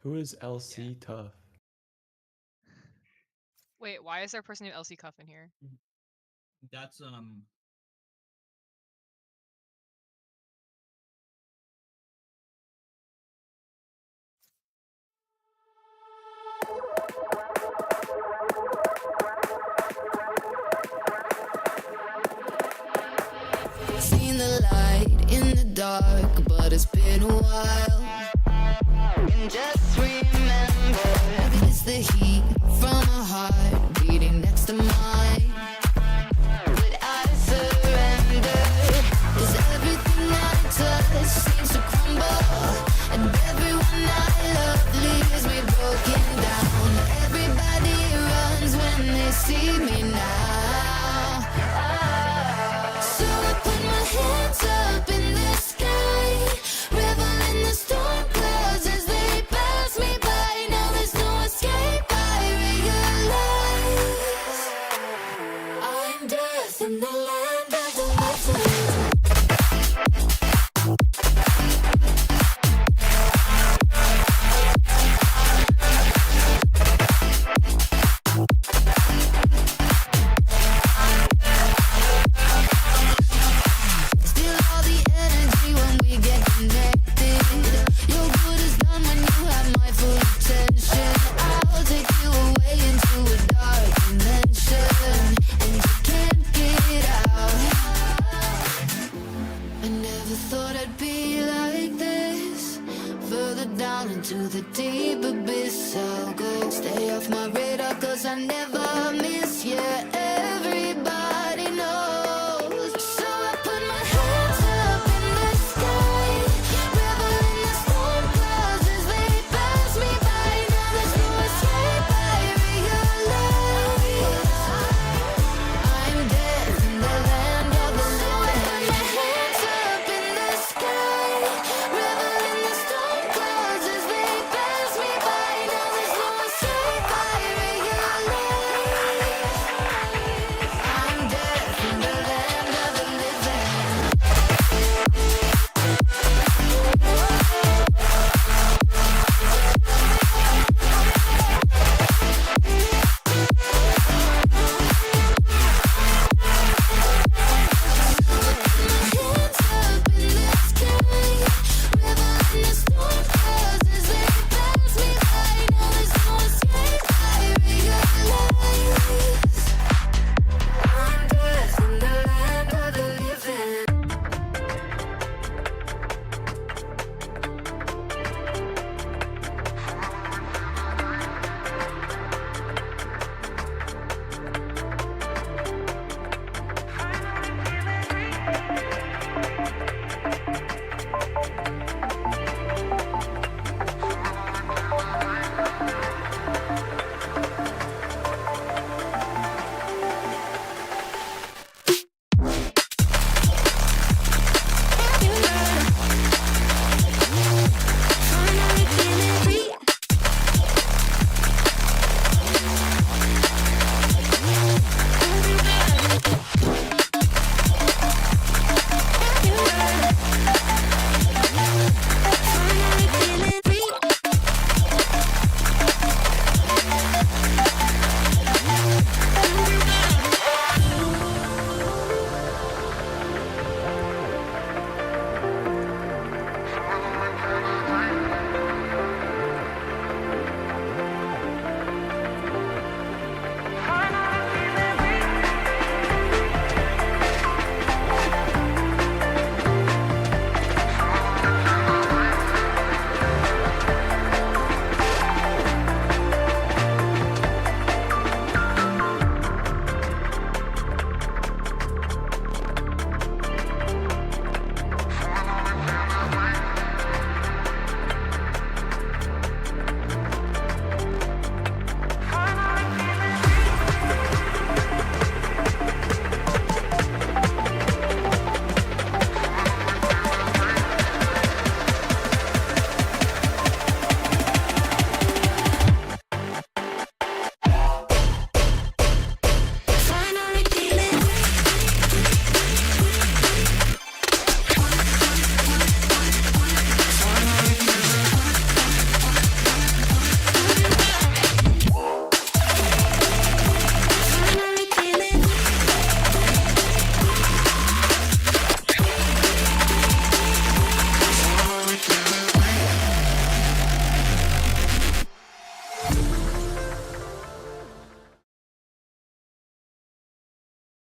Who is LC Tough? Wait, why is there a person named LC Cuff in here? That's Seen the light in the dark, but it's been a while. And just remember, it's the heat from a heart beating next to mine. But I surrender, 'cause everything I touch seems to crumble, and everyone I love leaves me broken down. Everybody runs when they see me now. So I put my hands up in the sky, revel in the storm clouds as they pass me by. Now there's no escape, I realize I'm death in the land of the living. Still all the energy when we get connected. Your good is done when you have my full attention. I'll take you away into a dark dimension, and you can't get out. I never thought I'd be like this. Further down into the deep abyss I'll go. Stay off my radar 'cause I never miss you. Everybody knows. So I put my hands up in the sky, revel in the storm clouds as they pass me by. Now there's no escape, I realize I'm dead in the land of the living. So I put my hands up in the sky, revel in the storm clouds as they pass me by. Now there's no escape, I realize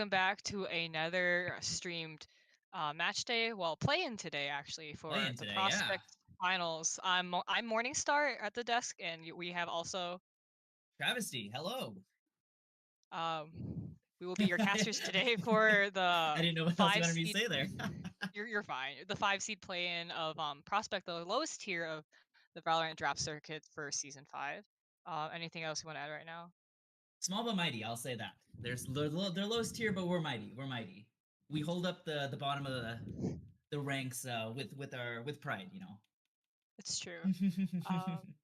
welcome back to another streamed match day. Well, play-in today actually for Playing the today, yeah. Prospect Finals. I'm MourningStar at the desk, and we have also Travesty, hello. we will be your casters today for I the didn't know what else you five wanted me to seed. say there. You're fine. The 5 seed play-in of Prospect, the lowest tier of the Valorant draft circuit for season 5. Anything else you want to add right now? Small but mighty, I'll say that. They're lowest tier, but we're mighty. We're mighty. We hold up the bottom of the ranks with pride, you know. It's true. Um,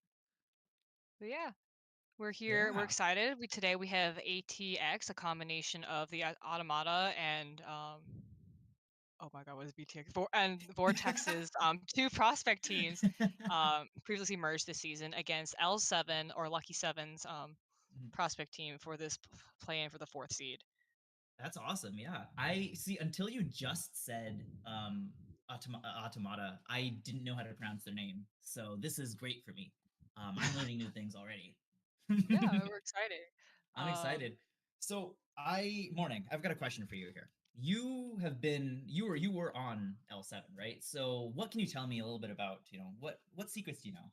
but yeah. We're here. We're Yeah. excited. Today we have ATX, a combination of the Automata and oh my God, what is BTX? And Vortex's two prospect teams previously merged this season against L7 or Lucky Seven's prospect team for this play-in for the 4th seed. That's awesome. Yeah. I see. Until you just said Automata, I didn't know how to pronounce their name. So this is great for me. I'm learning new things already. Yeah, we're excited. I'm excited. So morning. I've got a question for you here. You were on L7, right? So what can you tell me a little bit about, what secrets do you know?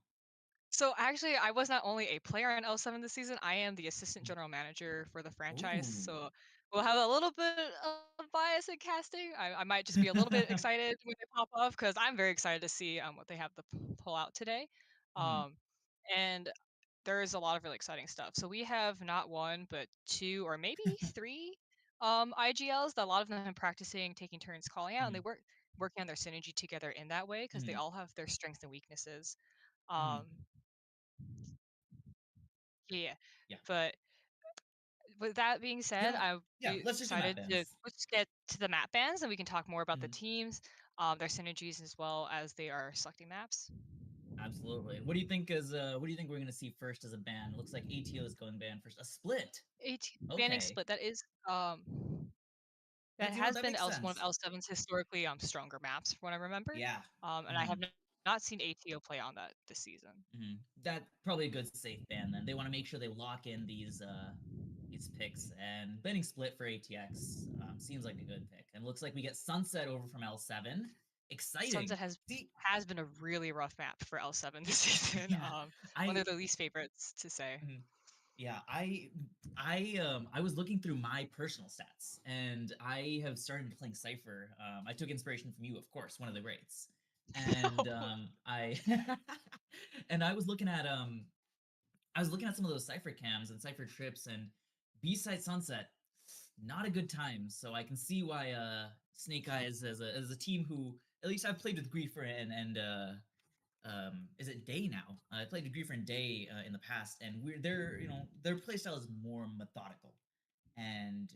So actually, I was not only a player on L7 this season, I am the assistant general manager for the franchise. Ooh. So we'll have a little bit of bias in casting. I might just be a little bit excited when they pop off because I'm very excited to see what they have to pull out today. Mhm, Um, and there is a lot of really exciting stuff. So we have not one, but two or maybe three IGLs that a lot of them are practicing taking turns calling out, and they mhm, working on their synergy together in that way because they mhm, all have their strengths and weaknesses. mhm. Um, yeah, Yeah. but with that being said, Yeah. I'm Yeah. Let's just do map excited to bans. let's get to the map bans, and we can talk more about the Mhm. teams, their synergies, as well as they are selecting maps. Absolutely. What do you think we're gonna see first as a ban? It looks like ATO is going ban first. A split. Banning Okay. split, that is that That's has that been makes One of sense. L7's historically stronger maps from what I remember. Yeah. And I have not seen ATO play on that this season. That probably a good safe ban then. They want to make sure they lock in these picks, and banning split for ATX seems like a good pick. And looks like we get Sunset over from L7. Exciting. Sunset has See, has been a really rough map for L7 this season. yeah, One of I their least favorites to say. mhm. Yeah, I was looking through my personal stats, and I have started playing Cypher. I took inspiration from you, of course, one of the greats, and I and I was looking at some of those Cypher cams and Cypher trips, and B-side Sunset, not a good time. So I can see why Snake Eyes as a team who at least I've played with Griefer and is it Day now? I played with Griefer and Day in the past, and their playstyle is more methodical, and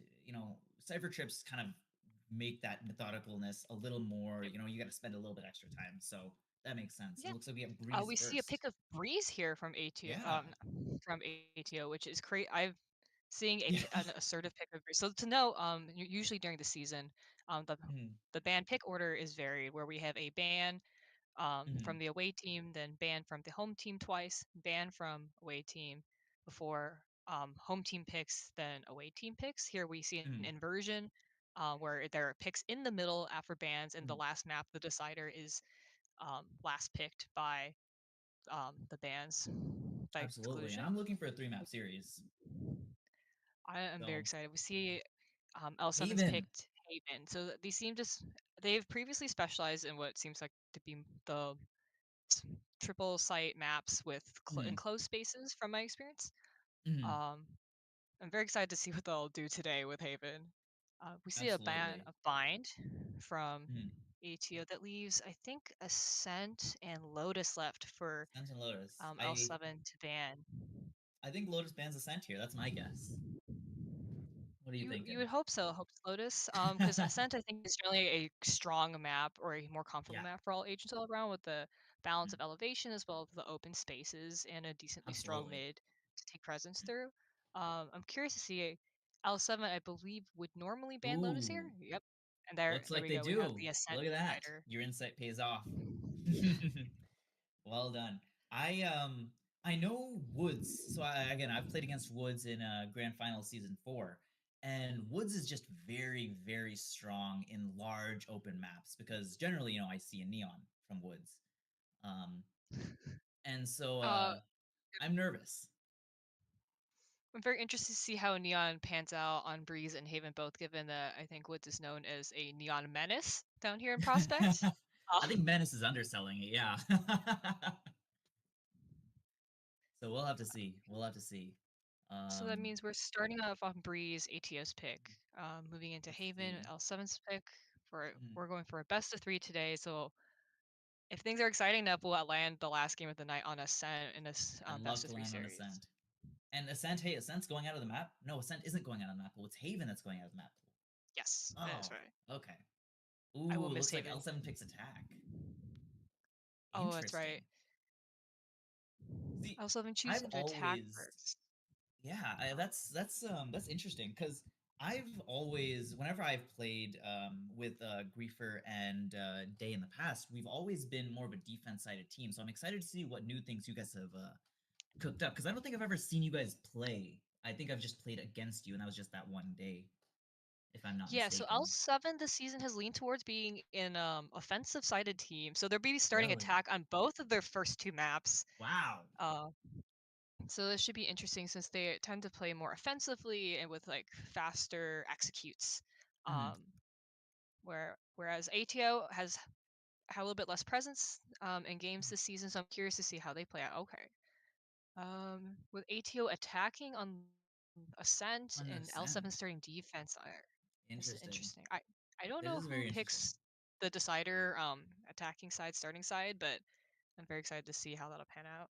Cypher trips kind of make that methodicalness a little more. You got to spend a little bit extra time, so that makes sense. And Yeah. it looks like we have Breeze We see a first. pick of Breeze here from ATO, Yeah, from ATO, which is great. I've seeing yeah. an assertive pick of Breeze. So to know, usually during the season, Mhm, the ban pick order is varied, where we have a ban from mhm, the away team, then ban from the home team twice, ban from away team before home team picks, then away team picks. Here we see an mhm, inversion where there are picks in the middle after bans, and the mhm. last map, the decider, is last picked by the bans by Absolutely, and exclusion. I'm looking for a 3 map series. I am very So excited. We see L7's Haven. picked Haven. So these seem just they've previously specialized in what seems like to be the s- triple site maps with Mhm, enclosed spaces from my experience. mhm. Um, I'm very excited to see what they'll do today with Haven. We see Absolutely. a bind from Mhm. ATO that leaves, I think, Ascent and Lotus left for Ascent and Lotus. L7 to ban. I think Lotus bans Ascent here. That's my guess. What are you You thinking? would hope so, hope Lotus, because Ascent I think is generally a strong map or a more comfortable Yeah. map for all agents all around with the balance Mhm. of elevation as well as the open spaces and a decently strong Absolutely. mid to take presence through. I'm curious to see L7. I believe would normally ban Lotus here. Ooh, Yep, and looks there like we they go. We have do. the Ascent Look at that. decider. Your insight pays off. Well done. I know Woods. So I've played against Woods in Grand Final Season 4, And Woods is just very, very strong in large open maps because generally, I see a neon from Woods. And so Uh, I'm nervous. I'm very interested to see how Neon pans out on Breeze and Haven both, given that I think Woods is known as a Neon menace down here in Prospect. I think Menace is underselling it, yeah. So we'll have to see. We'll have to see. So that means we're starting off on Breeze, ATO's pick, moving into Let's Haven, see. L7's pick. Mhm. We're going for a best of 3 today. So if things are exciting enough, we'll land the last game of the night on Ascent in this I'd love best to of 3 land on series. Ascent. And Ascent, hey, Ascent's going out of the map? No, Ascent isn't going out of the map. Well, it's Haven that's going out of the map. Yes, that is Oh, right. okay. I Ooh, will miss looks like Haven. L7 picks attack. Oh, that's Interesting. right. See, L7 I've choosing to attack always first. yeah, that's interesting because I've always whenever I've played with Griefer and Day in the past, we've always been more of a defense sided team. So I'm excited to see what new things you guys have cooked up because I don't think I've ever seen you guys play. I think I've just played against you, and that was just that one day, if I'm not Yeah, so mistaken. L7 this season has leaned towards being an offensive sided team. So they'll be starting Really? attack on both of their first 2 maps. Wow. Uh, so this should be interesting since they tend to play more offensively and with like faster executes. Mhm. Um, whereas ATO has had a little bit less presence in games this season, so I'm curious to see how they play out. Okay. With ATO attacking on Ascent On and L7 Ascent. starting defense, this is Interesting. interesting. I don't It know is who very interesting. picks the decider attacking side, starting side, but I'm very excited to see how that'll pan out.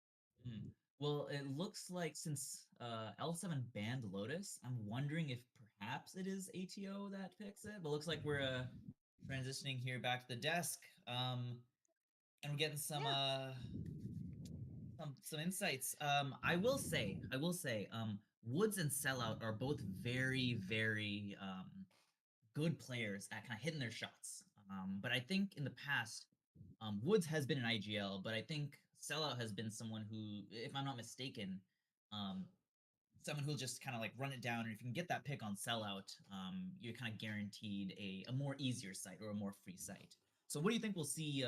Hmm. Well, it looks like since L7 banned Lotus, I'm wondering if perhaps it is ATO that picks it. But looks like we're transitioning here back to the desk, and we're getting Yeah, some insights. I will say, Woods and Sellout are both very, very good players at kind of hitting their shots. But I think in the past, Woods has been an IGL, but I think Sellout has been someone who, if I'm not mistaken, um, someone who'll just kind of like run it down. And if you can get that pick on Sellout, you're kind of guaranteed a more easier site or a more free site. So what do you think we'll see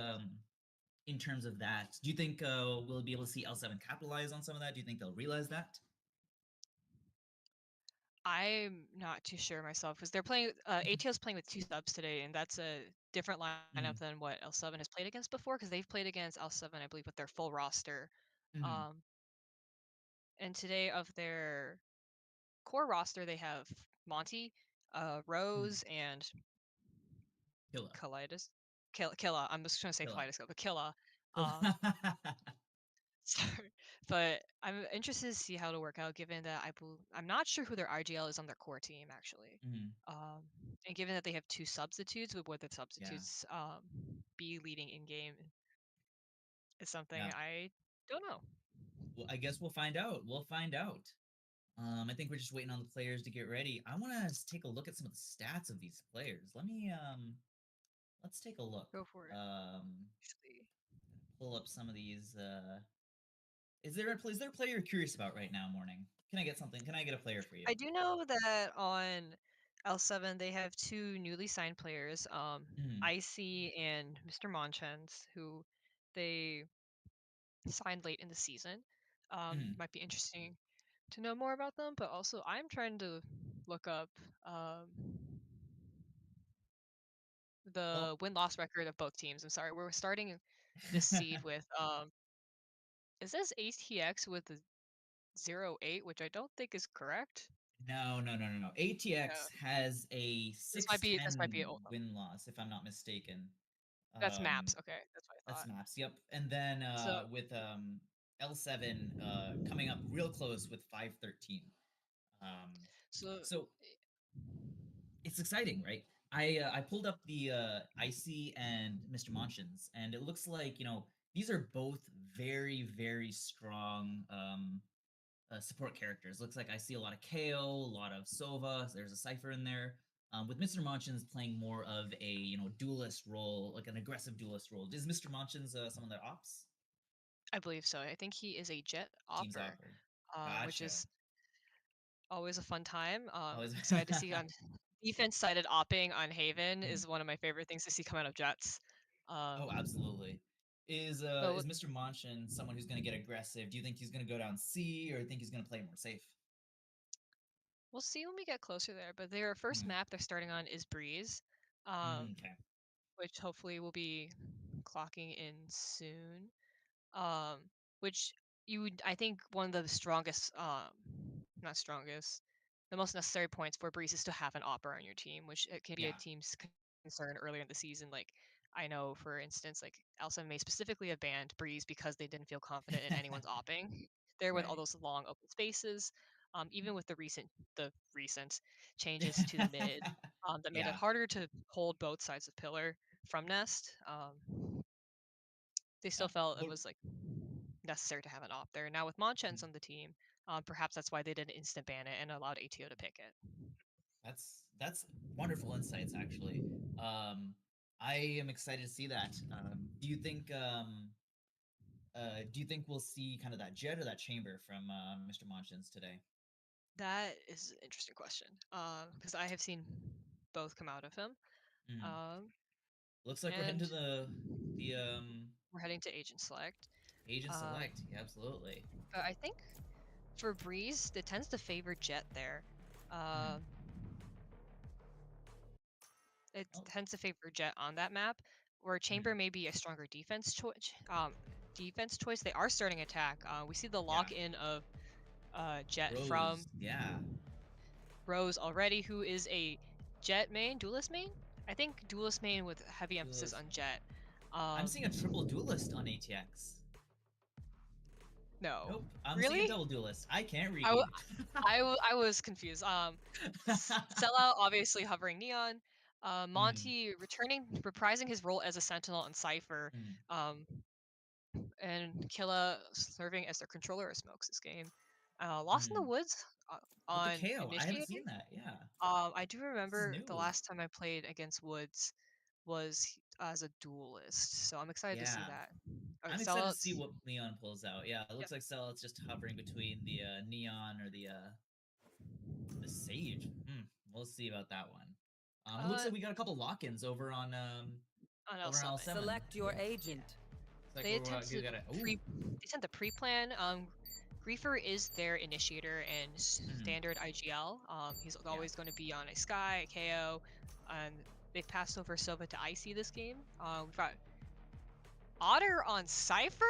in terms of that? Do you think we'll be able to see L7 capitalize on some of that? Do you think they'll realize that? I'm not too sure myself because they're playing. Mhm. ATO's playing with 2 subs today, and that's a different lineup Mhm. than what L7 has played against before. Because they've played against L7, I believe, with their full roster. Mhm. Um, and today of their core roster, they have Monti, Mhm. Rose, and Killa. Kaleidos. Killa. I'm just trying to say Killa. Kaleidos, but Killa. Uh, Killa. sorry. But I'm interested to see how it'll work out, given that I'm not sure who their RGL is on their core team actually. Mhm. And given that they have 2 substitutes, would the Yeah. substitutes be leading in game is something Yeah. I don't know. Well, I guess we'll find out. We'll find out. I think we're just waiting on the players to get ready. I want to take a look at some of the stats of these players. Let's take a look. Go for it. Um, Actually, pull up some of these. Is there a player you're curious about right now, Morning? Can I get something? Can I get a player for you? I do know that on L7 they have 2 newly signed players, Hmm. Icy and Mr. Monchens, who they signed late in the season. Hmm. Might be interesting to know more about them, but also I'm trying to look up um, Well, the win-loss record of both teams. I'm sorry, we're starting this seed with it says ATX with a 0-8, which I don't think is correct. no, no, no, no, no. Yeah, ATX has a this might be 6-10 an old. win-loss, if I'm not mistaken. That's Um, maps. Okay, that's what I that's thought. maps. Yep. And then So with L7 coming up real close with 513. Um, so so it's exciting, right? I pulled up the Icy and Mr. Monchens, and it looks like these are both very, very strong support characters. Looks like I see a lot of KO, a lot of Sova. There's a Cipher in there. With Mr. Monchens playing more of a duelist role, like an aggressive duelist role. Is Mr. Monchens someone that ops? I believe so. I think he is a jet Teams opper, opper. which Gotcha. is Always a fun time. Always. Excited to see on defense-sided opping on Haven is one of my favorite things to see come out of Jets. Oh, absolutely. But Is Mr. Monchens someone who's going to get aggressive? Do you think he's going to go down C, or think he's going to play more safe? we'll see when we get closer there. But their first map they're starting on is Breeze, Okay. which hopefully will be clocking in soon. Um, which I think one of the strongest, not strongest, the most necessary points for Breeze is to have an opera on your team, which it can be a Yeah. team's concern earlier in the season. Like I know, for instance, like L7 specifically have banned Breeze because they didn't feel confident in anyone's opping there with all Right. those long open spaces. Even with the recent changes to the mid, that made it Yeah. harder to hold both sides of pillar from Nest. They still Yeah. felt it Well, was like necessary to have an op there. Now with Monchens on the team, perhaps that's why they didn't instant ban it and allowed ATO to pick it. that's wonderful insights, actually. I am excited to see that. Do you think we'll see kind of that jet or that chamber from Mr. Monchens today? That is an interesting question. Because I have seen both come out of him. Mm. Um, Looks like we're heading and to the we're heading to Agent Select. agent Um, select. Yeah, absolutely. but I think for Breeze, it tends to favor Jet there. Mm. It Oh. tends to favor Jet on that map, where Chamber may be a stronger defense choice. They are starting attack. We see the Yeah. lock in of Jet from Rose. Yeah. Rose already, who is a Jet main, duelist main. I think duelist main with heavy emphasis Duelist. on Jet. I'm seeing a triple duelist on ATX. No, Nope. I'm seeing a really? double duelist. I can't read. I was confused. Sellout obviously hovering Neon. Monti reprising his role as a sentinel on Cypher. Mm. And Killa serving as their controller of Smokes this game. Lost in the Mm. Woods With the on KO. I haven't Initiator. seen that. Yeah. I do This is remember the new. last time I played against Woods was as a duelist, so I'm excited to see Yeah. that. Okay, I'm excited to Sellouts. see what Neon pulls out. Yeah, it Yep. looks like Sellout's just hovering between the Neon or the Sage. We'll see about that one. It looks like we got a couple lock-ins over on L7. L7. Select your agent. Like They tend to pre-plan. Griefer is their initiator and standard IGL. He's always going to be on a Sky, a KO, and they've passed over Sova to IC this game. We've got Otter on Cypher?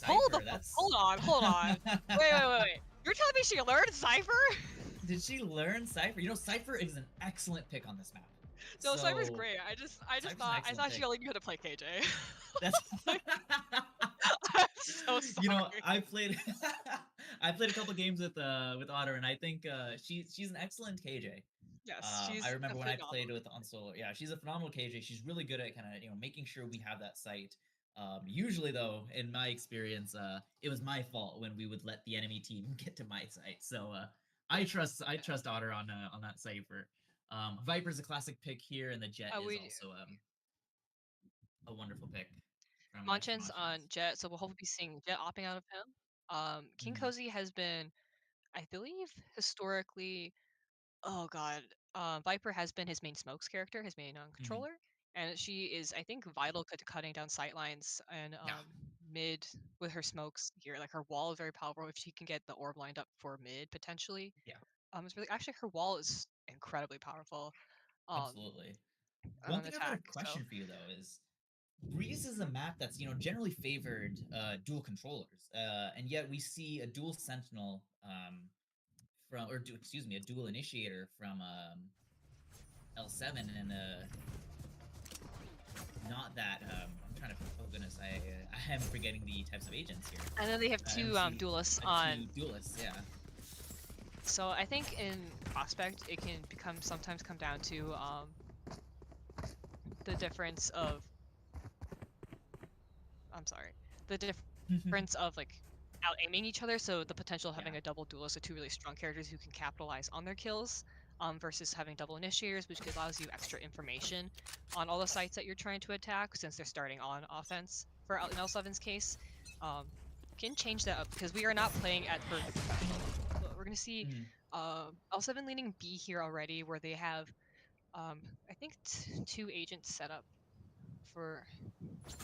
Hold on. Wait. You're telling me she learned Cypher? Did she learn Cypher? You know, Cypher is an excellent pick on this map. No, Cypher's great. I just thought she only knew how to play KJ. That's I'm so sorry. You know, I played I played a couple games with Otter, and I think she's an excellent KJ. Yes, she's I remember when I played phenomenal. with on solo. Yeah, she's a phenomenal KJ. She's really good at kind of making sure we have that sight. Usually, though, in my experience, it was my fault when we would let the enemy team get to my site. So I trust Otter on that Cypher. Viper's a classic pick here, and the Jet is also a wonderful pick. Monchens on Jet, so we'll hopefully be seeing Jet opting out of him. King Cozy has been, I believe, historically, Viper has been his main Smokes character, his main controller, and she is, I think, vital to cutting down sightlines and mid with her Smokes here. Like her wall is very powerful if she can get the orb lined up for mid potentially. Yeah. It's really actually her wall is incredibly powerful. Absolutely. One thing I've got a question for you though is Breeze is a map that's generally favored dual controllers, and yet we see a dual sentinel a dual initiator from L7, and not that I'm trying to. Oh goodness, I am forgetting the types of agents here. And then they have two duelists on. Two duelists, yeah. So I think in Prospect it can sometimes come down to the difference of. I'm sorry. The difference of like out aiming each other, so the potential of having a double duelist with two really strong characters who can capitalize on their kills, versus having double initiators, which allows you extra information on all the sites that you're trying to attack, since they're starting on offense. For in L7's case, can change that up because we are not playing at first. We're gonna see L7 leaning B here already, where they have, I think 2 agents set up for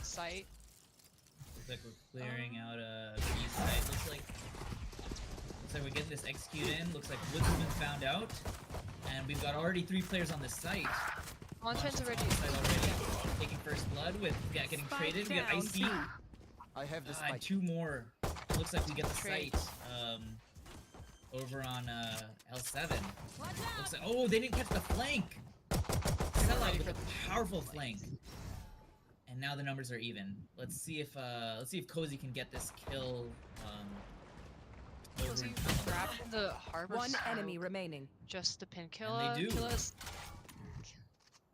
site. Looks like we're clearing out a B site. Looks like we're getting this execute in. Looks like Woods has been found out, and we've got already 3 players on this site. Monchens already. Taking first blood with getting Spike traded. We got down, Icy. B. I have the And spike. 2 more. Looks like we get the Trade. site over on L7. Looks like, oh, they didn't catch the flank. Sellout with a powerful flank. And now the numbers are even. Let's see if Cozy can get this kill. Over Cozy in Killa. grabbed the harbor. One smoke enemy remaining. Just to pin And Killa. they do.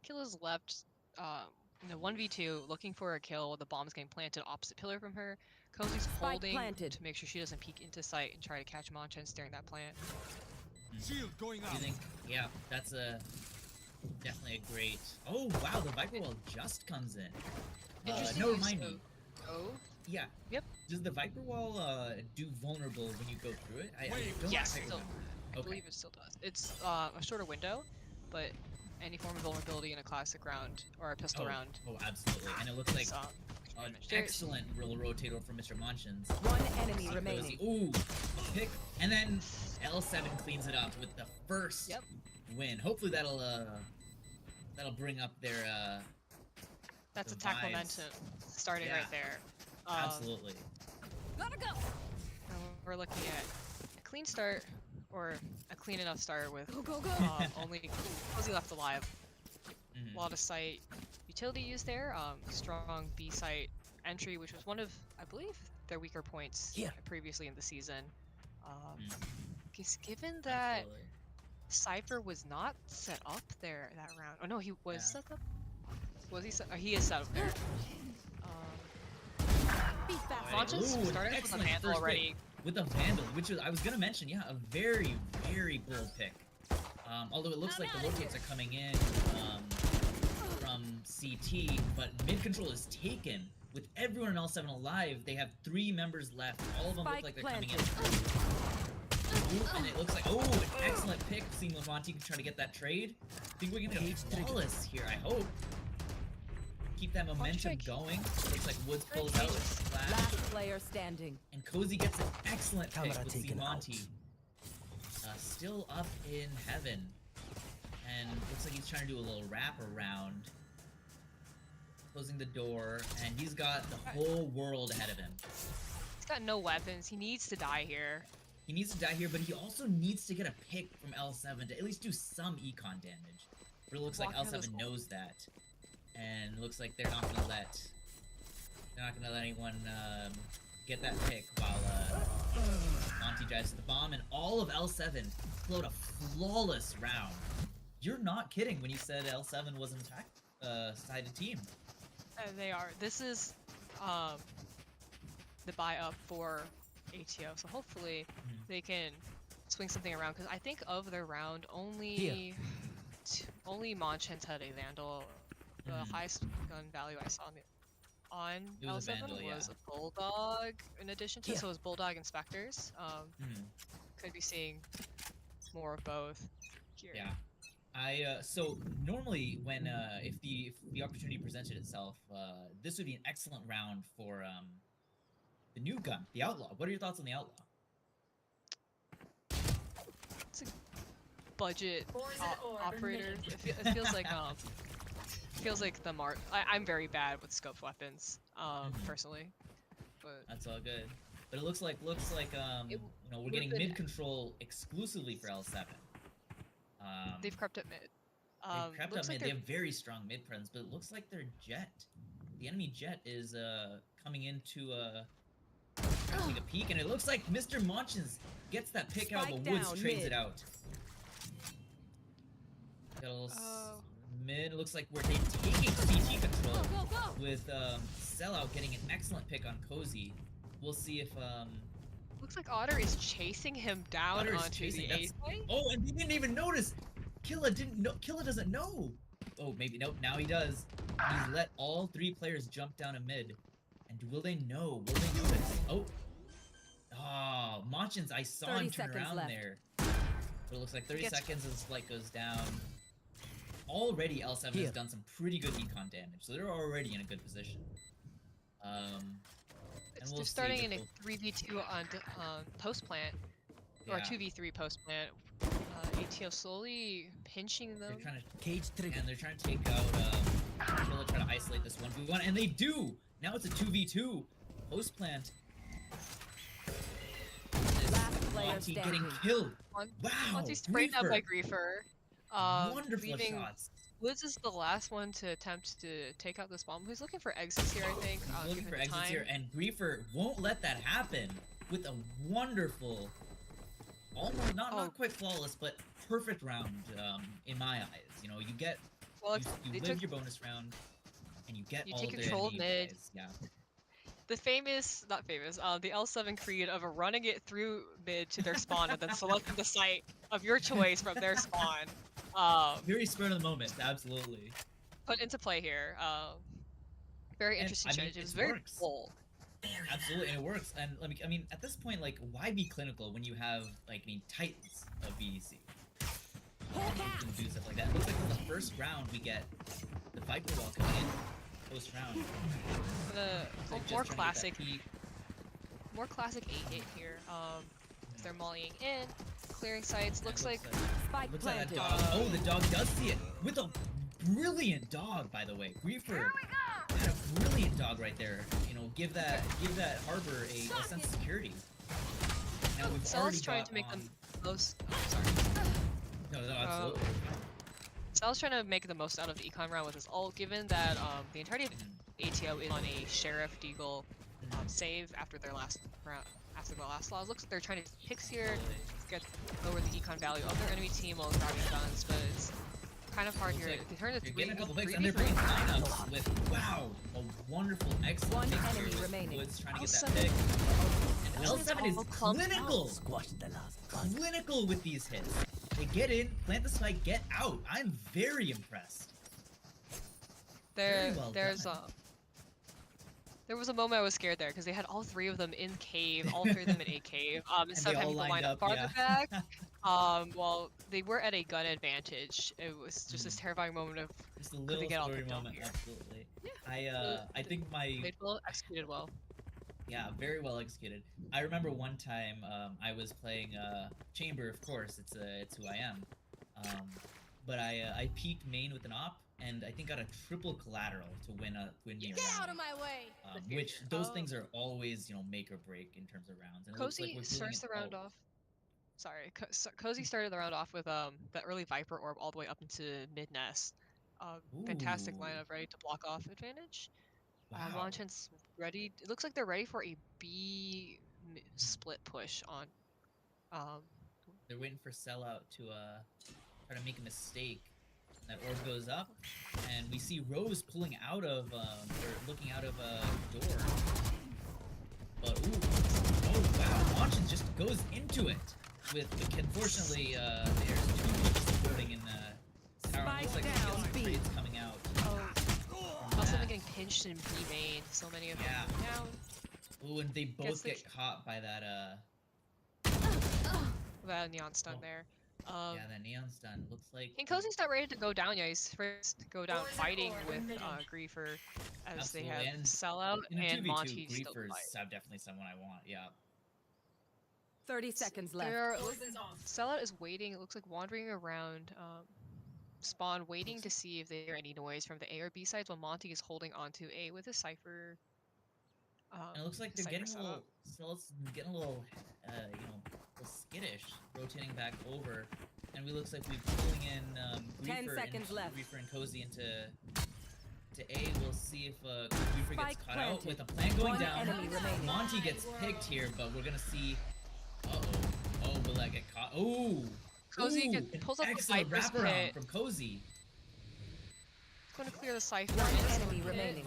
Killa's left in the 1v2 looking for a kill. The bomb's getting planted opposite pillar from her. Cozy's Spike holding planted. to make sure she doesn't peek into sight and try to catch Monchens during that plant. Shield going You out. think? Yeah, that's definitely a great. Oh wow, the Viper Wall just comes in. Interesting No, use remind me. of- Oh, Yeah. Yep. Does the Viper Wall do vulnerable when you go through it? I don't yes, quite still. remember. I Okay. believe it still does. It's a shorter window, but any form of vulnerability in a classic round or a pistol round. Oh, absolutely. And it looks like is, an damage. There's- excellent real rotator from Mr. Monchens. One enemy remaining. Ooh, pick, and then L7 cleans it up with the first Yep. win. Hopefully that'll bring up their That's the attack vibes. momentum starting Yeah. right there. absolutely. Gotta go. And we're looking at a clean start, or a clean enough start with Go, go, go. only Cozy left alive. Mhm. A lot of site utility used there. Strong B site entry, which was one of, I believe, their weaker points Here. previously in the season. Mm. Given that Absolutely. Cypher was not set up there that round. Oh no, he was Yeah. set up. Was he set? He is set up there. Be fast. Monchens Ooh, started with a excellent Vandal first already. pick with a Vandal, which was, I was gonna mention, yeah, a very, very bold pick. Although it looks like the rotates are coming in from CT, but mid control is taken. With everyone in L7 alive, they have 3 members left. All of them look Spike like they're coming in. planted. Ooh, and it looks like, oh, an excellent pick. Seeing Monti try to get that trade. I think we're gonna get flawless here, I hope. Keep that momentum strike. going. Looks like Woods pulls out with Splash. Last player standing. And Cozy gets an excellent pick Camera with taken Monti. Still up in heaven. And looks like he's trying to do a little wrap around. Closing the door, and he's got the whole world ahead of him. He's got no weapons. He needs to die here. He needs to die here, but he also needs to get a pick from L7 to at least do some econ damage. But it looks like Walk out of this L7 hole. knows that. And looks like they're not gonna let anyone get that pick while Monty drives to the bomb, and all of L7 float a flawless round. You're not kidding when you said L7 was an attack sided team. They are. This is the buy up for ATO, so hopefully they can swing something around. Because I think of their round, only Monchens had a Vandal. The highest gun value I saw on It was a L7 Vandal, was yeah. a Bulldog. In addition to, so it was Bulldog and Spectres. Mhm. Could be seeing more of both here. Yeah. So normally when if the opportunity presented itself, this would be an excellent round for the new gun, the Outlaw. What are your thoughts on the Outlaw? It's a budget operator. It feels like the I'm very bad with scoped weapons, personally, but That's all good. But it looks like we're would've getting been- mid control exclusively for L7. they've crept up mid. They've crept looks up like mid. They have very strong mid presence, but it looks like their jet, the enemy jet, is coming in to take a peek, and it looks like Mr. Monchens gets that pick out, Spike but Woods down, trades mid. it out. Got a little Oh. mid. It looks like they're taking CT control Go, go, go. with Sellout getting an excellent pick on Cozy. We'll see if Looks like Otter is chasing him down Otter is onto chasing. the A That's- site. Oh, and he didn't even notice. Killa didn't know. Killa doesn't know. Oh, maybe nope. Now he does. He's let all 3 players jump down a mid. And will they know? Will they notice? Oh, Monchens, I saw 30 him turn seconds around left. there. But it looks like 30 Gets- seconds as Slight goes down. Already L7 has done some pretty good econ damage, so they're already in a good position. And we'll They're see starting with in a the- 3v2 on post plant, or yeah, 2v3 post plant. ATO slowly pinching they're them. trying to Cage trigger. and they're trying to take out Killa, try to isolate this 1v1, and they do! Now it's a 2v2 post plant. Last player Monty getting standing. killed. Mon- Wow! Monty's sprayed out by Griefer. Wonderful Leaving shots. Woods is the last one to attempt to take out this bomb. He's looking for exits here, I think. He's looking given for the exits time. here, and Griefer won't let that happen with a wonderful, almost not quite flawless, but perfect round in my eyes. You know, you get Well, you they live took your bonus round, and you get You all take of the control enemy mid. guys. Yeah, the famous, not famous, the L7 Creed of running it through mid to their spawn and then selecting the site of your choice from their spawn. very spur of the moment, absolutely. Put into play here. Very And, interesting I mean, strategy. It was it very works. bold. Absolutely, and it works. And let me, I mean, at this point, like, why be clinical when you have, like, titans of BDC? And you can do stuff like that. It looks like for the first round we get the Viper Wall coming in post round. More classic 8-8 here. If they're mollying in, clearing sites. Looks like Spike Looks like that planted. dog. Oh, the dog does see it with a brilliant dog, by the way. Griefer had a brilliant dog right there. You know, give that harbor a sense of security. Now we've already Cell's trying got to make on... them most. Oh, sorry. No, absolutely. Cell's trying to make the most out of the econ round with his ult, given that the entirety of ATO is on a Sheriff Deagle save after their last round. After the last laws, looks like they're trying to picks here, get lower the econ value of their enemy team while grabbing guns, but it's kind of hard Looks here. like They turn to They're getting a couple picks, 3v3. and they're bringing lineups with, wow, a wonderful, excellent One pick here enemy with remaining. Woods trying to get L7 that pick. And L7 is all clumped clinical! Squash the last bug. Clinical with these hits. They get in, plant the spike, get out. I'm very impressed. Very well There's done. there was a moment I was scared there because they had all three of them in cave, all three of them in a cave. Instead of all having to lined line up up, farther yeah. back. Well, they were at a gun advantage. It was just this terrifying moment of Just a little get all story picked up moment, here? absolutely. Yeah. I think my played well, executed well. yeah, very well executed. I remember one time I was playing Chamber, of course, it's who I am. But I peeked main with an op, and I think got a triple collateral to win me a round. my way. Which those Oh. things are always, you know, make or break in terms of rounds. And it looks Cozy like we're starts the round off. Sorry, Cozy started the round off with that early Viper orb all the way up into mid nest. Fantastic Ooh. lineup, ready to block off advantage. Wow. Monchens ready. It looks like they're ready for a B split push on. They're waiting for Sellout to try to make a mistake. That orb goes up, and we see Rose pulling out of or looking out of a door. But ooh, oh wow, Monchens just goes into it. With unfortunately, there's two people supporting in the tower. It looks like Spike down, the B. trades coming out. from Also that. getting pinched in B main. So many of them Yeah. down. Ooh, and they both the get caught by that That neon stun Oh. there. yeah, that neon stun. Looks like King Cozy's not ready to go down yet. He's first to go down fighting with Griefer as they have Absolutely, and Sellout in a and 2v2, Monty still Griefers fight. have definitely someone I want. Yeah. 30 seconds left. They're, Sellout is waiting. It looks like wandering around spawn, waiting to see if they hear any noise from the A or B sides, while Monty is holding onto A with a Cypher. And it looks like they're Cypher getting a little, getting a little, you know, a little skittish, rotating back over, and we looks like we're pulling in 10 Griefer seconds and left. Griefer and Cozy into A. We'll see if Griefer gets Spike caught out planted. with a plan going One down. enemy remaining. Monty gets picked here, but we're gonna see. Oh, will that get caught? Oh, Cozy Ooh, gets- an pulls up the excellent Viper's wraparound pit. from Cozy. Going to clear the Cypher. One and enemy Sellout remaining.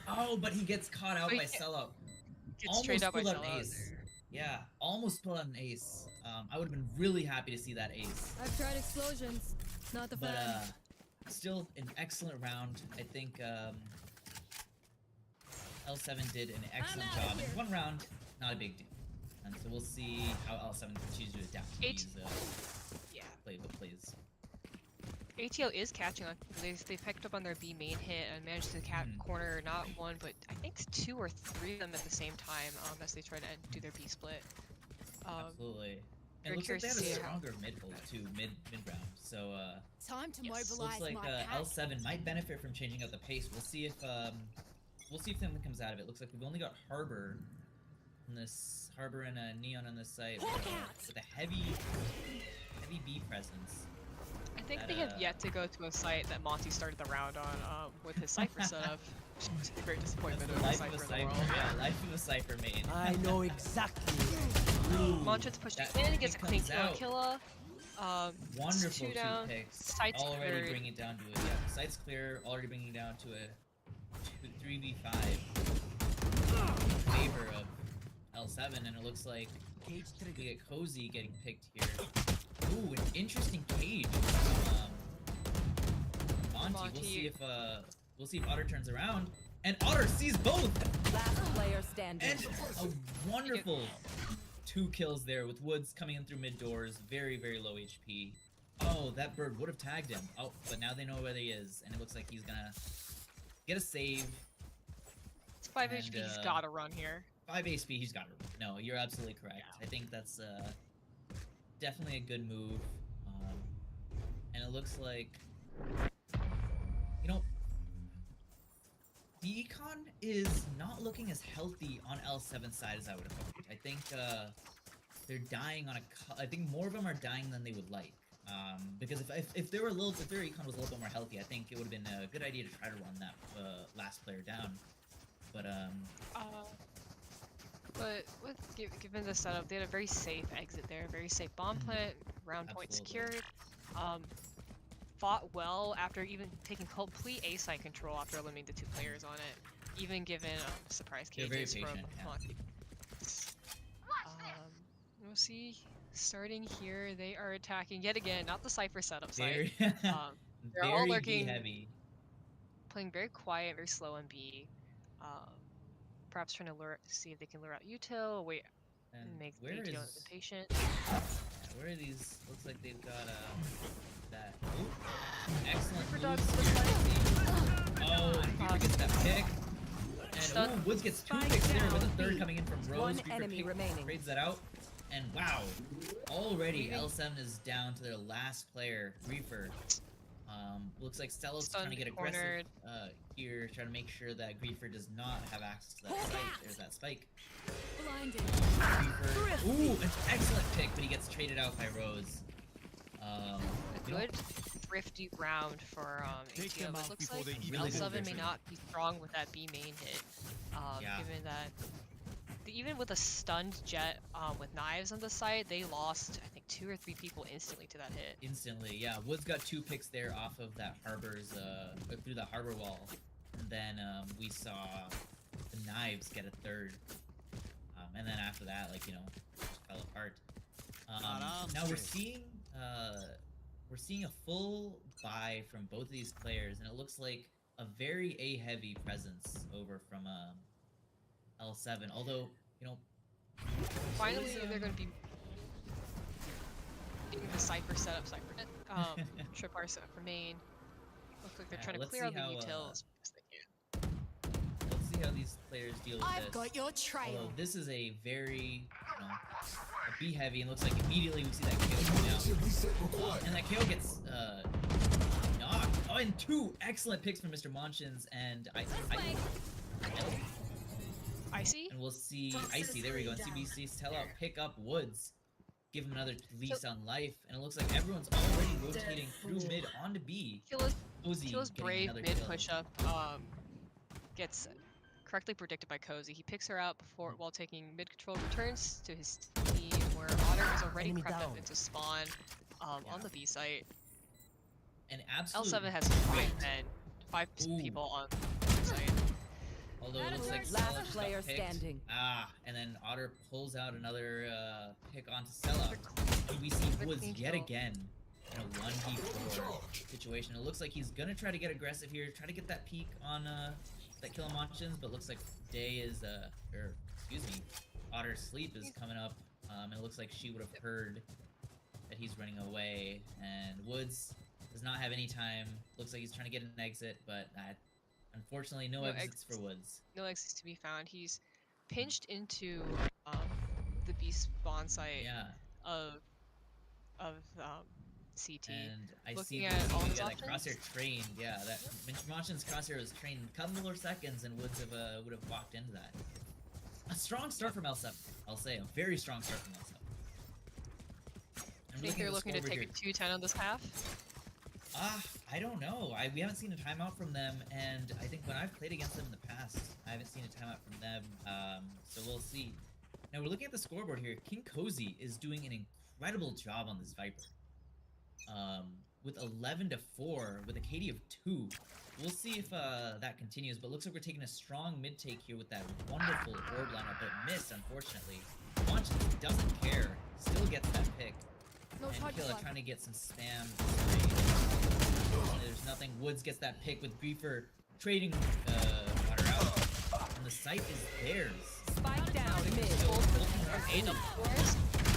Oh, but he gets caught out Oh, he by get- Sellout. Gets straight up by pulled out an Sellout. ace. Yeah, almost pulled out an ace. I would have been really happy to see that ace. I've tried explosions. Not the But fan. still an excellent round. I think L7 did an excellent outta job. here. In one round, not a big deal. And so we'll see how L7 continues to adapt to these Yeah. plays. ATO is catching on. They picked up on their B main hit and managed to corner not one, but I think 2 or 3 of them at the same time as they try to do their B split. Absolutely. And very it looks like they have a curious to see how- stronger mid hold too, mid round. So Time to Yes. mobilize looks like my pack. L7 might benefit from changing up the pace. We'll see if something comes out of it. Looks like we've only got Harbor in this and Neon on this site with a heavy B presence. I think they have yet to go to a site that Monty started the round on with his Cypher setup. Which is a great disappointment of the Life Cypher of a in the Cypher, world. yeah, life of a Cypher main. I know exactly. Monchens pushes That in, gets a he clean comes kill on out. Killa. Wonderful 2 down. picks. Site's Already cleared. bringing it down to site's clear. Already bringing it down to a 3v5 in favor of L7, and it looks like we get Cozy getting picked here. Ooh, an interesting cage from Monty. We'll see if Otter turns around, and Otter sees both. Last player standing. And a wonderful 2 kills there with Woods coming in through mid doors, very, very low HP. Oh, that bird would have tagged him. Oh, but now they know where he is, and it looks like he's gonna get a save. It's 5 HP, he's gotta run here. 5 HP, he's gotta run. No, you're absolutely correct. Yeah. I think that's definitely a good move. And it looks like, you know, the econ is not looking as healthy on L7's side as I would have hoped. I think they're dying on I think more of them are dying than they would like. Because if their econ was a little bit more healthy, I think it would have been a good idea to try to run that last player down. But given the setup, they had a very safe exit there, very safe bomb plant, round point Absolutely. secured. Fought well after even taking complete A side control after eliminating the 2 players on it, even given surprise They're very cages from patient, yeah. Monty. We'll see. Starting here, they are attacking yet again, not the Cypher setup site. Very, They're all very lurking, heavy. playing very quiet, very slow in B. Perhaps trying to see if they can lure out util, wait, And make where ATO is impatient. where are these? Looks like they've got that. Ooh, excellent Reaper moves dodge here. the Oh, and Reaper gets that pick. And Stun. ooh, Woods gets 2 Spike picks there with a down. 3rd coming in from Rose. One Reaper enemy remaining. trades that out. And wow, already L7 is down to their last player, Reaper. Looks like Sellout's trying to get aggressive here, trying to make sure that Griefer does not have access to that site. There's that spike. Blinded. Griefer. Ooh, an excellent pick, but he gets traded out by Rose. A good thrifty round for Take ATO. them It out looks before like they eat L7 the may not be strong with that B main hit. Yeah. Given that even with a stunned jet with knives on the side, they lost I think 2 or 3 people instantly to that hit. Instantly, yeah. Woods got 2 picks there off of that Harbor's, through the Harbor wall. And then we saw the knives get a 3rd. And then after that, like, you know, just fell apart. Now we're seeing a full buy from both of these players, and it looks like a very A-heavy presence over from L7. Although, you know, Finally, they're going to be getting the Cypher setup, Trip R setup for main. Looks like they're Yeah, trying to let's clear see out the how, utils as best they can. let's see how these players deal with I've this. got your trail. Although this is a very, you know, a B heavy, and looks like immediately we see that KO come out. And that KO gets knocked. Oh, and 2 excellent picks from Mr. Monchens and Icy? and we'll see Icy. There we go. And CBC Sellout pick up Woods, give him another lease on life, and it looks like everyone's already rotating through mid onto B. Cozy Killa's getting brave another mid kill. push up gets correctly predicted by Cozy. He picks her out before while taking mid control, returns to his team where Otter is already Enemy crept down. up into spawn on the B site. And absolute L7 has 5 great. men, 5 Ooh. people on the B site. Although it looks like Last Sellout just player got picked. standing. And then Otter pulls out another pick onto Sellout. And we see Woods clean yet kill. again in a 1v4 situation. It looks like he's gonna try to get aggressive here, try to get that peek on that kill on Monchens, but looks like Day is or excuse me, OtterSleep is coming up. And it looks like she would have heard that he's running away. And Woods does not have any time. Looks like he's trying to get an exit, but unfortunately, no exits for Woods. No exits to be found. He's pinched into the B spawn site of CT. And I Looking see at all his that options? crosshair trained. Yeah, that Monchens crosshair was trained a couple more seconds, and Woods would have walked into that. A strong start from L7. I'll say a very strong start from L7. I think they're looking to take a 2-10 on this half. I don't know. We haven't seen a timeout from them, and I think when I've played against them in the past, I haven't seen a timeout from them. So we'll see. Now we're looking at the scoreboard here. King Cozy is doing an incredible job on this Viper. With 11-4, with a KD of 2. We'll see if that continues, but looks like we're taking a strong mid take here with that wonderful orb lineup, but it missed, unfortunately. Monchens doesn't care, still gets that pick. No And charge Killa flag. trying to get some spam. There's nothing. Woods gets that pick with Griefer trading water out. And the site is theirs. Spike down mid.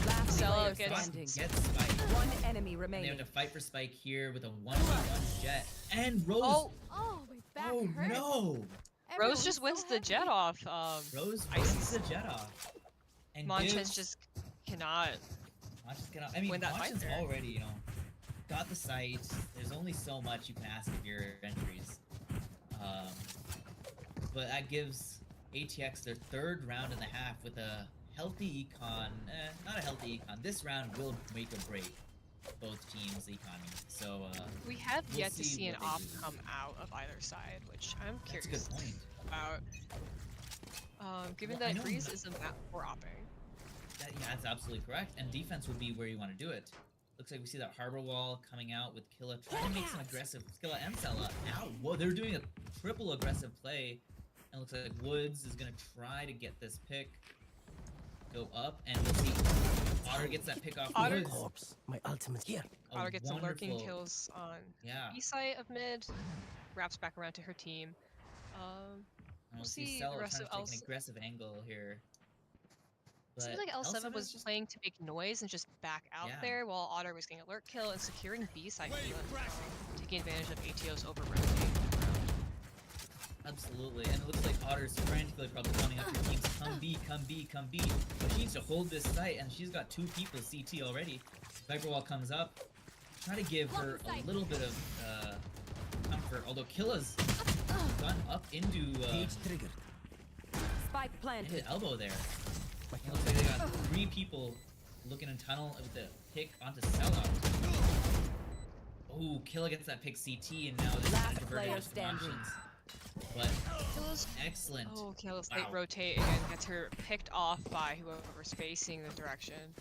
Last Sellout player gets- standing. Gets Spike. One enemy And they have remaining. to fight for Spike here with a 1v1 Jet. And Rose. Oh, Oh, my back Oh, hurt. no! Everyone Rose just was wins so the happy. jet off. Rose Ice. wins the Jet off. And Monchens gives- just cannot. Monchens cannot. I mean, win that fight Monchens there. already, you know, got the site. There's only so much you can ask of your entries. But that gives ATX their 3rd round and a half with a healthy econ. Not a healthy econ. This round will make or break both teams' economy. So, We have we'll yet to see see an what they op do. come out of either side, which I'm That's a curious good point. about. Given Well, I that know Breeze that- is a map for opping. Yeah, that's absolutely correct. And defense would be where you want to do it. Looks like we see that harbor wall coming out with Killa trying to make some aggressive Killa and Sellout. Now, whoa, they're doing a triple aggressive play. And looks like Woods is gonna try to get this pick. Go up, and we'll see Otter gets that pick off Otter- Woods. Corpse, my ultimate here. Otter gets some lurking wonderful- kills on Yeah. B side of mid, wraps back around to her team. And we'll see see the Sellout rest trying of to take an L7. aggressive angle here. Seems But like L7 was is just- playing to make noise and just back out Yeah. there, while Otter was getting a lurk kill and securing B side kill, taking advantage of ATO's over rotating. Absolutely, and it looks like Otter's frantically probably counting up her teams. Come B, come B, come B. But she needs to hold this site, and she's got 2 people CT already. Viper Wall comes up. Try to give her a little bit of comfort, although Killa's gone up into Page triggered. Spike planted. elbow there. It looks like they got 3 people looking in tunnel with the pick onto Sellout. Oh, Killa gets that pick CT, and now this Last is diverted player into standing. Monchens. But Kills. excellent. Oh, Kills Wow. late rotate and gets her picked off by whoever's facing the direction.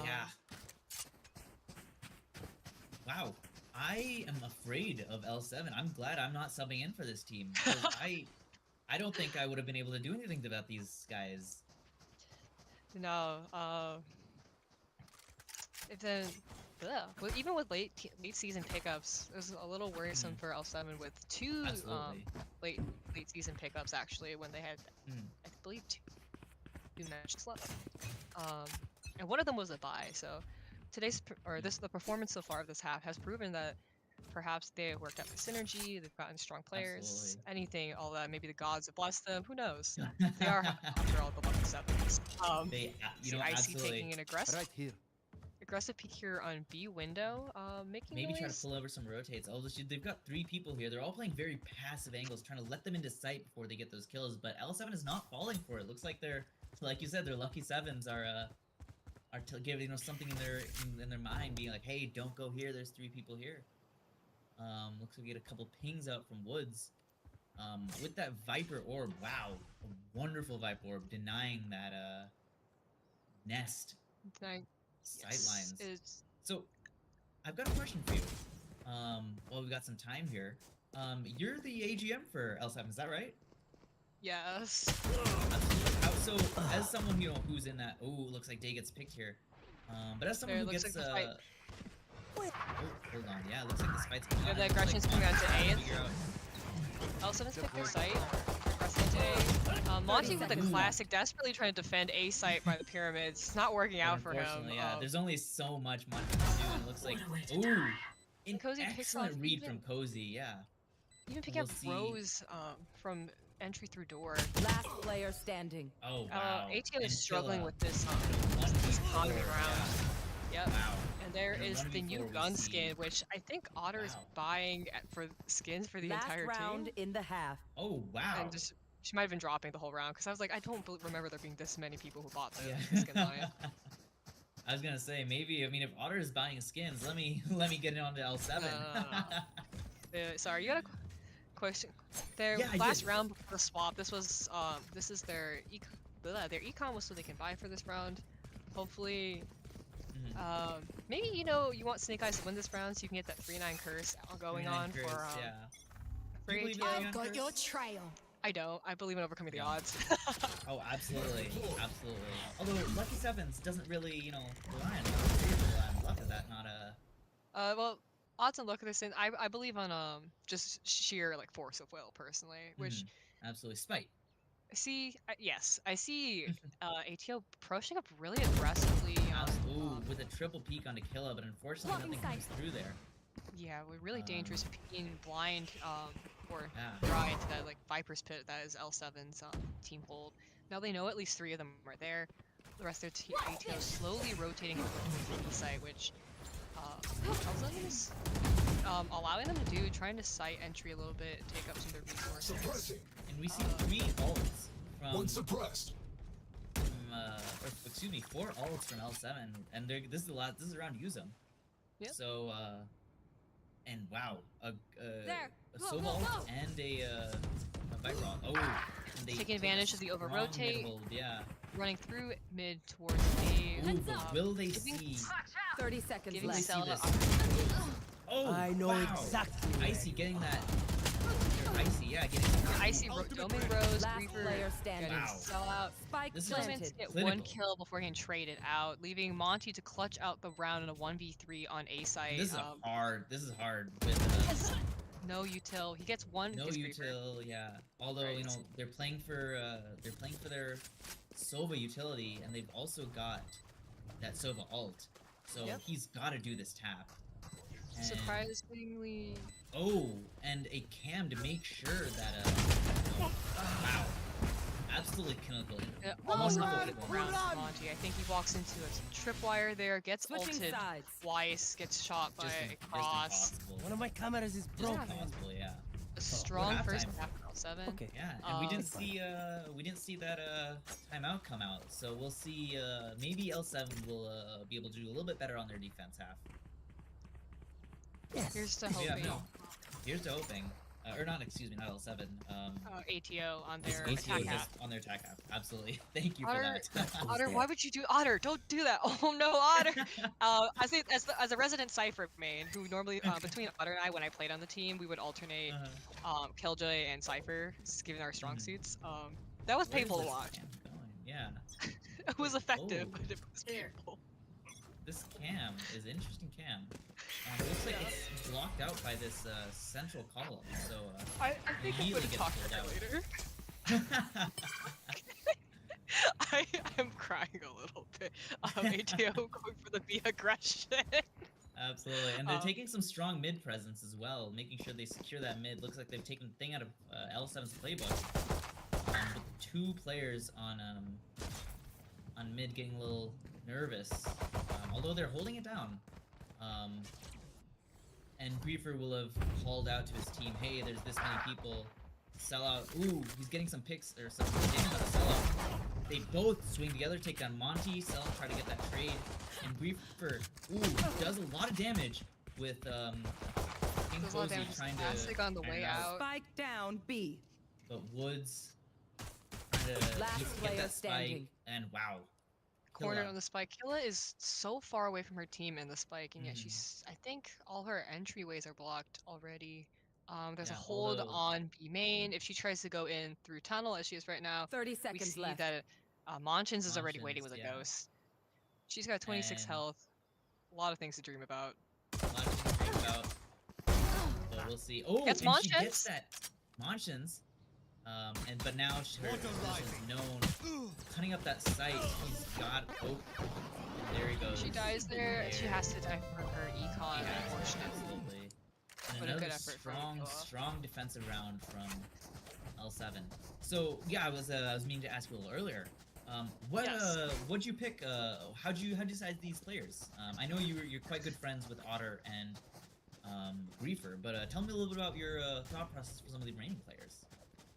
Yeah. Wow. I am afraid of L7. I'm glad I'm not subbing in for this team. 'Cause I don't think I would have been able to do anything about these guys. No, if then, well, even with late season pickups, it was a little worrisome for L7 with 2 Absolutely. late season pickups actually when they had Mm. I believe two matches left. And one of them was a bye. So the performance so far of this half has proven that perhaps they have worked out the synergy. They've gotten strong players. Absolutely. Anything, all that. Maybe the gods have blessed them. Who knows? They are after all the lucky sevens. They, See you know, Icy absolutely. taking an aggressive Right here. peek here on B window, making Maybe try to noise. pull over some rotates. Although they've got 3 people here. They're all playing very passive angles, trying to let them into sight before they get those kills. But L7 is not falling for it. Looks like they're, like you said, their lucky sevens are giving something in their mind, being like, hey, don't go here. There's 3 people here. Looks like we get a couple pings out from Woods. With that Viper Orb, wow, a wonderful Viper Orb, denying that nest sightlines. Is So, I've got a question for you. Well, we've got some time here. You're the AGM for L7, is that right? yes. So, as someone who's in that, looks like Day gets picked here. But as someone There, who looks gets like the fight. oh, hold on, yeah, it looks like this fight's going Yeah, on. the It looks aggression's like coming out to Monchens A. figure out- L7's picked their site. precedent today. Monty with the seconds. classic, desperately trying to defend A site by the pyramids. It's not working But out for him. unfortunately, yeah, there's only so much Monty can do, and it looks like an Cozy picks excellent off read even- from Cozy, yeah. Even picking we'll up see. throws from entry through door. Last player standing. Oh wow. ATO And is struggling Killa, with this one this v economy four, round. Yep. Wow. And there And a is the 1v4 new we gun see. skin, which I think Otter is Wow. buying for skins for the Last entire round team. in the half. Oh wow. And just she might have been dropping the whole round because I was like, I don't remember there being this many people who bought the Yeah. skins on it. I was gonna say maybe if Otter is buying skins, let me get it onto L7. Sorry, you got a question. Their Yeah, I last did. round before the swap, this is their econ was so they can buy for this round. Hopefully, Mhm. maybe you want Snake Eyes to win this round so you can get that 3-9 curse going 3-9 on curse, for yeah. for Do you believe in ATO. the I've got curse? your trail. I don't. I believe in overcoming the Yeah. odds. Oh, absolutely, absolutely. Although Lucky Sevens doesn't really, rely on luck. They rely on luck. Is that not a? Well, odds and luck of this thing. I believe on just sheer like force of will personally, which Absolutely spite. yes, I see ATO approaching up really aggressively. Ooh, with a triple peek onto Killa, but unfortunately Blocking nothing comes through there. Yeah, we're really dangerous being blind or Yeah. dry into that like Viper's Pit that is L7's team hold. Now they know at least 3 of them are there. The rest of their ATO slowly rotating over to the B site, which L7 is allowing them to do, trying to site entry a little bit, take up some of their resources. Suppressing. And we see 3 ults from One suppressed. excuse me, 4 ults from L7, and this is the round to use them. Yep. So and wow, a There. Go, Sova go, ult go. and a Valorant. Oh, and they Taking take a advantage of the strong over-rotate. mid-hold, yeah. Running through mid towards A. Ooh, but will they see? 30 seconds Giving Will they left. see Sellout. this? Oh, I know wow. exactly. Icy getting that. Icy, yeah, getting Icy Doming Rose, Last Reaper, player standing. getting Wow. Sellout. Spike This is Gentlemen planted. get clinical. 1 kill before getting traded out, leaving Monty to clutch out the round in a 1v3 on A site. This is hard. This is hard with No util. He gets 1 no his creeper. util, yeah. Although Right. they're playing for their Sova utility, and they've also got that Sova ult, so Yep. he's got to do this tap. And, Surprisingly, and a cam to make sure that wow, absolutely clinical. almost Wonderful avoided the performance. round for Monty. I think he walks into a tripwire there, gets Switching ulted sides. twice, gets shot by Just a cross. impossible. One of my cameras is Just broken. impossible, yeah. A strong first halftime. half of L7. Okay. Yeah, and we didn't It's fine. see that timeout come out, so we'll see maybe L7 will be able to do a little bit better on their defense half. Yes. Here's to Yeah, hoping. no. Here's to hoping. Or not, excuse me, not L7. ATO on It's their ATO attack just half. on their attack half. Absolutely. Thank you Otter, for that. Otter, there. why would you do Otter? Don't do that. Oh no, Otter. I think as a resident Cypher main, who normally between Otter and I, when I played on the team, we would alternate Killjoy and Cypher, given our strong suits. That was Where is painful to this watch. cam going? Yeah. It was effective, Oh. but it was painful. This cam is an interesting cam. It looks like it's blocked out by this central column, so I think I'm immediately gonna gets talk pulled about it out. later. I'm crying a little bit. ATO going for the B aggression. Absolutely, and they're taking some strong mid presence as well, making sure they secure that mid. Looks like they've taken the thing out of L7's playbook. With 2 players on mid getting a little nervous, although they're holding it down. And Griefer will have called out to his team, hey, there's this many people. Sellout. Ooh, he's getting some picks or some damage on the Sellout. They both swing together, take down Monty. Sellout try to get that trade. And Griefer, does a lot of damage with King Does a lot of Cozy damage. trying Classic to on the way out. Spike down B. But Woods trying to Last get player that spike, standing. and wow. Cornered Killa. on the spike. Killa is so far away from her team in the spike, and yet she's. I think all her entryways are blocked already. There's a Yeah, hold although- on B main. If she tries to go in through tunnel, as she is right now, 30 we seconds see left. that Monchens is already waiting Monchens, with a yeah. ghost. She's got 26 And- health. A lot of things to dream about. A lot of things to think about. But we'll see. Oh, Gets and she gets Monchens. that Monchens. But now her position is known. Cutting up that site, he's got oh, and there he goes. She dies there. She has to die for her econ, unfortunately. Absolutely. And But a another good effort from Killa. strong defensive round from L7. So yeah, I was meaning to ask you a little earlier. What'd you pick? How'd you decide these players? I know you're quite good friends with Otter and Griefer, but tell me a little bit about your thought process for some of the remaining players.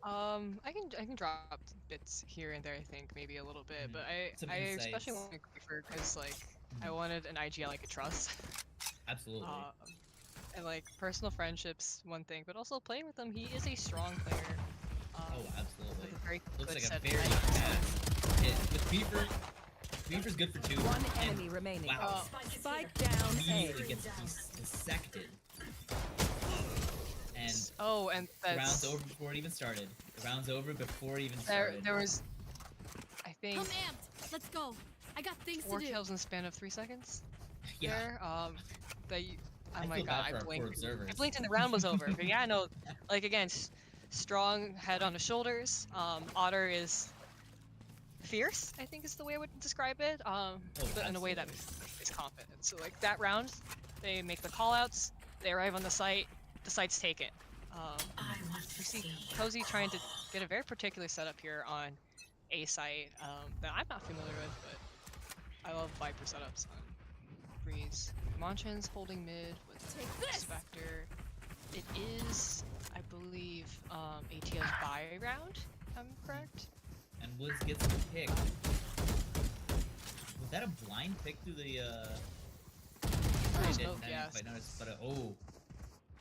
I can drop bits here and there. I think maybe a little bit, but Some I especially insights. wanted Griefer because like I wanted an IGL I could trust. Absolutely. And like personal friendships, one thing, but also playing with him, he is a strong player. Oh, absolutely. With a very Looks good like a set very of fast hit. With Griefer's good for 2. One and enemy remaining. Wow. Spike down A. Immediately gets dissected. And and the round's that's over before it even started. The round's over before it even started. there was, I think, I'm amped. Let's go. I got things 4 to do. kills in the span of 3 seconds. Yeah. There, that you, oh I my feel god, bad for I our poor blinked. observers. I blinked and the round was over. But yeah, no, like again, strong head on the shoulders. Otter is fierce, I think is the way I would describe it. But in a way that is confident. So like that round, they make the callouts, they arrive on the site's taken. You see Cozy trying to get a very particular setup here on A site that I'm not familiar with, but I love Viper setups on Breeze. Monchens holding mid with Spectre. It is, I believe, ATO's buy round, if I'm correct. And Woods gets the pick. Was that a blind pick through the I didn't quite notice, but oh.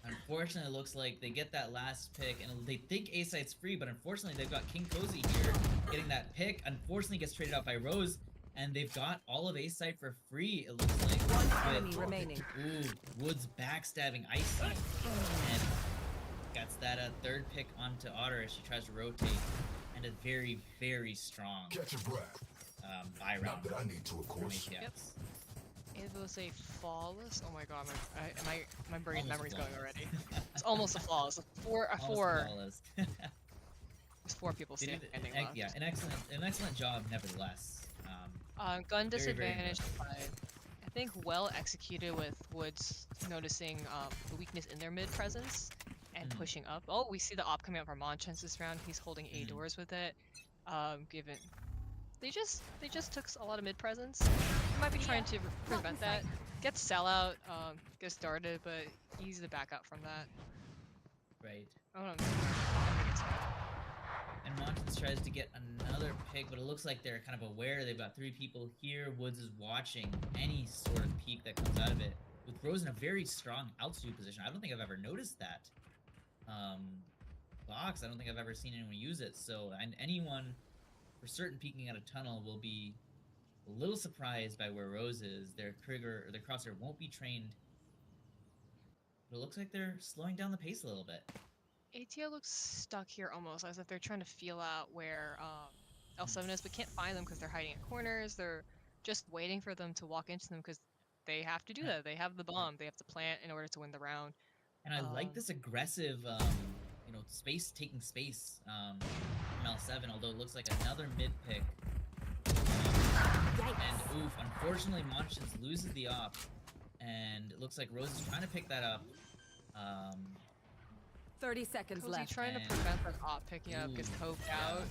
Unfortunately, it looks like they get that last pick, and they think A-Site's free, but unfortunately, they've got King Cozy here getting that pick. Unfortunately, gets traded out by Rose, and they've got all of A-Site for free, it looks like. One enemy remaining. Ooh, Woods backstabbing Icy, and gets that third pick onto Otter as she tries to rotate, and a very, very strong Catch your breath. buy round. Not that I need to, of course. Yep. It was a flawless. Oh my god, my brain Almost memory's going flawless. already. It's almost a flawless. Four. Flawless. There's 4 people They did standing an, left. yeah, an excellent job, nevertheless. Gun very, very disadvantage, but I think well executed with Woods noticing the weakness in their mid presence and pushing up. Oh, we see the op coming out from Monchens this round. He's holding A doors with it. Given they just took a lot of mid presence. They might be trying to prevent that. Get Sellout, get started, but easy to back up from that. Right. Oh no. And Monchens tries to get another pick, but it looks like they're kind of aware. They've got 3 people here. Woods is watching any sort of peek that comes out of it. With Rose in a very strong altitude position. I don't think I've ever noticed that. Box, I don't think I've ever seen anyone use it. So, and anyone for certain peeking out a tunnel will be a little surprised by where Rose is. Their trigger or their crosshair won't be trained. But it looks like they're slowing down the pace a little bit. ATO looks stuck here almost, as if they're trying to feel out where L7 is, but can't find them because they're hiding in corners. They're just waiting for them to walk into them because they have to do that. They have the bomb. They have to plant in order to win the round. And I like this aggressive, taking space from L7, although it looks like another mid pick. And oof, unfortunately Monchens loses the op, and it looks like Rose is trying to pick that up. 30 seconds Cozy left. trying to And- prevent that op picking up, gets coked out.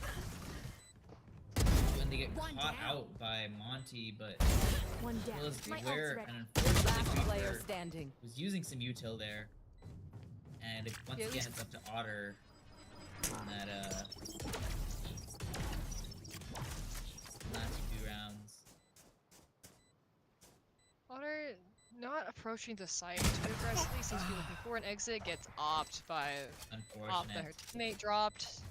When they get One caught down. out by Monty, but One down. was My beware, ult's ready. and unfortunately Last player Griefer standing. was using some util there. And once Yeah, at again, least- it's up to Otter on that last few rounds. Otter not approaching the site too aggressively, seems to be looking for an exit, gets opt by op that her Unfortunate. teammate dropped.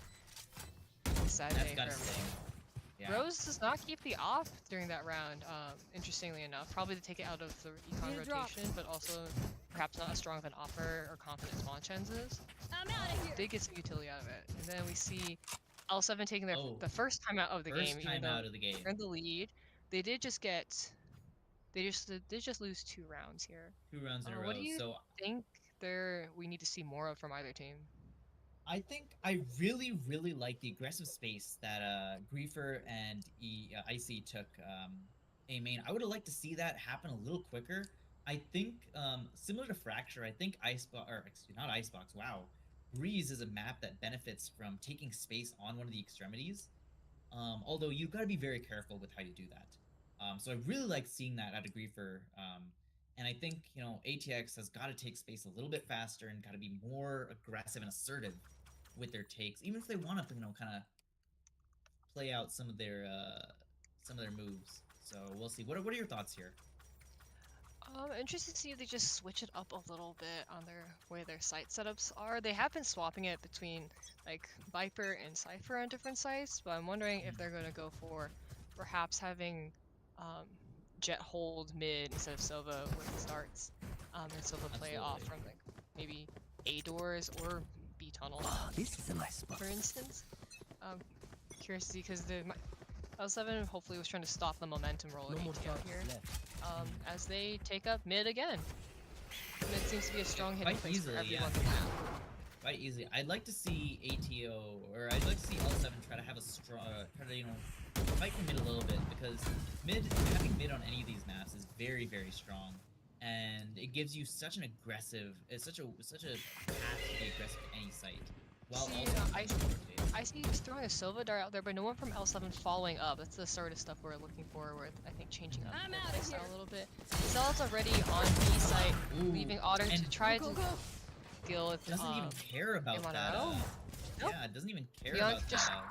Sad That's day gotta for sting. Yeah. Rose does not keep the op during that round, interestingly enough. Probably to take it out of the econ Need a drop. rotation, but also perhaps not as strong of an offer or confidence Monchens is. I'm out of here. Did get some utility out of it. And then we see L7 taking their Oh. the first time out of the First game, even time though out of the game. they're in the lead. They did just get they just lose 2 rounds here. 2 rounds in a row. What do you So think we need to see more of from either team? I think I really, really like the aggressive space that Griefer and Icy took A main. I would have liked to see that happen a little quicker. I think similar to Fracture, I think Icebox, or excuse not Icebox, wow. Breeze is a map that benefits from taking space on one of the extremities. Although you've got to be very careful with how you do that. So I really like seeing that out of Griefer. And I think, you know, ATX has got to take space a little bit faster and got to be more aggressive and assertive with their takes, even if they want to, you know, kind of play out some of their moves. So we'll see. What are your thoughts here? Interested to see if they just switch it up a little bit on their way their site setups are. They have been swapping it between like Viper and Cypher on different sites, but I'm wondering if they're gonna go for perhaps having Jet hold mid instead of Sova with the starts, and Sova play off from like maybe A doors or B tunnels. Oh, this is a nice spot. For instance, curious to see because the L7 hopefully was trying to stop the momentum roll of ATO here. As they take up mid again. Mid seems to be a strong hitting place for everyone. Quite easily. I'd like to see ATO, or I'd like to see L7 try to have a strong, try to, you know, fight for mid a little bit, because having mid on any of these maps is very, very strong, and it gives you such an aggressive, it's such a path to be aggressive to any site. While I see he's throwing a Sova dart out there, but no one from L7 following up. That's the sort of stuff we're looking for, with, I think, changing up their playstyle a little bit. Sellout's already on B site, leaving Otter to try to deal with. Doesn't even care about that. Nope. Yeah, it doesn't even care about that.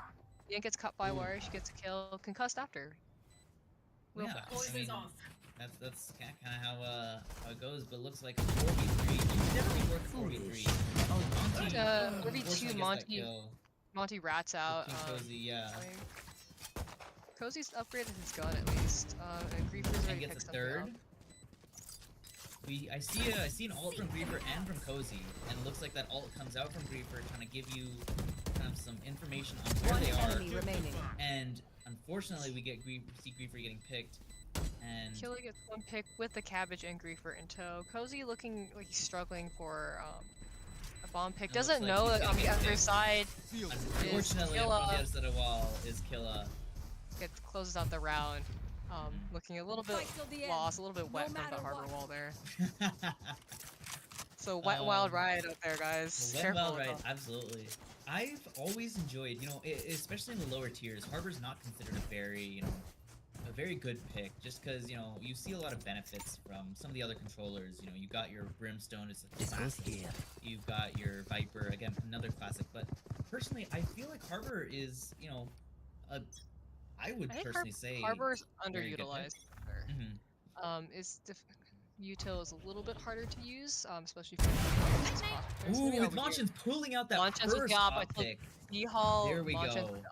Ian gets cut by wire, she gets a kill, concussed after. Yeah, I mean, that's kind of how it goes, but it looks like a 4v3. You definitely work 4v3. Oh, Monty. 4v2 Monty rats out. Cozy, yeah. Cozy's upgraded his gun at least. And Griefer's already gets picked a third. up. I see an ult from Griefer and from Cozy, and it looks like that ult comes out from Griefer, trying to give you kind of some information on where they are. Remaining. And unfortunately, we see Griefer getting picked. And Killa gets one pick with the cabbage and Griefer in tow. Cozy looking like he's struggling for a bomb pick. Doesn't know that on the other side. Unfortunately, on the other side of the wall is Killa. Closes out the round. Looking a little bit lost, a little bit wet from the harbor wall there. So wet wild ride out there, guys. Wet wild ride, absolutely. I've always enjoyed, you know, especially in the lower tiers, Harbor's not considered a very good pick, just because, you know, you see a lot of benefits from some of the other controllers. You know, you got your Brimstone, it's a classic. You've got your Viper, again, another classic. But personally, I feel like Harbor is, you know, I would personally say Harbor's underutilized. Util is a little bit harder to use, especially for Ooh, with Monchens pulling out that first pick. There we go.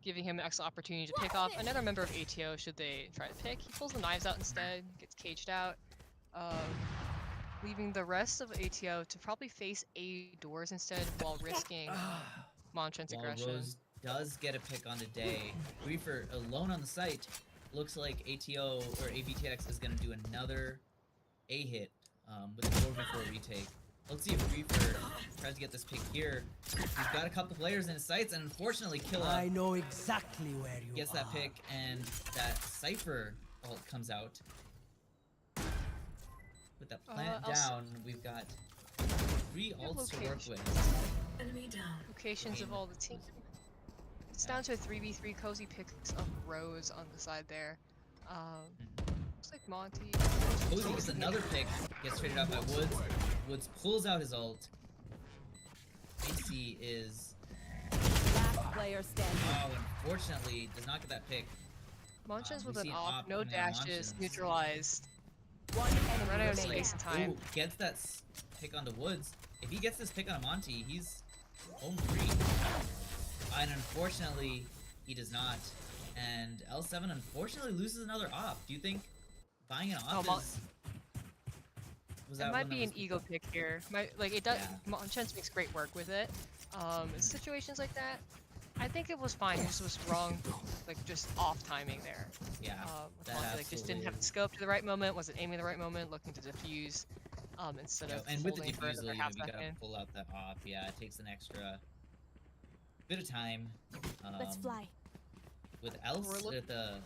Giving him an excellent opportunity to pick off another member of ATO should they try to pick. He pulls the knives out instead, gets caged out, leaving the rest of ATO to probably face A doors instead while risking Monchens' aggression. Rose does get a pick on the day. Griefer alone on the site. Looks like ATO or AVTX is going to do another A hit with a 4v4 retake. Let's see if Griefer tries to get this pick here. He's got a couple players in his sights, and unfortunately, Killa I know exactly where you gets that pick, and that Cypher ult comes out. With that plant down, we've got 3 ults to work with. Enemy down. Locations of all the team. It's down to a 3v3. Cozy picks up Rose on the side there. Looks like Monty. Cozy gets another pick, gets traded out by Woods. Woods pulls out his ult. AC is... Last player standing. Oh, unfortunately, does not get that pick. Monchens with an op, no dashes, neutralized. One enemy Run out of remaining. space and time. Ooh, gets that pick on the Woods. If he gets this pick on Monty, he's home free. And unfortunately, he does not. And L7 unfortunately loses another op. Do you think buying an op is... It might be an ego pick here. It does. Yeah. Monchens makes great work with it. In situations like that, I think it was fine. He just was wrong, like just off timing there. Yeah. Monty, just didn't have the scope to the right moment. Wasn't aiming the right moment. Looking to defuse. instead You know, of and with the holding for another defusal, you know, half you gotta second. pull out that op. Yeah, it takes an extra bit of time. Let's fly. With We're look- the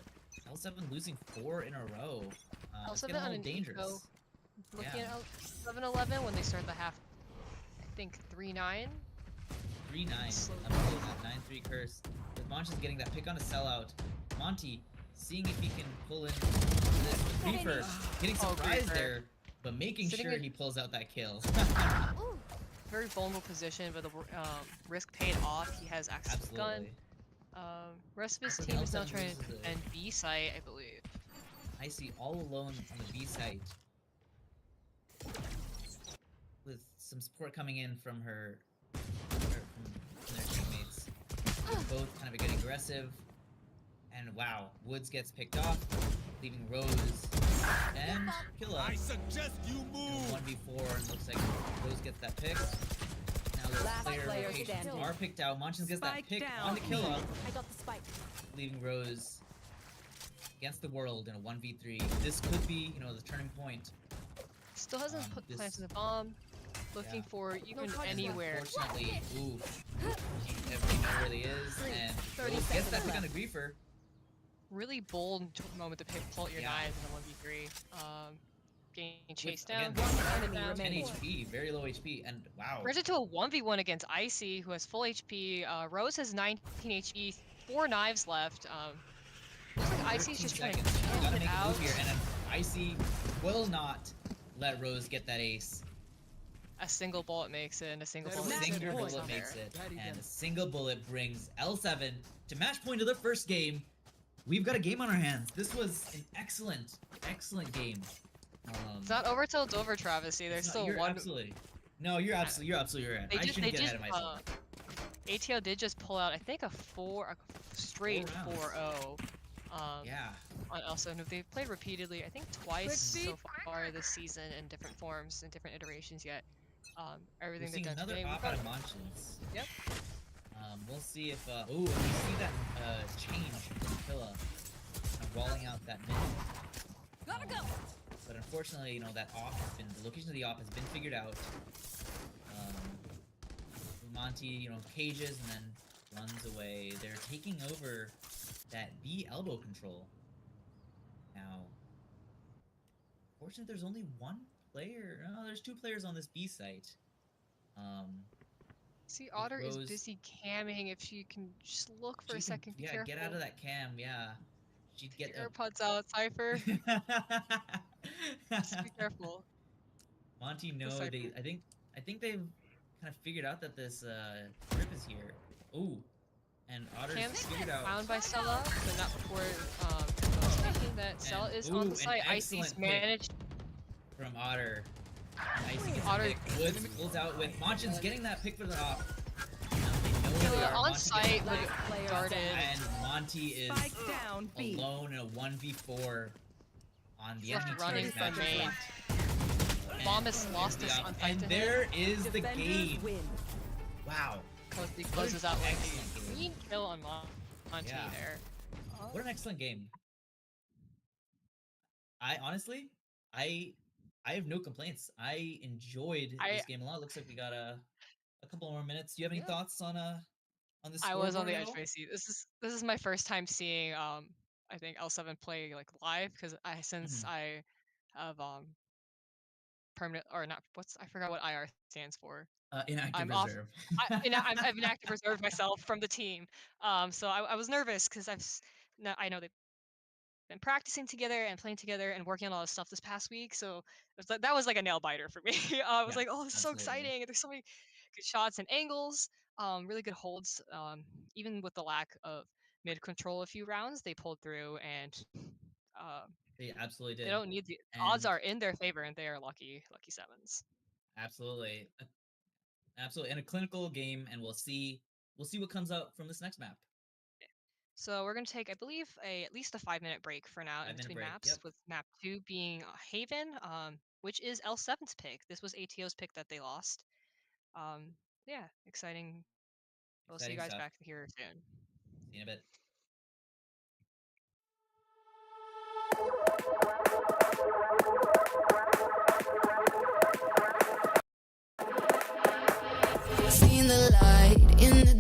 L7 losing 4 in a row, it's L7 getting a on little an dangerous. eco. Looking Yeah. at 7-11 when they start the half, I think 3-9. 3-9. Slow. I'm pulling that 9-3 curse. With Monchens getting that pick on a sellout. Monty seeing if he can pull in this Reaper. Getting Oh, surprised Reaper. there, but making Sitting sure in- he pulls out that kill. Ooh. Very vulnerable position, but the risk paid off. He has access to the gun. Absolutely. Rest of his Looks like team is now L7 trying to loses it. defend B site, I believe. I see all alone on the B site. With some support coming in from from their teammates. They're both kind of getting aggressive. And wow, Woods gets picked off, leaving Rose and Killa I suggest you in a move. 1v4, and looks like Rose gets that pick. Now the Last player player locations standing. are picked out. Monchens gets that Spike pick down. on the Killa, I got the spike. leaving Rose against the world in a 1v3. This could be, you know, the turning point. Still hasn't This- planted the bomb. Looking yeah. for even touch that. anywhere. Unfortunately, ooh, we know where he is, and 30 Rose gets that seconds pick on left. the Griefer. Really bold moment to pull out your Yeah. knives in a 1v3. Getting chased down. Again, enemy down. 10 remaining. HP, very low HP, and wow. Turns into a 1v1 against Icy, who has full HP. Rose has 19 HP, 4 knives left. Looks like Icy's 13 just trying to seconds. You camp gotta it make a out. move here, and then Icy will not let Rose get that ace. A single bullet makes it, and a single A bullet makes single it. bullet makes it, and a single bullet brings L7 to match point of the first game. We've got a game on our hands. This was an excellent, excellent game. It's not over till it's over, Travis. See, there's it's not- still you're one. absolutely. No, you're absolutely right. I shouldn't get ahead of myself. ATO did just pull out, I think, a straight 4 rounds. 4-0. Yeah. On Elsa, and they've played repeatedly, I think twice so far this season in different forms and different iterations yet. We're Everything they've seeing done another today. op out of Monchens. Yep. We'll see if we see that change from Killa, rolling out that mid. Gotta go. But unfortunately, you know, that op has been, the location of the op has been figured out. Monty, you know, cages and then runs away. They're taking over that B elbow control. Now, fortunately, there's only one player. No, there's 2 players on this B site. See, Otter is Rose- busy camming. If she can just look for a She can- second, be careful. get out of that cam. Yeah, she'd get Your AirPods out, Cypher. Just be careful. Monty, no, Cypher. I think they've kind of figured out that this trip is here. Ooh, and Otter's Cam's figured out. found by Sellout, but not before speaking that Sellout is on ooh, the site. an Icy's excellent pick. managed. From Otter. Icy gets Otter- a pick. Woods pulls out with Monchens getting that pick for the op. Now they know where they are. On Monty site gets with the pick, player darted. and Monty is Spike down B. alone in a 1v4 on the Just enemy running team's from match main. point. Bombus And lost there's his the op. on fight And to there is the Defenders game. win. Wow. He closes out with excellent a game. clean kill on Monty Yeah. there. What an excellent game. I honestly, I have no complaints. I enjoyed this game a lot. Looks like we got a couple more minutes. Do you have any Yeah. thoughts on this? I was on the scoreboard edge at of all? my seat. This is my first time seeing I think L7 play like live because since I have permanent or not I forgot what IR stands for. Inactive I'm off- reserve. I've been active reserved myself from the team. So I was nervous because I know they've been practicing together and playing together and working on all this stuff this past week. So that was like a nail biter for me. I was Yeah, like, oh, this is so absolutely. exciting. There's so many good shots and angles. Really good holds. Even with the lack of mid control a few rounds, they pulled through and They absolutely did. they don't need the odds And- are in their favor and they are lucky sevens. Absolutely. Absolutely. And a clinical game, and we'll see what comes out from this next map. So we're gonna take, I believe, at least a 5-minute break for now in 5-minute between break, maps. yep. With map 2 being Haven, which is L7's pick. This was ATO's pick that they lost. Yeah, exciting. We'll see you Exciting guys stuff. back here soon. See you in a bit.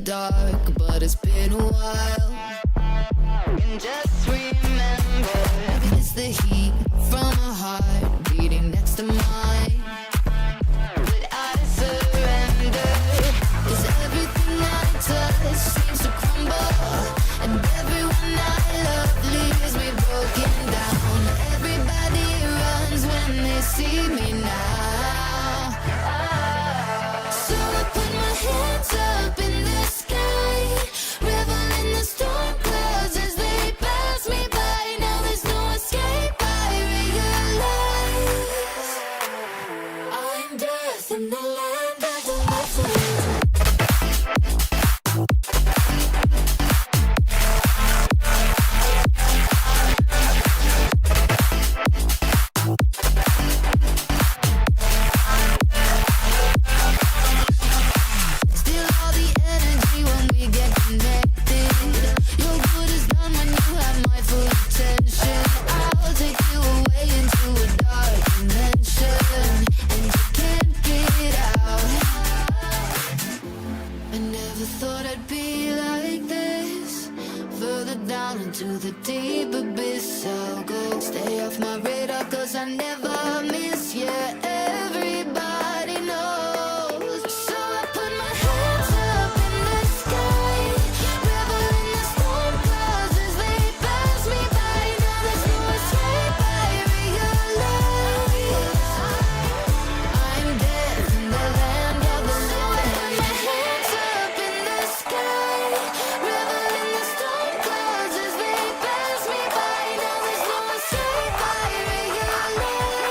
dark, but it's been a while. And just remember, it's the heat from a heart beating next to mine. But I surrender, 'cause everything I touch seems to crumble, and everyone I love leaves me broken down. Everybody runs when they see me now. So I put my hands up in the sky, revel in the storm clouds as they pass me by. Now there's no escape, I realize I'm death in the land of the living. Still all the energy when we get connected. Your good is done when you have my full attention. I'll take you away into a dark dimension, and you can't get out. I never thought I'd be like this. Further down into the deep abyss I'll go. Stay off my radar 'cause I never miss you. Everybody knows. So I put my hands up in the sky, revel in the storm clouds as they pass me by. Now there's no escape, I realize I'm dead in the land of the living. So I put my hands up in the sky, revel in the storm clouds as they pass me by. Now there's no escape, I realize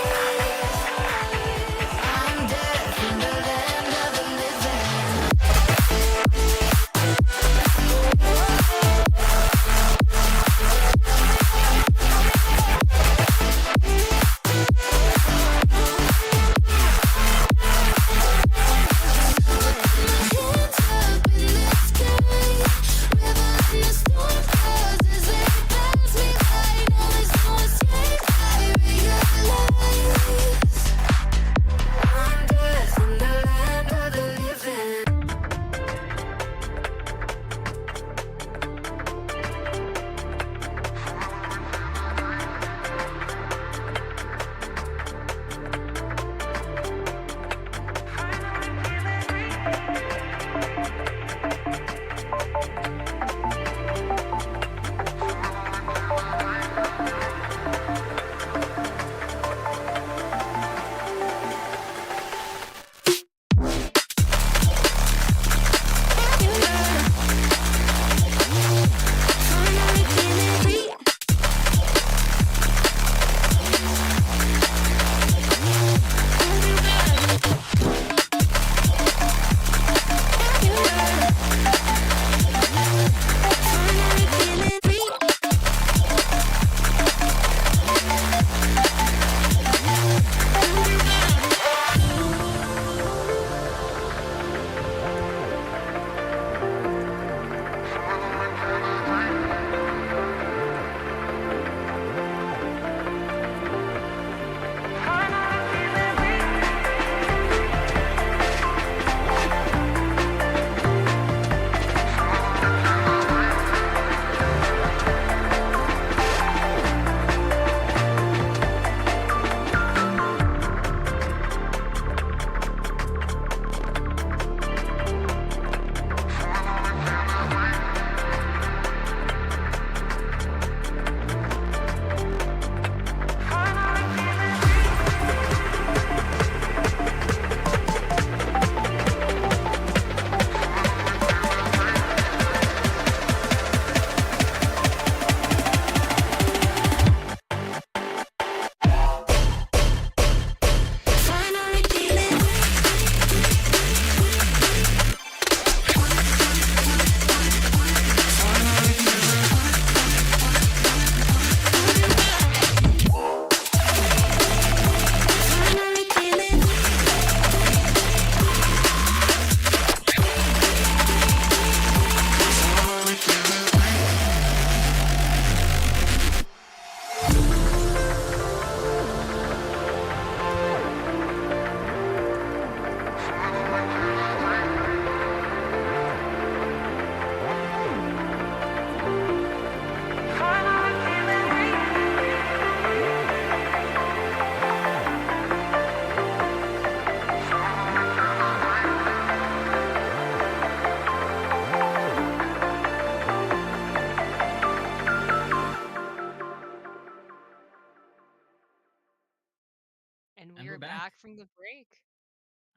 And And we we're are back. back from the break.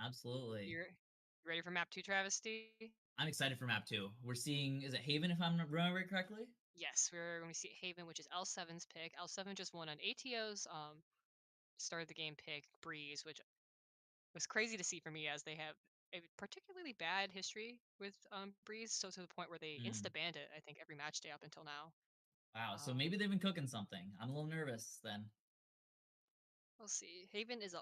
Absolutely. You're ready for map 2, Travesty? I'm excited for map 2. We're seeing, is it Haven if I'm remembering correctly? Yes, we're going to see Haven, which is L7's pick. L7 just won on ATO's start of the game pick, Breeze, which was crazy to see for me as they have a particularly bad history with Breeze, so to the point where they insta-banned it, I think, every match day up until now. Wow, so maybe they've been cooking something. I'm a little nervous then. We'll see. Haven is a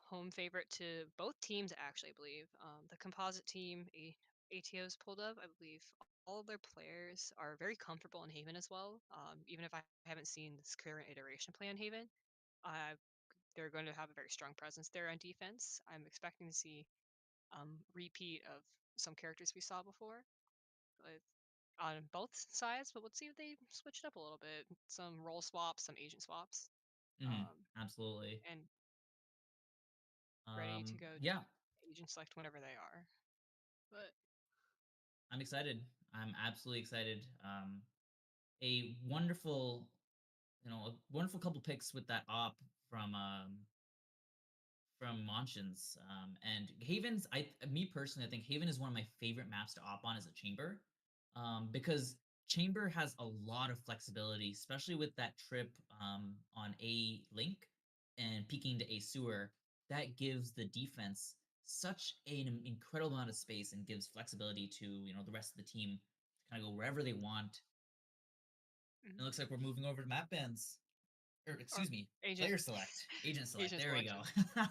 home favorite to both teams, actually, I believe. The composite team ATO's pulled up, I believe all of their players are very comfortable in Haven as well. Even if I haven't seen this current iteration play on Haven, they're going to have a very strong presence there on defense. I'm expecting to see repeat of some characters we saw before on both sides, but let's see if they switch it up a little bit. Some role swaps, some agent swaps. Absolutely. And ready to go yeah, agent select whenever they are. But I'm excited. I'm absolutely excited. A wonderful, a wonderful couple picks with that op from Monchens. And Haven's, me personally, I think Haven is one of my favorite maps to op on as a chamber, because chamber has a lot of flexibility, especially with that trip on A link and peeking to A sewer. That gives the defense such an incredible amount of space and gives flexibility to the rest of the team to kind of go wherever they want. It looks like we're moving over to map bands. Or excuse me, player select, agent select. Agent there selection. We go.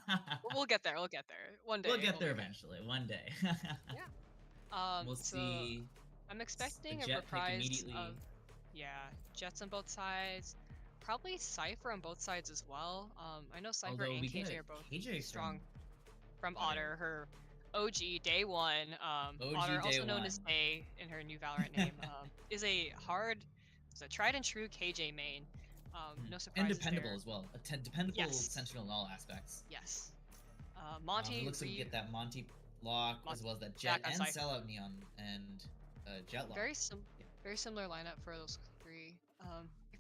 We'll get there. We'll get there one day. We'll get there eventually. One day. Yeah. We'll so see. I'm expecting the a jet reprise immediately. of Jets on both sides. Probably Cypher on both sides as well. I know Cypher Although and we KJ get are both KJ strong from Otter. Otter, her OG day one. OG Otter, day also known one. as A in her new Valorant name, is a tried and true KJ main. No surprises and dependable there. as well. A dependable sentinel in all aspects. Yes. Monty. It looks like we get that Monty block as well as that jet and Cypher. sellout neon and jet lock. Very similar lineup for those three.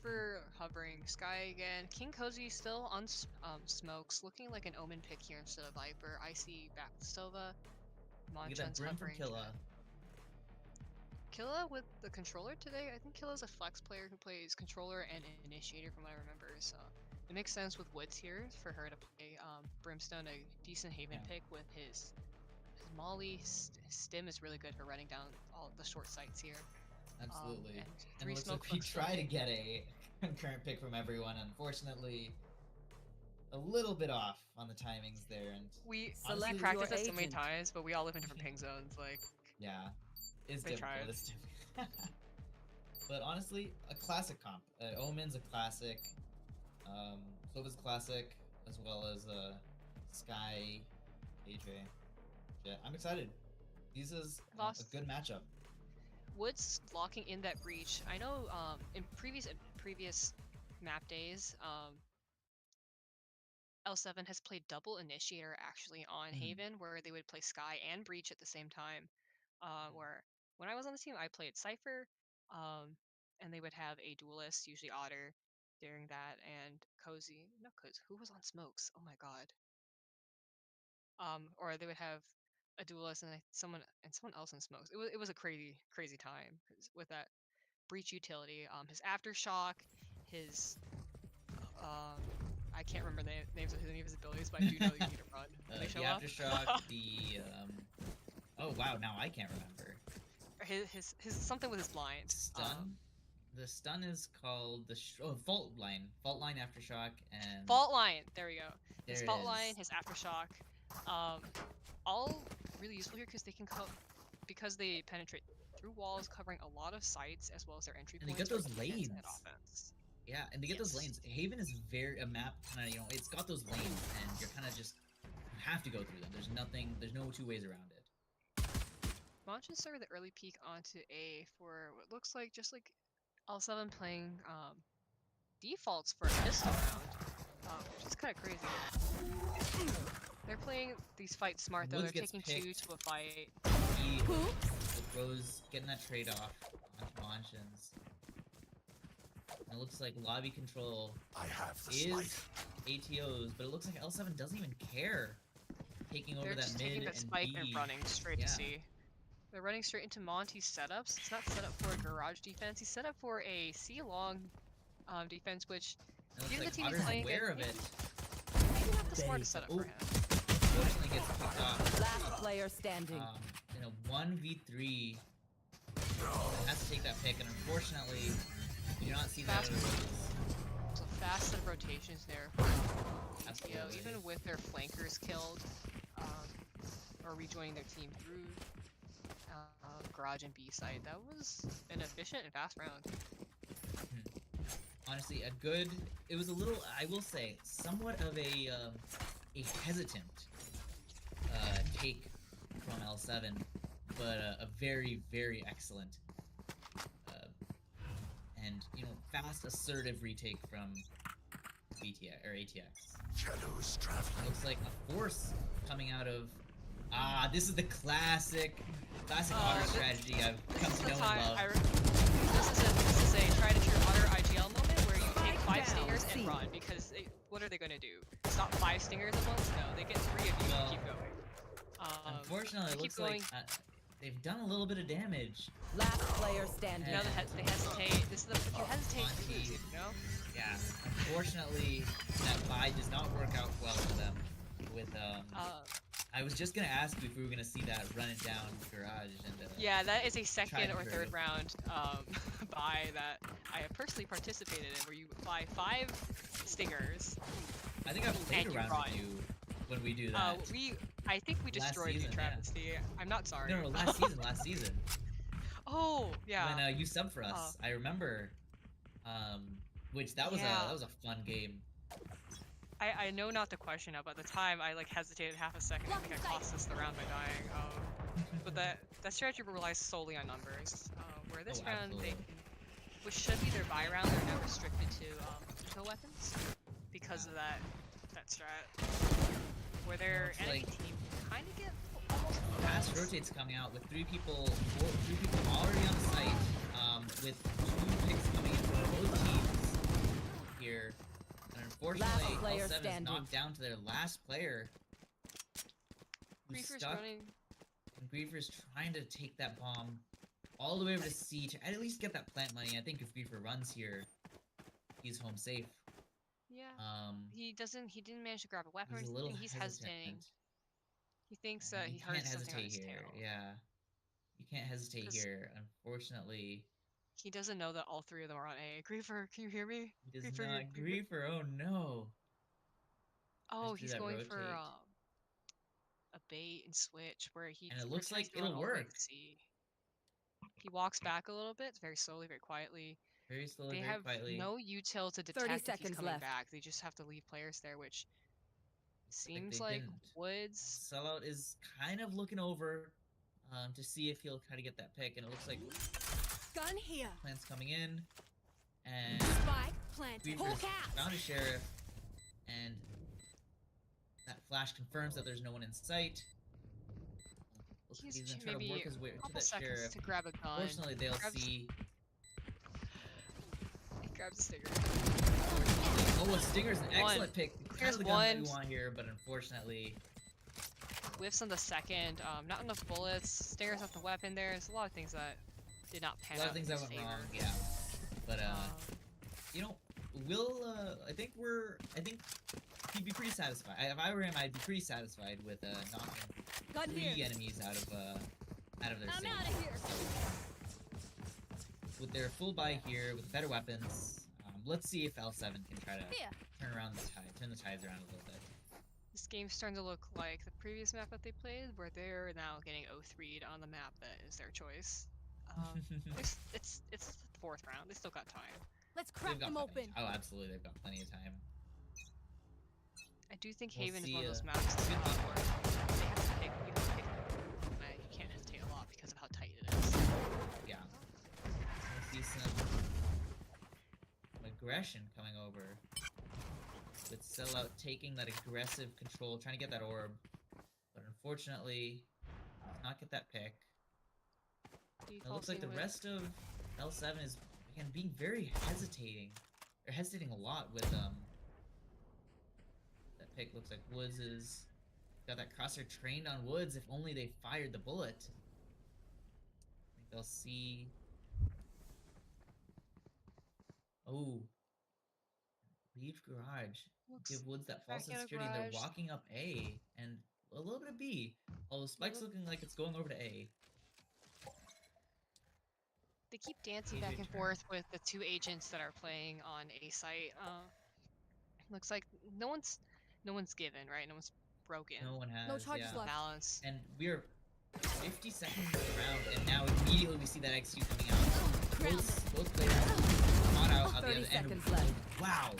For hovering Sky again. King Cozy still on smokes, looking like an Omen pick here instead of Viper. Icy back to Sova. Monchens hovering. Killa with the controller today. I think Killa's a flex player who plays controller and initiator from what I remember. So it makes sense with Woods here for her to play Brimstone, a decent Haven pick with his Molly. Stim is really good for running down all the short sights here. Absolutely. And it looks like we try to get a concurrent pick from everyone. Unfortunately, a little bit off on the timings there. And we practiced that so many times, but we all live in different ping zones. Like, yeah, it's difficult. It's difficult. But honestly, a classic comp. Omen's a classic. Sova's classic, as well as Sky, AJ. Yeah, I'm excited. This is a good matchup. Woods locking in that breach. I know in previous map days, L7 has played double initiator actually on Haven, where they would play Sky and Breach at the same time. Where when I was on the team, I played Cypher, and they would have a duelist, usually Otter, during that, and Cozy. No, who was on smokes? Oh my god. Or they would have a duelist and someone else in smokes. It was a crazy time with that breach utility. His aftershock, his I can't remember the names of his abilities, but I do know you need to run. The aftershock, oh wow, now I can't remember. His something with his blind. Stun. The stun is called the fault line aftershock and fault line. There we go. His fault line, his aftershock. All really useful here because they penetrate through walls, covering a lot of sites as well as their entry points. And they get those lanes. And offense. Yeah, and they get those lanes. Haven is a map kind of, it's got those lanes, and you're kind of just you have to go through them. There's no two ways around it. Monchens started the early peek onto A for what looks like just like L7 playing defaults for a pistol round, which is kind of crazy. They're playing these fights smart though. They're taking 2 to a fight. Rose getting that trade off onto Monchens. It looks like lobby control ATOs, but it looks like L7 doesn't even care. Taking over They're that just mid taking that and spike B. and running straight Yeah. to C. They're running straight into Monty's setups. It's not set up for a garage defense. He's set up for a C-long defense, which It looks due to like the team he's Otter's playing aware of against, it. maybe not the Very smartest setup good. for him. Unfortunately gets kicked off. Last player standing. In a 1v3, it has to take that pick, and unfortunately, you do not see that. So fast set of rotations there. Absolutely. Even with their flankers killed, or rejoining their team through garage and B site, that was an efficient and fast round. Honestly, it was a little, I will say, somewhat of a hesitant take from L7, but a very, very excellent and fast, assertive retake from BTX or ATX. Shadows traveling. Looks like a force coming out of. This is the classic Otter strategy I've come to know and love. This is a tried and true Otter IGL moment where you take 5 down, stingers C. and run, because what are they going to do? Stop 5 stingers at once? No, they get 3 of you and keep going. Unfortunately, it looks like they've done a little bit of damage. Last player standing. Now they hesitate. If you hesitate, you lose, Yeah, unfortunately, that buy does not work out well for them. With I was just gonna ask you if we were gonna see that run it down garage and. Yeah, that is a second or third Kryo. round buy that I have personally participated in, where you buy 5 stingers. I think I've played and around run. with you when we do that. I think we Last destroyed season, you, Travest. I'm not sorry. No, last season. Oh, yeah. When you subbed for us, I remember. Which that was a fun game. I know not to question it, but at the time I hesitated half a second. I think I cost us the round by dying. But that strategy relies solely on numbers. Where this round which should be their buy round, they're now restricted to ATO weapons because of that strat. Where their enemy team kind of get almost Fast rotates coming out with 3 people already on site. With 2 picks coming in from both teams here. And unfortunately, L7 is knocked down to their last player. Who's stuck. And Griefer's trying to take that bomb all the way over to C to at least get that plant money. I think if Griefer runs here, he's home safe. Yeah. He didn't manage to grab a weapon or anything. He's hesitating. He thinks that he heard something on his tail. Yeah. You can't hesitate here, unfortunately. He doesn't know that all 3 of them are on A. Griefer, can you hear me? He does not. Griefer, oh no. Oh, he's going for a bait and switch where he. And it looks like it'll work. He walks back a little bit, very slowly, very quietly. Very slowly, they very quietly. They have no util to detect 30 if he's seconds coming left. back. They just have to leave players there, which seems they like didn't. Woods. Sellout is kind of looking over to see if he'll try to get that pick, and it looks like Gun here. plants coming in, and Spike planted. Weaver's found a sheriff, and that flash confirms that there's no one in sight. He's gonna try to work his way to that sheriff. To grab a gun. Fortunately, they'll see. He grabs a stinger. Oh, a stinger's an excellent pick. Kind of the gun that we want here, but unfortunately. Whiffs on the second. Not enough bullets. Stinger's not the weapon there. There's a lot of things that did not pan out. A lot of things that went wrong, yeah. But I think he'd be pretty satisfied. If I were him, I'd be pretty satisfied with knocking 3 enemies out of their save. I'm out of here. With their full buy here, with better weapons, let's see if L7 can try to turn the tides around a little bit. This game's starting to look like the previous map that they played, where they're now getting 0-3'd on the map that is their choice. It's the 4th round. They still got time. Let's crack them open. Oh, absolutely, they've got plenty of time. I do think Haven is one of those maps where they have to pick. You can't hesitate a lot because of how tight it is. Yeah. I see some aggression coming over. With Sellout taking that aggressive control, trying to get that orb. But unfortunately, not get that pick. It looks like the rest of L7 is, again, being very hesitating. They're hesitating a lot with pick. Looks like Woods is got that crosshair trained on Woods. If only they fired the bullet. I think they'll see. Oh, leave garage. Give Woods that false back out of security, and they're garage. walking up A and a little bit of B. Although Spike's looking like it's going over to A. They keep dancing AJ back and turn. forth with the two agents that are playing on A site. Looks like no one's given, right? No one's broken. No one has. No charges Yeah. left. Balance. And we're 50 seconds into the round, and now immediately we see that XQ coming out. Both players caught out at the 30 other end. seconds left. Wow.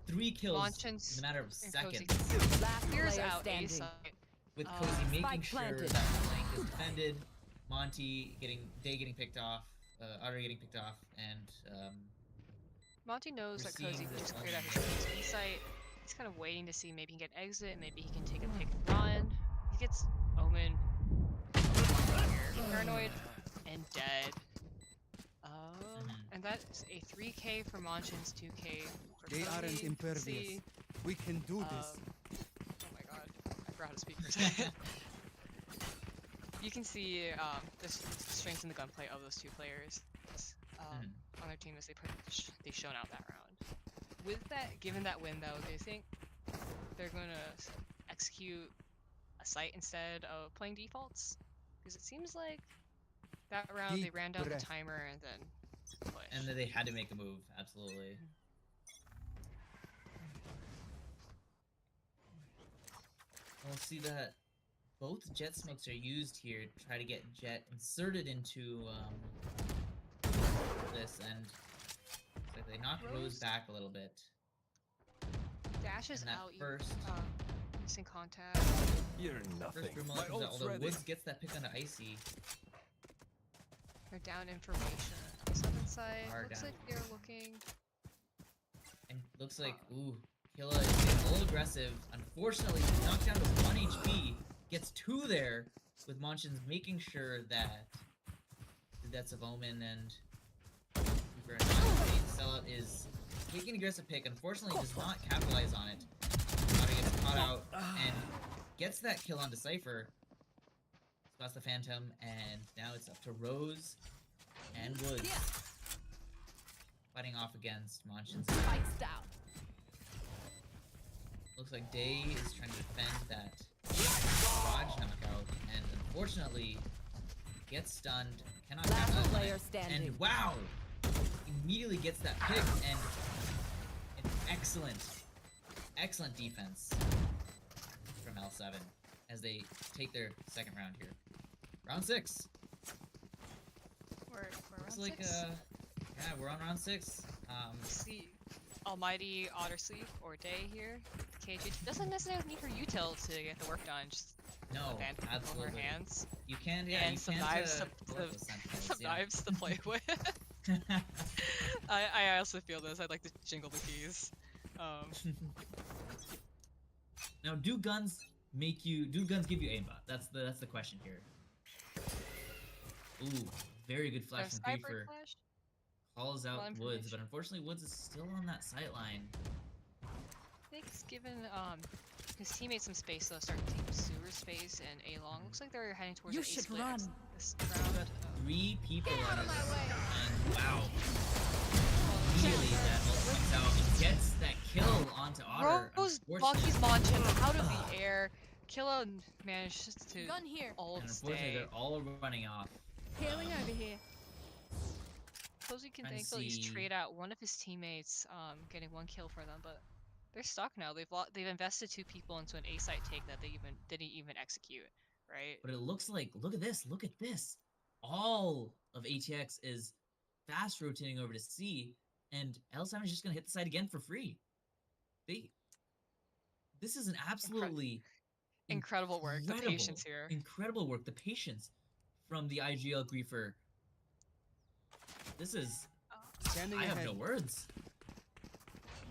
3 kills Monchens in a matter of and seconds. Cozy. Last Here's player out A standing. site. With Cozy making Spike sure planted. that the flank is defended, Monty getting picked off, Otter getting picked off, and Monty knows We're that Cozy seeing this just cleared all out his B site. He's kind of waiting to see maybe he can get exit, maybe he can take a pick and run. He gets Omen. Paranoid and dead. And that is a 3K for Monchens, 2K for They aren't Cozy. impervious. See, We can do this. oh my god, I forgot how to speak for a second. You can see the strength in the gunplay of those two players on their team as they shown out that round. With that, given that win though, do you think they're going to execute a site instead of playing defaults? Because it seems like that round they Deep ran down breath. the timer and then pushed. and then they had to make a move. Absolutely. We'll see that both jet smokes are used here to try to get Jet inserted into this, and looks like they knock Rose back a little bit. Dashes And that out, first missing contact. You're first nothing. room My comes out, ult's although ready. Woods gets that pick onto Icy. They're down information. Southern side. Far Looks down. like they're looking. And looks like, ooh, Killa is getting a little aggressive. Unfortunately, he's knocked down to 1 HP. Gets 2 there, with Monchens making sure that the deaths of Omen and Sellout is taking an aggressive pick. Unfortunately, does not capitalize on it. Otter gets caught out and gets that kill on Decipher. Spots the Phantom, and now it's up to Rose and Woods. Fighting off against Monchens. Spikes down. Looks like Day is trying to defend that garage knockout, and unfortunately gets stunned. Cannot Last capitalize on player it. standing. And wow, immediately gets that pick, and an excellent defense from L7 as they take their second round here. Round 6. We're Looks round like 6. yeah, we're on round 6. See, almighty OtterSleep or Day here. KG doesn't necessarily need her util to get the work done. Just No, band on her absolutely. hands You can, yeah, and you some can knives pull up those sentinels, some yeah. knives to play with. I also feel this. I'd like to jingle the keys. Now, do guns give you aimbot? That's the question here. Ooh, very good flash from Sniper Creeper. flash. Calls out Well, Woods, information. but unfortunately Woods is still on that sight line. I think he's given his teammates some space though, starting to take sewer space and A long. Looks like they're heading towards You an A should split run. this round. 3 people on of this, my way. and wow. Immediately that ult comes out and gets that kill onto Otter. Rose Unfortunately- Bucky's Monchens out of the air. Killa manages to Gun here. ult and unfortunately stay. they're all running off. Healing over here. Cozy can trying to thankfully see- trade out one of his teammates, getting 1 kill for them, but they're stuck now. They've invested 2 people into an A site take that they didn't even execute, right? But it looks like, look at this. All of ATX is fast rotating over to C, and L7 is just gonna hit the site again for free. This is an absolutely Incredible work. The patience here. Incredible work. The patience from the IGL griefer. This is, Scanning I have ahead. no words.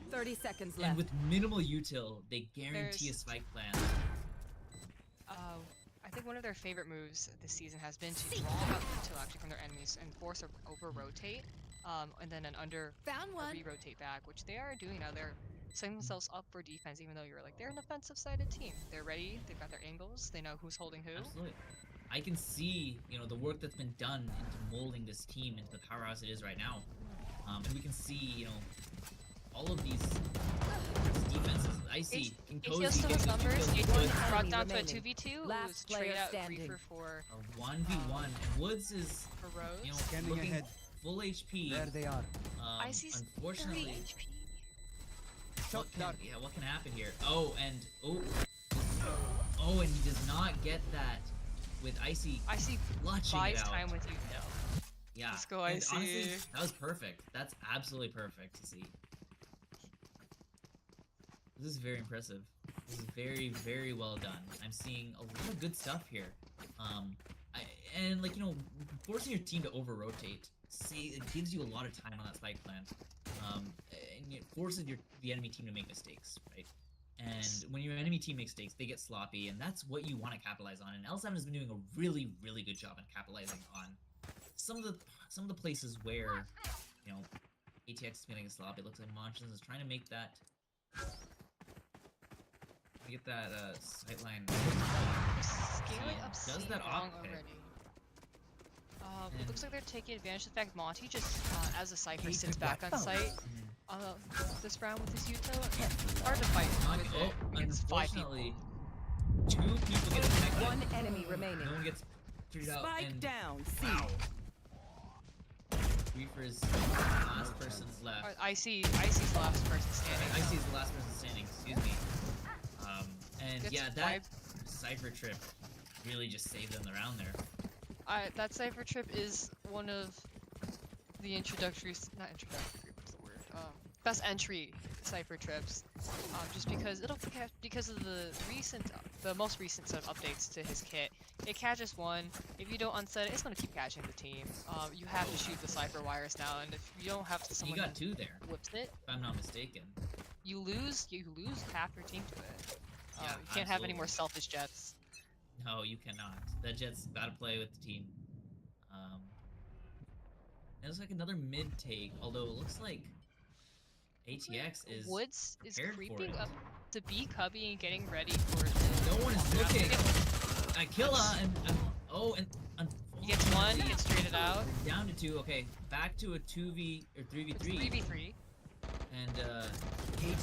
30 seconds And left. with minimal util, they guarantee a There's- spike plan. I think one of their favorite moves this season has been to draw out util actually from their enemies and force a over rotate, and then an under Found one. re-rotate back, which they are doing now. They're setting themselves up for defense, even though you're like they're an offensive-sided team. They're ready. They've got their angles. They know who's holding who. Absolutely. I can see, you know, the work that's been done into molding this team into the powerhouse it is right now. And we can see, you know, all of these defenses. I see. ATO still has numbers. ATO brought down to a 2v2. Last It was player trade out standing. Reaper for A 1v1. And Woods is, for Rose. you know, Scanning looking ahead. full HP. There they are. I see 30 Unfortunately, HP. Shot down. yeah, what can happen here? Oh, and and he does not get that with Icy. I see clutching buys it out. time with you now. Yeah. Let's go, and Icy. honestly, that was perfect. That's absolutely perfect to see. This is very impressive. This is very, very well done. I'm seeing a lot of good stuff here. And like, you know, forcing your team to over-rotate, it gives you a lot of time on that spike plant. And it forces the enemy team to make mistakes, right? And when your enemy team makes mistakes, they get sloppy, and that's what you want to capitalize on. And L7 has been doing a really, really good job at capitalizing on some of the places where, you know, ATX is getting sloppy. It looks like Monchens is trying to make that. Get that sightline. Scaling up Does that wrong op pick. already. It looks like they're taking advantage of the fact Monty just, as a Cypher, Hey, sits good back work. on site this round with his Yuto. Hard to fight with it against 5 people. Unfortunately, 2 people get affected. One enemy remaining. No one gets treated out. Spike And down. C. wow. Reaper is the last person left. Icy's last person standing. Icy is the last person standing. Excuse me. And Gets yeah, that wiped. Cypher trip really just saved them the round there. That Cypher trip is one of the not introductory, what's the word? Best entry Cypher trips. Just because because of the most recent set of updates to his kit. It catches one. If you don't unset it, it's gonna keep catching the team. You have to shoot the Cypher wires now, and if you don't have someone You got 2 there, whips it, if I'm not mistaken. you lose half your team to it. Yeah, you can't have any absolutely. more selfish jets. No, you cannot. That Jet's got to play with the team. It looks like another mid take, although it looks like ATX is Woods is prepared for creeping it. up to be Cubby and getting ready for it. No one is looking. Killa and He gets one, he gets traded out. Down to 2. Okay, back to a 2v or 3v3. 3v3. And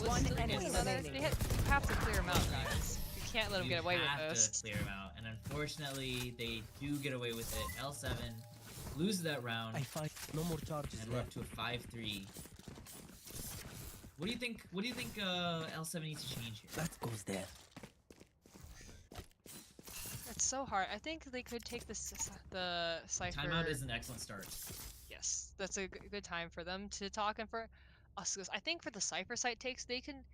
One Still enemy gets another. remaining. You have to clear him out, guys. You can't let him you get away with have this. to clear him out, and unfortunately, they do get away with it. L7 loses that round, I fight. No more charges and we're up left. to a 5-3. What do you think? What do you think L7 needs to change here? That goes there. It's so hard. I think they could take the Cypher. Timeout is an excellent start. Yes, that's a good time for them to talk, and for us, I think for the Cypher site takes, they can.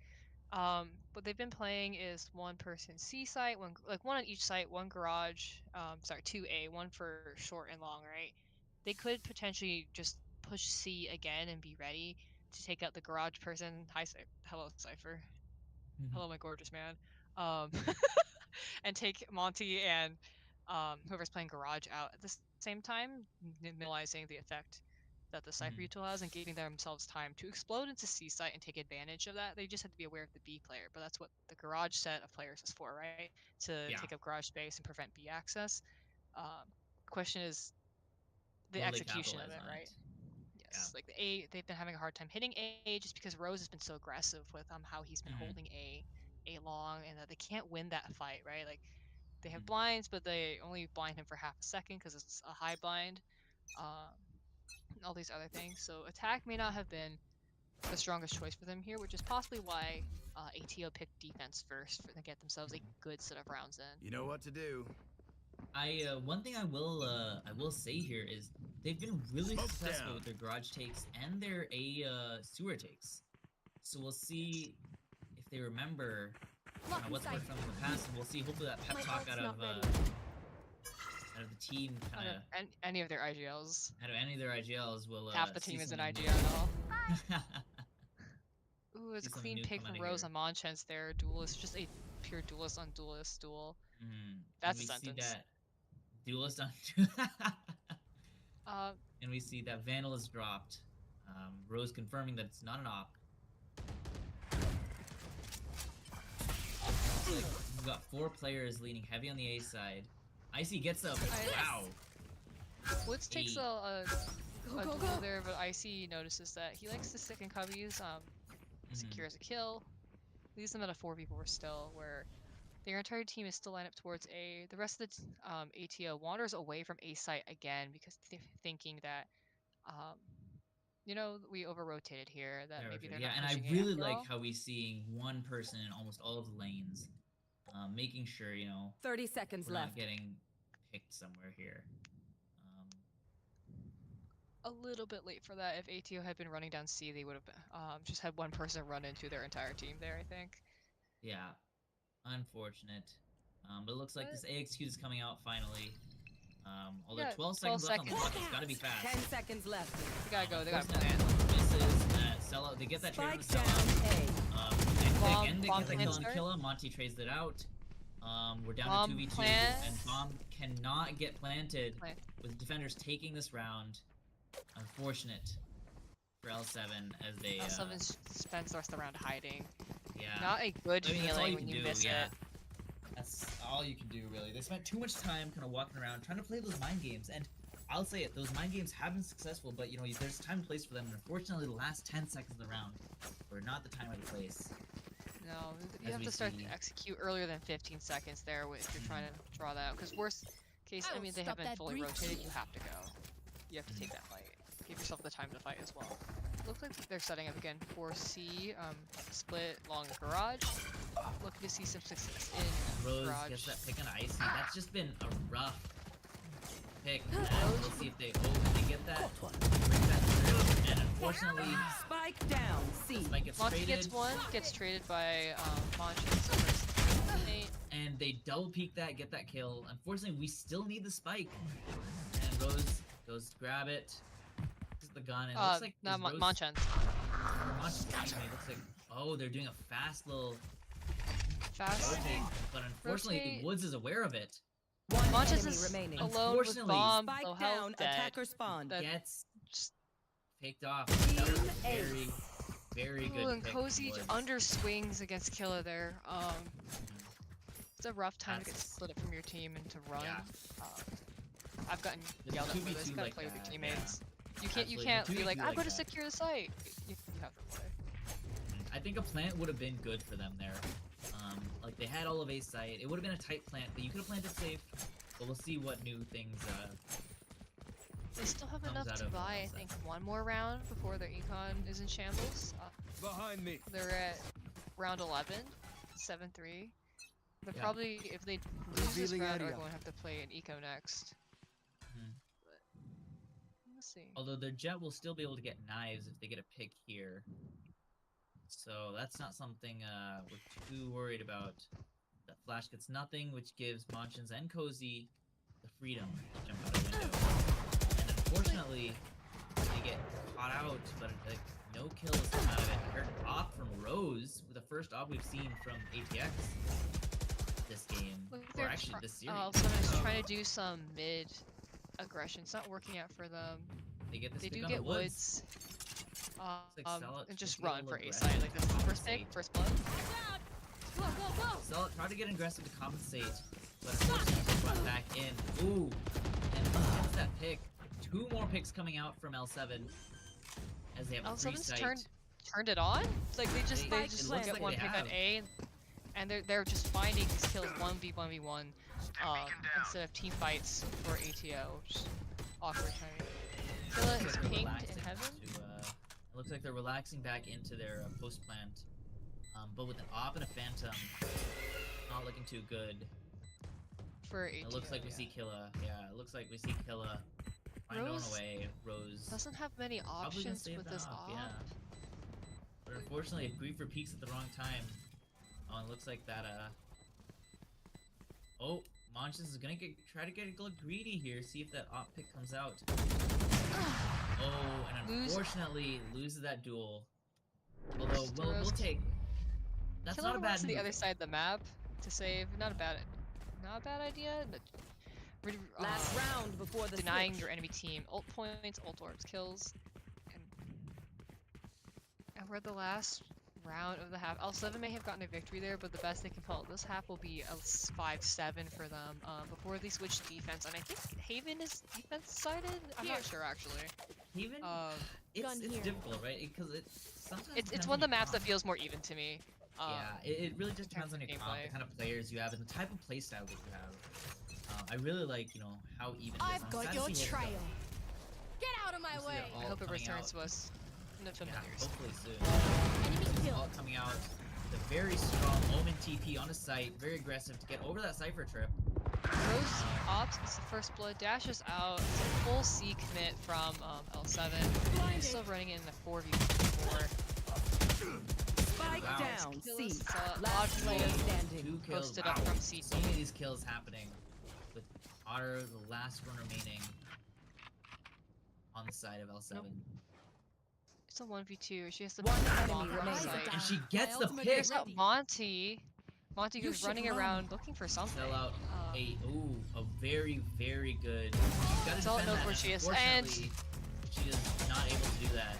What they've been playing is one person C site, one on each site, one garage. Sorry, 2A, one for short and long, right? They could potentially just push C again and be ready to take out the garage person. Hi, hello, Cypher. Hello, my gorgeous man. And take Monty and whoever's playing garage out at the same time, minimizing the effect that the Cypher util has and giving themselves time to explode into C site and take advantage of that. They just have to be aware of the B player, but that's what the garage set of players is for, right? To take up garage space and prevent B access. Question is the Will they execution of capitalize it, on right? it? Yes, like the A, they've been having a hard time hitting A just because Rose has been so aggressive with how he's been holding A long, and that they can't win that fight, right? Like they have blinds, but they only blind him for half a second because it's a high blind. All these other things. So attack may not have been the strongest choice for them here, which is possibly why ATO picked defense first to get themselves a good set of rounds in. You know what to do. One thing I will say here is they've been really Smoke successful down. with their garage takes and their sewer takes. So we'll see if they remember what's worked from in the past, and we'll see hopefully that pep My talk ult's out not of ready. the team kind of Any of their IGLs. out of any of their IGLs will Half the see team is an something IGL. new. Ooh, it's a See something clean new pick come from outta Rose here. on Monchens there. Duelist, just a pure duelist on duelist duel. And That's a we see sentence. that duelist on and we see that Vandal is dropped. Rose confirming that it's not an op. got 4 players leaning heavy on the A side. Icy gets up. Wow. Woods takes Eight. a Go, go, duel go. there, but Icy notices that he likes to stick in cubbies, secures a kill, leaves them at a 4v4 still, where their entire team is still lined up towards A. The rest of the ATO wanders away from A site again because they're thinking that, you know, we over-rotated here, that maybe they're Yeah, not and I pushing A really after like all. how we seeing one person in almost all of the lanes, making sure, you know, 30 seconds we're left. not getting picked somewhere here. A little bit late for that. If ATO had been running down C, they would have just had one person run into their entire team there, I think. Yeah, unfortunate. But it looks like this AXQ is coming out finally. Although Yeah, 12 12 seconds left on the clock, seconds. it's gotta be fast. 10 seconds left. They gotta go, they gotta Unfortunately, plan. misses. Sellout. They get that trade on Spike the sellout. down A. Bomb- Again, they bomb get the kill plants on start. Killa. Monty trades it out. We're down Bomb to 2v2, plants. and bomb cannot get planted Plant. with defenders taking this round. Unfortunate for L7 as they. L7 spends the rest of the round hiding. Yeah. Not a good I mean, that's all feeling you when can you do, miss yeah. it. That's all you can do, really. They spent too much time kind of walking around trying to play those mind games, and I'll say it, those mind games have been successful, but you know, there's time and place for them, and unfortunately, the last 10 seconds of the round were not the time or the place. No, you As have we to start see. to execute earlier than 15 seconds there if you're trying to draw that out. Because worst case, I I'll mean, they stop haven't that fully breach. rotated, you have to go. You have to take that fight. Give yourself the time to fight as well. Looks like they're setting up again for C, split along the garage. Looking to see some success in Rose garage. gets that pick on Icy. That's just been a rough pick. And we'll see if they get that. Bring that through. And unfortunately, Spike down C. Spike gets Monti traded. gets one, gets traded by Monchens. versus teammate. And they double peek that, get that kill. Unfortunately, we still need the spike. And Rose goes to grab it. This is the gun. And it looks like not Rose, Monchens. Monchens, excuse me, it looks like, oh, they're doing a fast little Fast. rotate. But unfortunately, Rotate. Woods is aware of it. One Monchens enemy is remaining. alone with Unfortunately, bomb, Spike so down. health dead. Attacker spawn. That- Gets just- picked off. That was Team very, very good Ooh, and pick from Cozy Woods. under swings against Killa there. It's a rough time to get That's- split up from your team and to run. Yeah. I've gotten The yelled at for 2v2 this. You gotta like play with your that, teammates. yeah. You Absolutely. can't The be like, 2v2 I'm like gonna that. secure the site. You have to play. I think a plant would have been good for them there. Like they had all of A site. It would have been a tight plant, but you could have planted safe. But we'll see what new things. They still have Comes enough out to of buy, I think, one more round before their econ is in shambles. Behind me. They're at round 11, 7-3. They're Yeah. probably, if they lose this Revealing round, are area. going to have to play an eco next. Mhm. But we'll see. Although their jet will still be able to get knives if they get a pick here. So that's not something we're too worried about. That flash gets nothing, which gives Monchens and Cozy the freedom to jump out a window. And unfortunately, they get caught out, but like no kills come out of it. I heard an op from Rose, the first op we've seen from ATX this game, Look, or they're actually this series. Someone's trying to do some mid aggression. It's not working out for them. They get this They pick do on get the woods. woods. Sellout And just tries to run get a for little A side. Like this is the first pick, compensate. first blood. Go, go, go! Sellout tried to get aggressive to compensate, but unfortunately just run back in. Ooh! And gets that pick. 2 more picks coming out from L7 as they have a free L7's site. turned it on. Like they just It just looks get like one they pick have. on A, and they're just finding these kills 1v1v1 instead of team fights for ATO. Just awkward timing. Killa Looks is like they're pinged relaxing in heaven. it looks like they're relaxing back into their post plant, but with an op and a phantom, not looking too good. For ATO. It looks like we yeah. see Killa. Yeah, it looks like we see Killa find on Rose away. Rose doesn't have many probably gonna options save with that this op, op. yeah. But unfortunately, if Griefer peaks at the wrong time, oh, it looks like that. Oh, Monchens is gonna try to get a little greedy here. See if that op pick comes out. Oh, and unfortunately loses that duel. Although we'll take. That's Killa not a bad runs to the move. other side of the map to save. Not a bad idea. But Last round before the denying switch. your enemy team ult points, ult orbs, kills, and we're at the last round of the half. L7 may have gotten a victory there, but the best they can pull out this half will be a 5-7 for them before they switch defense. And I think Haven is defense-sided? I'm not sure, actually. Haven, Gun it's here. difficult, right? Because sometimes It's depends one of the on your maps that comp. feels more even to me. Yeah, it really just in terms depends on of your comp, gameplay. the kind of players you have, and the type of playstyle that you have. I really like, how even it is. I've I'm got sad to your see it trail. go. Get out of my Mostly way. they're I all hope it coming returns out. to us in the Yeah, familiars. hopefully soon. Enemy All killed. coming out. The very strong Omen TP on his site, very aggressive to get over that Cypher trip. Rose opts the first blood, dashes out. It's a full C commit from L7. He's still running in the 4v4. Spike Wow. down. Kill C. us. Last player Two standing. kills. Posted Wow. up from CT. So many of these kills happening with Otter, the last one remaining on the side of L7. It's a 1v2. She has to One pick the enemy bomb from remaining. site. And she gets My the ultimate pick. is Here's out Monty. Monty You goes should running run. around looking for something. Sellout a very, very good. Gotta Sellout defend knows that, where she is, and- unfortunately, she is not able to do that.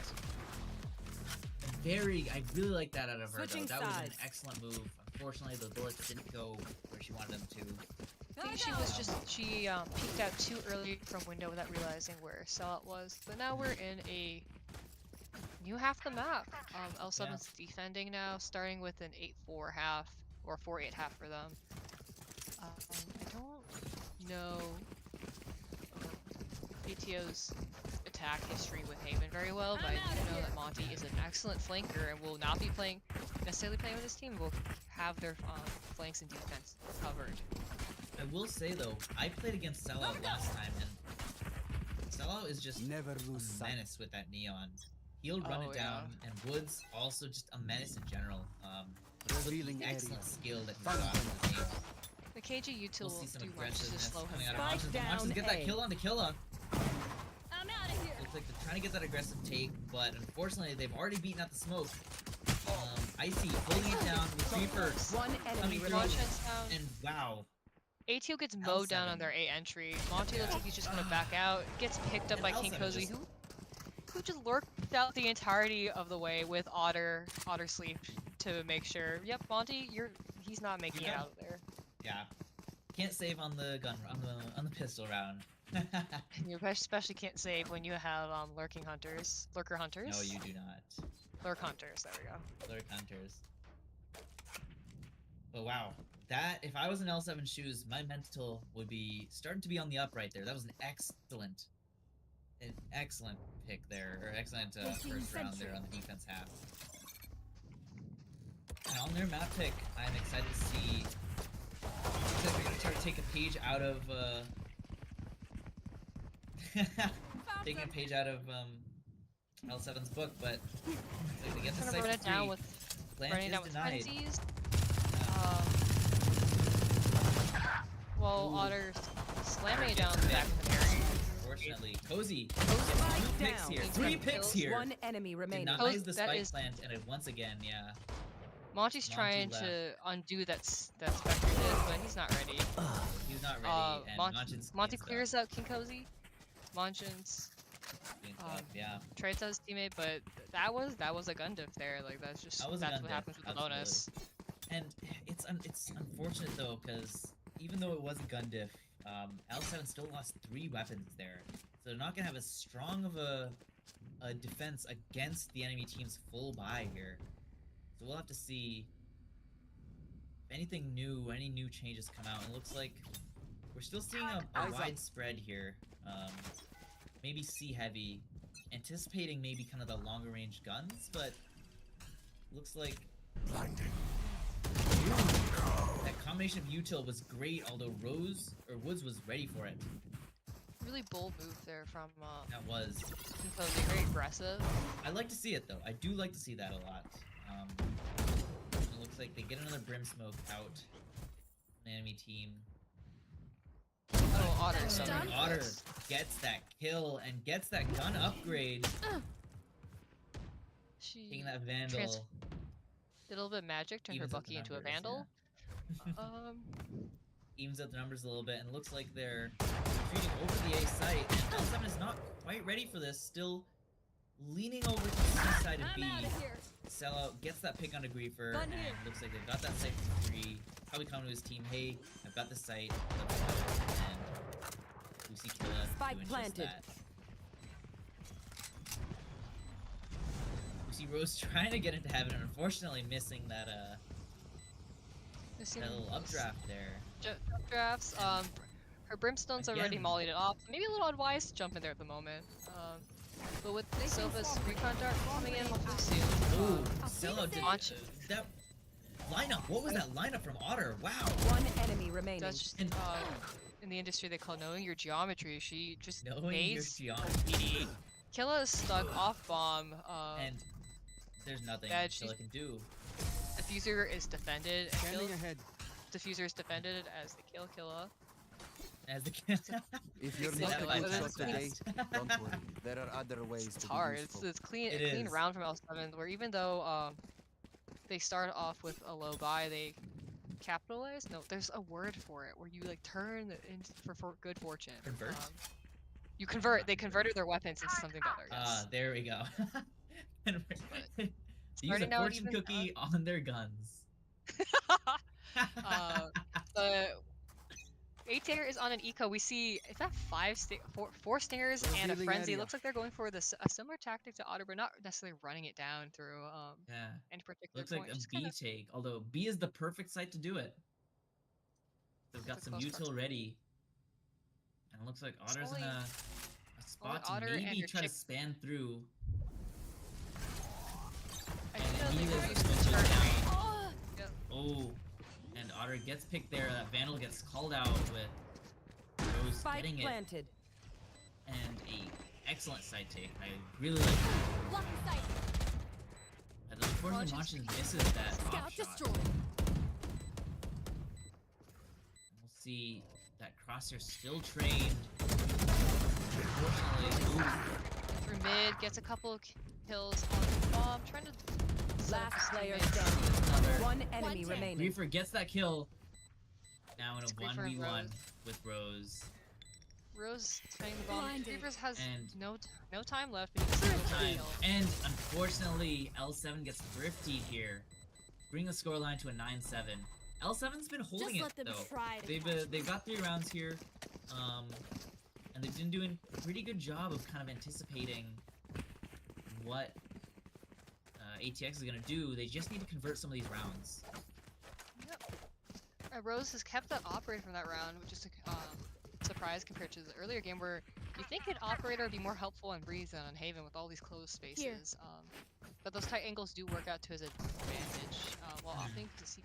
I really like that out of her, Switching though. That was an sides. excellent move. Unfortunately, the bullets didn't go where she wanted them to. I think she was just peeked out too early from window without realizing where Sellout was. But now we're in a new half the map. L7's defending now, starting with an 8-4 half or 4-8 half for them. I don't know ATO's attack history with Haven very well, but I do know that Monty is an excellent flanker and will not be necessarily playing with his team. Will have their flanks and defense covered. I will say, though, I played against Sellout last time, and Sellout is just Never lose a sight. menace with that neon. He'll run Oh, it down, and Woods also just a menace in general. Revealing Excellent area. skill that he's Found got in the game. The KG util We'll will see some do much to aggressiveness slow him coming out down. of Spike Monchens. down Monchens get that A. kill on the Killa. I'm out of here. Looks like they're trying to get that aggressive take, but unfortunately they've already beaten out the smoke. Icy holding it down with Reaper One enemy coming through, remaining. Monchens down. and wow. ATO gets mowed down on L7. their A entry. Monty looks like he's just gonna back out. Gets picked up And by L7 King Cozy, just- who just lurked out the entirety of the way with OtterSleep to make sure. Yep, Monty, he's not making it You're out of there. Yeah. Can't save on the gun on the pistol round. You especially can't save when you have lurker hunters. No, you do not. Lurk hunters. There we go. Lurk hunters. But wow, that if I was in L7 shoes, my mental would be starting to be on the up right there. That was an excellent pick there, or excellent first round there on the defense half. And on their map pick, I'm excited to see. Looks like they're gonna try to take a page out of taking a page out of L7's book, but if they get the Trying to Cypher run it down 3, with Plant running is down with denied. frenzies. Well, Otter slamming it down the back of the area. Unfortunately, Cozy Spike two picks down. here, He's 3 got picks kills. here. One enemy remaining. Denies the That spike is- plant, and it once again, yeah. Monty's Monty trying left. to undo that Spectre did, but he's not ready. He's not ready, and Monchens Monty cleans it clears out King Cozy. Monchens up, cleans it up, yeah. trades out his teammate, but that was a gun diff there. Like that's just That was a that's gun what diff, happens with the absolutely. bonus. And it's unfortunate though, because even though it was a gun diff, L7 still lost 3 weapons there, so they're not gonna have as strong of a defense against the enemy team's full buy here. So we'll have to see if anything new, any new changes come out. It looks like we're still seeing a wide spread here. Maybe C heavy, anticipating maybe kind of the longer range guns, but looks like that combination of util was great, although Woods was ready for it. Really bold move there from That was. King Cozy, very aggressive. I like to see it though. I do like to see that a lot. It looks like they get another brim smoke out. An enemy team. Oh, Otter, so Done. Otter gets that kill and gets that gun upgrade. she Taking that vandal. did a little bit of magic, turned her Evens up the Bucky into a numbers, vandal. yeah. Evens up the numbers a little bit, and it looks like they're retreating over the A site. And L7 is not quite ready for this. Still leaning over to the C side of I'm B. out of here. Sellout gets that pick on a griefer, Gun and here. looks like they've got that site for free. Probably coming to his team, hey, I've got the site, let's go. And we see Killa Spike doing planted. just that. We see Rose trying to get into heaven, and unfortunately missing that Missing that little updraft there. Drafts. Her brimstone's already Again. mollied it off. Maybe a little unwise to jump in there at the moment. But with Silva's recon dart coming in hopefully soon. Ooh, I'll see Sellout the did Monch- that lineup. What was that lineup from Otter? Wow. One enemy remaining. That's And- in the industry they call knowing your geometry. She just Knowing your nades geometry. Killa is stuck off bomb. And there's nothing Bad, Killa she's- can do. Diffuser is defended. And Scanning ahead. Diffuser is defended as they kill Killa. As the If you're Say not that a like good that shot today, fast. don't worry. There are other ways It's to hard. be It's useful. clean. It A clean is. round from L7, where even though they start off with a low buy, they capitalize. No, there's a word for it where you like turn for good fortune. Convert? You convert. They converted their weapons into something better. Yes. There we go. They use a Starting out fortune even- cookie on their guns. The ATO is on an eco. We see is that four stingers and a Revealing frenzy. area. Looks like they're going for a similar tactic to Otter, but not necessarily running it down through Yeah. any particular Looks like point. a Just B kinda- take, although B is the perfect site to do it. They've got It's a some close util ready. And it looks like Otter's in only- a spot to Otter and maybe your try to chick- span through. I And do know they immediately were the using switch is turret. down. Oh, Oh, and Otter gets picked there. That Vandal gets called out with Rose Spike getting it, planted. and a excellent side take. I really like it. block the sight. And unfortunately, Monchens- Monchens misses that Scout off shot. destroyed. We'll see that Crosshair still trained. Unfortunately, Through mid, gets a couple of kills on the bomb, trying to set up Last his player teammates. standing. another. One enemy dead. remaining. Reefer gets that kill. Now in a It's Griefer and 1v1 Rose. with Rose. Rose turning the bomb. Blinded. Reavers has And- no time left. But he can still Time. kill. And unfortunately, L7 gets thriftied here. Bring the scoreline to a 9-7. L7's been holding Just let it them though. try to They've catch they've got 3 rounds here, and they've been doing a pretty good job of kind of anticipating what ATX is gonna do. They just need to convert some of these rounds. Rose has kept that operator from that round, which is a surprise compared to the earlier game where you think an operator would be more helpful in Breeze than on Haven with all these closed spaces. But those tight angles do work out to his advantage while opting because he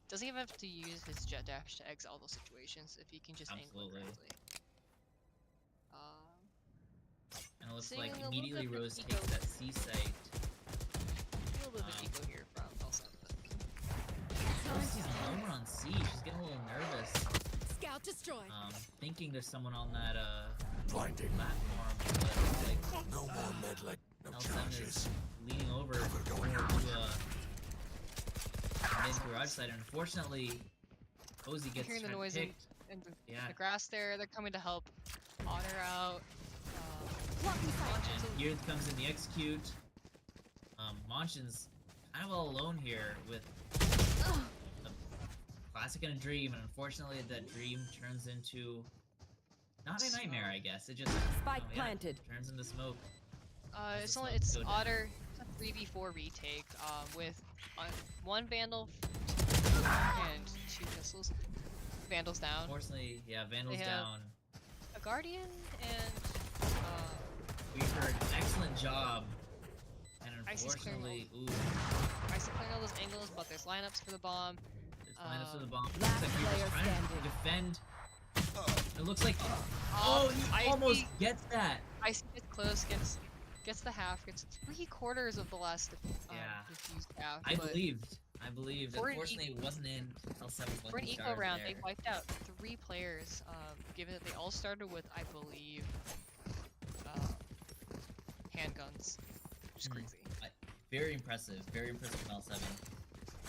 doesn't even have to use his jet dash to exit all those situations if he can just angle it Absolutely. correctly. And it looks Seeing like a little immediately bit of Rose ego. takes that C site. A little bit of an eco here from Elsa. Rose sees Lomer on C. She's getting a little nervous, Scout destroyed. thinking there's someone on that Blinding. platform. But like No more medley. No L7 charges. is leaning over to going a out. mid garage side. And unfortunately, Cozy gets Hearing the kind of noise picked. in Yeah. the grass there, they're coming to help Otter out. Block the sight. Monchens And here comes in the execute. Monchens kind of all alone here with a classic and a dream, and unfortunately that dream turns into not a nightmare, I guess. It just Spike oh, yeah, planted. turns into smoke. It's the only smoke it's go down. Otter. It's a 3v4 retake with one Vandal and 2 pistols. Vandals down. Unfortunately, yeah, Vandal's They have- down. A Guardian and We've heard an excellent job. And Icy's clearing unfortunately, ooh, Icy clearing all those angles, but there's lineups for the bomb. there's lineups for the bomb. Last Looks like he player was trying standing. to defend. It looks like oh, he Icy, almost gets that. Icy gets close, gets the half, gets 3/4 of the last Yeah. diffused half. I but believed. For an Unfortunately, it wasn't in L7's For an lucky eco stars round, there. they wiped out 3 players, given that they all started with, I believe, handguns, which is Mhm. crazy. Very impressive from L7.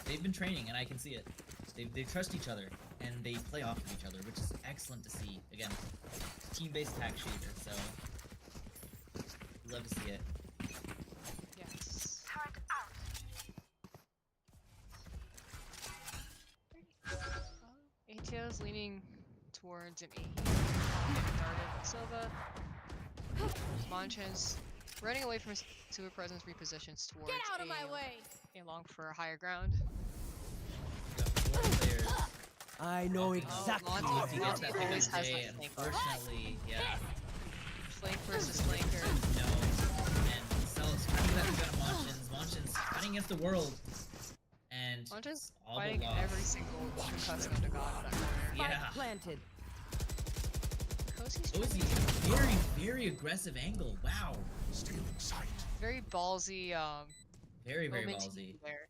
They've been training, and I can see it. They trust each other, and they play off of each other, which is excellent to see. Again, team-based tack shooter, so love to see it. ATO's leaning towards an A here. Getting guarded by Silva. Monchens running away from his sewer presence, repositions towards Get out of my way! a long for higher ground. We got 4 players. I know Oh, exactly Monty, what Monty you gets Monty that always has J, that flank. unfortunately, yeah. Flank versus flanker. No. And Sellout's trying to get that gun of Monchens. Monchens fighting against the world. And Monchens it's all fighting but lost. every single concussing under God in that corner. Spike Yeah. planted. Cozy's Cozy, very, very aggressive angle. Wow. Stealing sight. very ballsy. Very, very moment ballsy. there.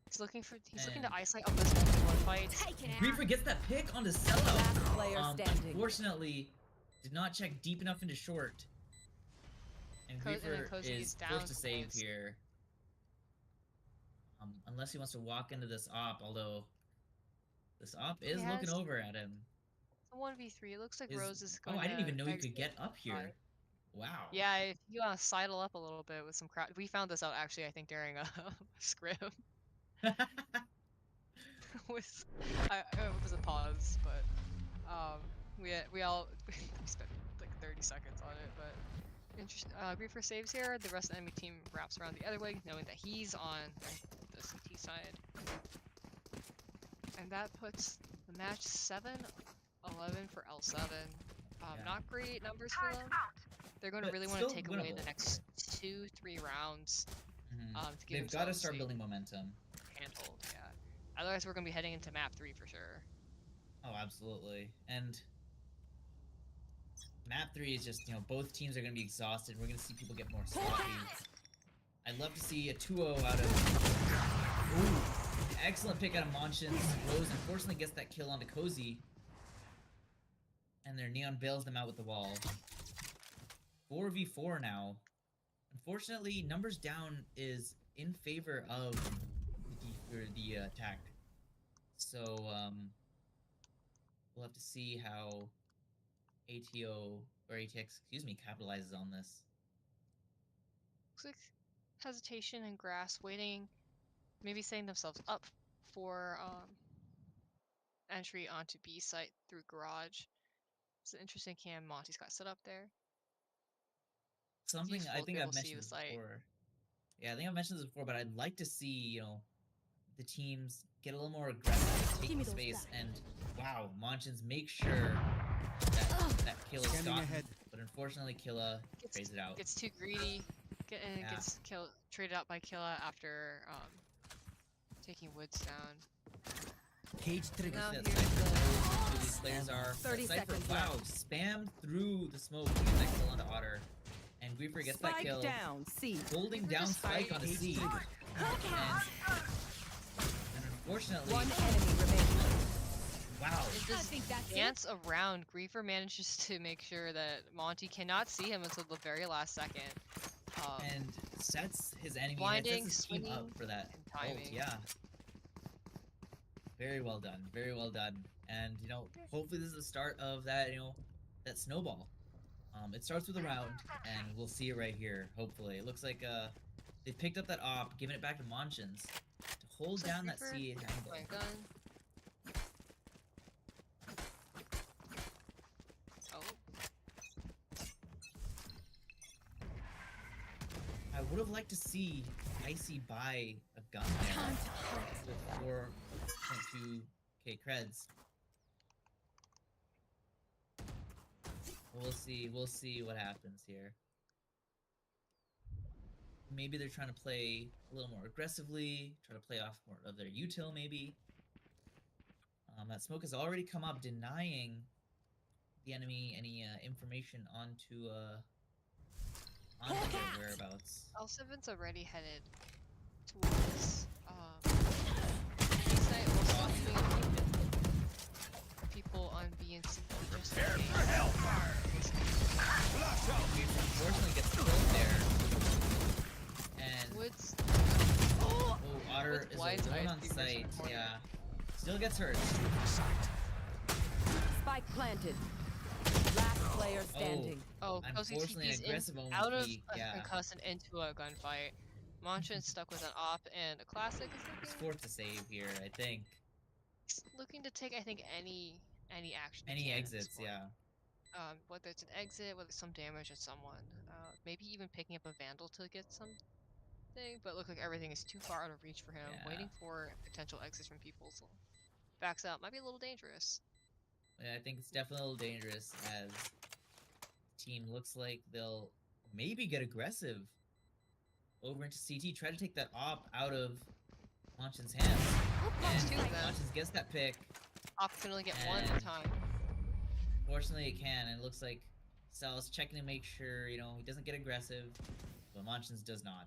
He's looking And- to isolate up this one fight. Take it out! Reaper gets that pick onto Sellout. Last player standing. Unfortunately, did not check deep enough into short. And And then Reaper Cozy is is down forced to for save once. here. Unless he wants to walk into this op, although this op is looking has- over at him. It's a 1v3. It looks like Is- Rose is oh, going I didn't to even know you exit could get up here. fight. Wow. Yeah, if you want to sidle up a little bit with some crowd. We found this out actually, I think, during a scrim. with it was a pause, but we all we spent like 30 seconds on it, but interesting. Reaper saves here. The rest of the enemy team wraps around the other way, knowing that he's on the CT side, and that puts the match 7-11 for L7. Yeah. Not great numbers for them. They're going to But really want to still take away winnable. the next 2-3 rounds Mhm. to give They've got to themselves start a building momentum. handhold. Yeah. Otherwise, we're going to be heading into map 3 for sure. Oh, absolutely. And map 3 is just, both teams are going to be exhausted. We're going to see people get more sloppy. I'd love to see a 2-0 out of... Ooh, excellent pick out of Monchens. Rose unfortunately gets that kill onto Cozy. And their Neon bails them out with the wall. 4v4 now. Unfortunately, numbers down is in favor of the attack. So, we'll have to see how ATO, or ATX, excuse me, capitalizes on this. Looks like hesitation and grass waiting, maybe setting themselves up for entry onto B site through garage. It's an interesting cam Monty's got set up there. Something Useful I to be think able I've to see mentioned the this site. before. Yeah, I think I've mentioned this before, but I'd like to see, the teams get a little more aggressive, Give taking me those space, back. and wow, Monchens make sure that Killa Scanning stops. ahead. But unfortunately, Killa trades it out. Gets too greedy, Yeah. gets traded out by Killa after taking Woods down. Cage trigger. Now That here's Cypher the knows who these players are. 30 That Cypher, seconds wow, left. spammed through the smoke to get that kill onto Otter. And Weaver gets that Spike kill. down. C. Holding Weaver down just Spike hiding. on a C. And unfortunately, One enemy remaining. wow. It I just think that's it. dance around. Griefer manages to make sure that Monty cannot see him until the very last second. And sets his enemy, and blinding, sets his team up swinging, for that and ult, timing. yeah. Very well done, very well done. And, hopefully this is the start of that, that snowball. It starts with a round, and we'll see it right here, hopefully. It looks like, they picked up that op, giving it back to Monchens to hold Looks like down that Reaper C handle. playing gun. Oh, I would have liked to see Icy buy a gun there with 4.2k creds. We'll see what happens here. Maybe they're trying to play a little more aggressively, try to play off more of their util maybe. That smoke has already come up, denying the enemy any information onto their whereabouts. L7's already headed towards B-site. We'll stop doing people on B and C just in case. Weaver unfortunately gets killed there. And Woods oh, Otter Woods is blinds alone eyes on Reaper's in the site. corner. Yeah, still gets hurt. Spike planted. Last player standing. Oh, Cozy Unfortunately, an TP's aggressive out of OMP, a yeah. concuss and into a gunfight. Monchens stuck with an op and a classic is He's looking. forced to save here, I think. looking to take, I think, any action. they Any can at this exits, point. yeah. Whether it's an exit, whether it's some damage at someone, maybe even picking up a vandal to get something. But look like everything is too far out of reach for him. Yeah. Waiting for potential exits from people, so backs out might be a little dangerous. Yeah, I think it's definitely a little dangerous as team looks like they'll maybe get aggressive over into CT, try to take that op out of Monchens' hands. And two of them. Monchens gets that pick. Op can only get one And- time. Fortunately, it can, and it looks like Sal's checking to make sure, you know, he doesn't get aggressive, but Monchens does not.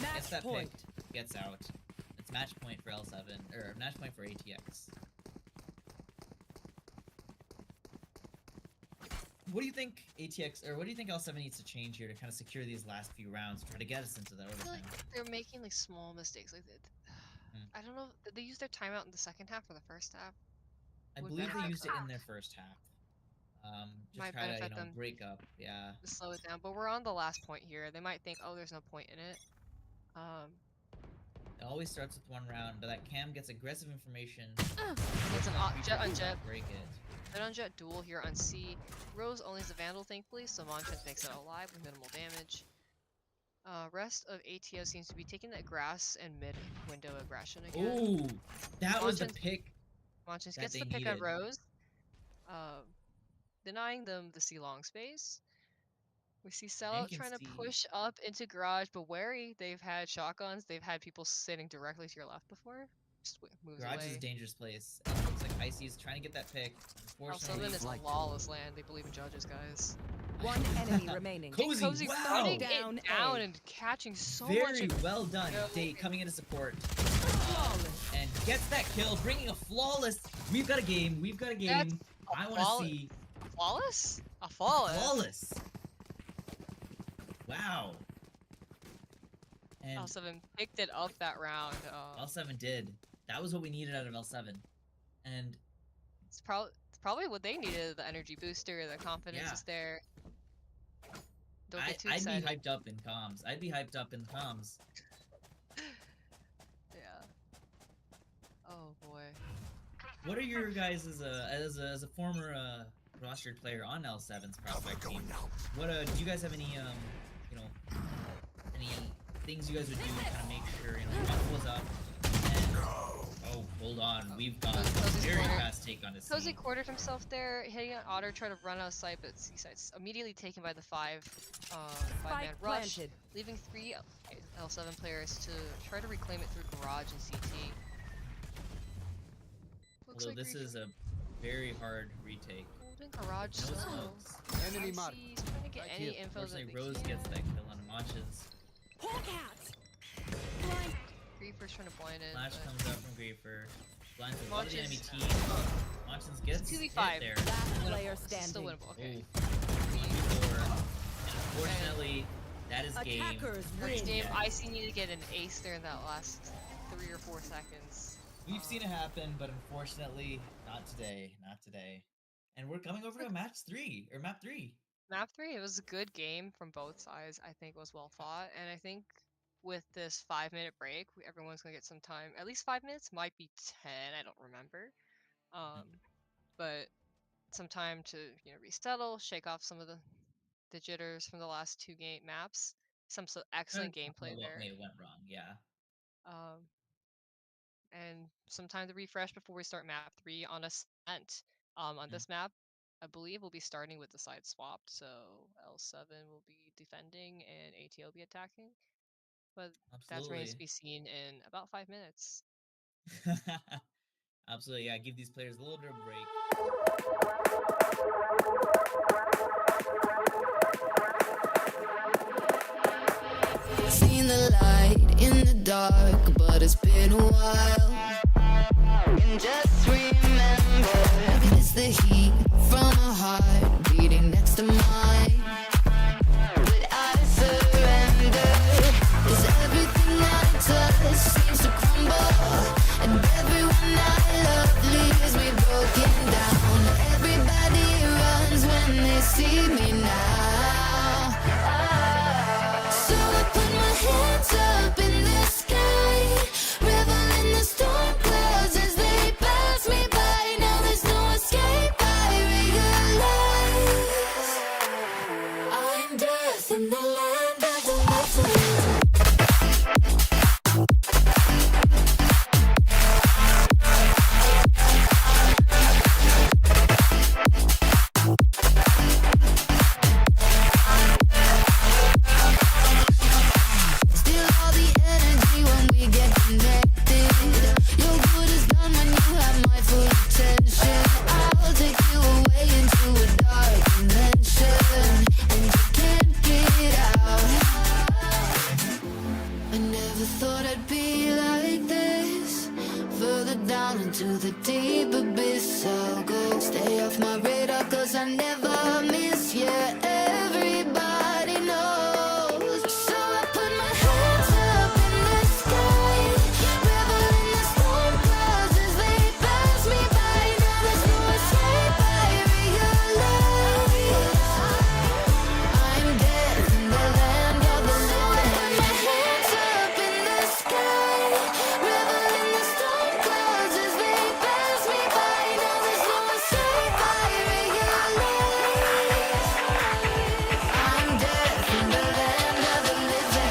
Match Gets that point. pick, gets out. It's match point for L7, or match point for ATX. What do you think ATX, or what do you think L7 needs to change here to kind of secure these last few rounds, try to get us into that I feel overtime? like they're making like small mistakes. Like I don't know. Did they use their timeout in the second half or the first half? I would believe they benefit used it them. in their first half. Just Might try to, you benefit know, them. break up, yeah. To slow it down. But we're on the last point here. They might think, oh, there's no point in it. It always starts with one round, but that Cam gets aggressive information. It's an jet on jet. Break it. Jet on jet duel here on C. Rose only has a vandal, thankfully, so Monchens makes it alive with minimal damage. Rest of ATO seems to be taking that grass and mid window aggression again. Ooh, that was the Monchens- pick. Monchens that gets they the pick on needed. Rose, denying them the C long space. We see Sellout can trying to see- push up into garage, but wary. They've had shotguns. They've had people sitting directly to your left before. Just moves Garage away. is a dangerous place. It looks like Icy's trying to get that pick. Unfortunately, L7 is a like- lawless land. They believe in judges, guys. One enemy remaining. Cozy, Cozy wow! running Down it down A. and catching so much. Very well done. Yo. Date coming into support Flawless. and gets that kill, bringing a flawless. We've got a game. We've got a That's game. I want flawless- to see Flawless? A flawless. flawless. Wow. And L7 picked it up that round. L7 did. That was what we needed out of L7. And It's probably what they needed. The energy booster, the confidence Yeah. is there. Don't get too I'd be excited. hyped up in comms. I'd be hyped up in comms. Yeah. Oh boy. What are your guys as a former rostered player on L7's prospect team? going now. What do you guys have any you know, any things you guys would do to kind of make sure, you know, one was up and oh, hold on, we've got a Cozy's very corner. fast take on this Cozy team. quartered himself there, hitting an Otter, trying to run out of sight, but Seaside's immediately taken by the five-man Spike rush, planted. leaving 3 L7 players to try to reclaim it through garage and CT. Looks Although like this is a very hard retake. holding garage No slow. smokes. Enemy mark. He's trying to get Right any here. info that Unfortunately, they Rose can. gets that kill on Monchens. Hawk out. Blind. Creeper's trying to blind it. Flash but comes out from Griefer. Blinds a lot of the enemy Monchens- team. Monchens gets 2v5. hit there. Last winnable. player This is still standing. winnable. Okay. Ooh. 1v4. And unfortunately, that is game. Attackers First win. game, Yeah. Icy needed to get an ace there in that last 3 or 4 seconds. We've seen it happen, but unfortunately, not today. Not today. And we're coming over to match 3, or map 3. Map 3, it was a good game from both sides. I think it was well fought, and I think with this 5-minute break, everyone's gonna get some time. At least 5 minutes, might be 10. I don't remember. But some time to resettle, shake off some of the jitters from the last 2 game maps. Some excellent gameplay What there. may have went wrong, yeah. And some time to refresh before we start map 3 on a scent. On this map, I believe we'll be starting with the side swapped, so L7 will be defending and ATO will be attacking. But that remains to Absolutely. be seen in about 5 minutes. Absolutely, yeah. Give these players a little bit of a break. Seen the light in the dark, but it's been a while. And just remember, it's the heat from a heart beating next to mine. But I surrender, 'cause everything I touch seems to crumble, and everyone I love leaves me broken down. Everybody runs when they see me now. So I put my hands up in the sky, revel in the storm clouds as they pass me the deep abyss I'll go. Stay off my radar cause I never miss. Yeah, everybody knows. So I put my hands up in the sky, revel in the storm clouds as they pass me by. Now there's no escape, I realize I'm dead in the land of the living. So I put my hands up in the sky, revel in the storm clouds as they pass me by. Now there's no escape, I realize I'm dead in the land of the living.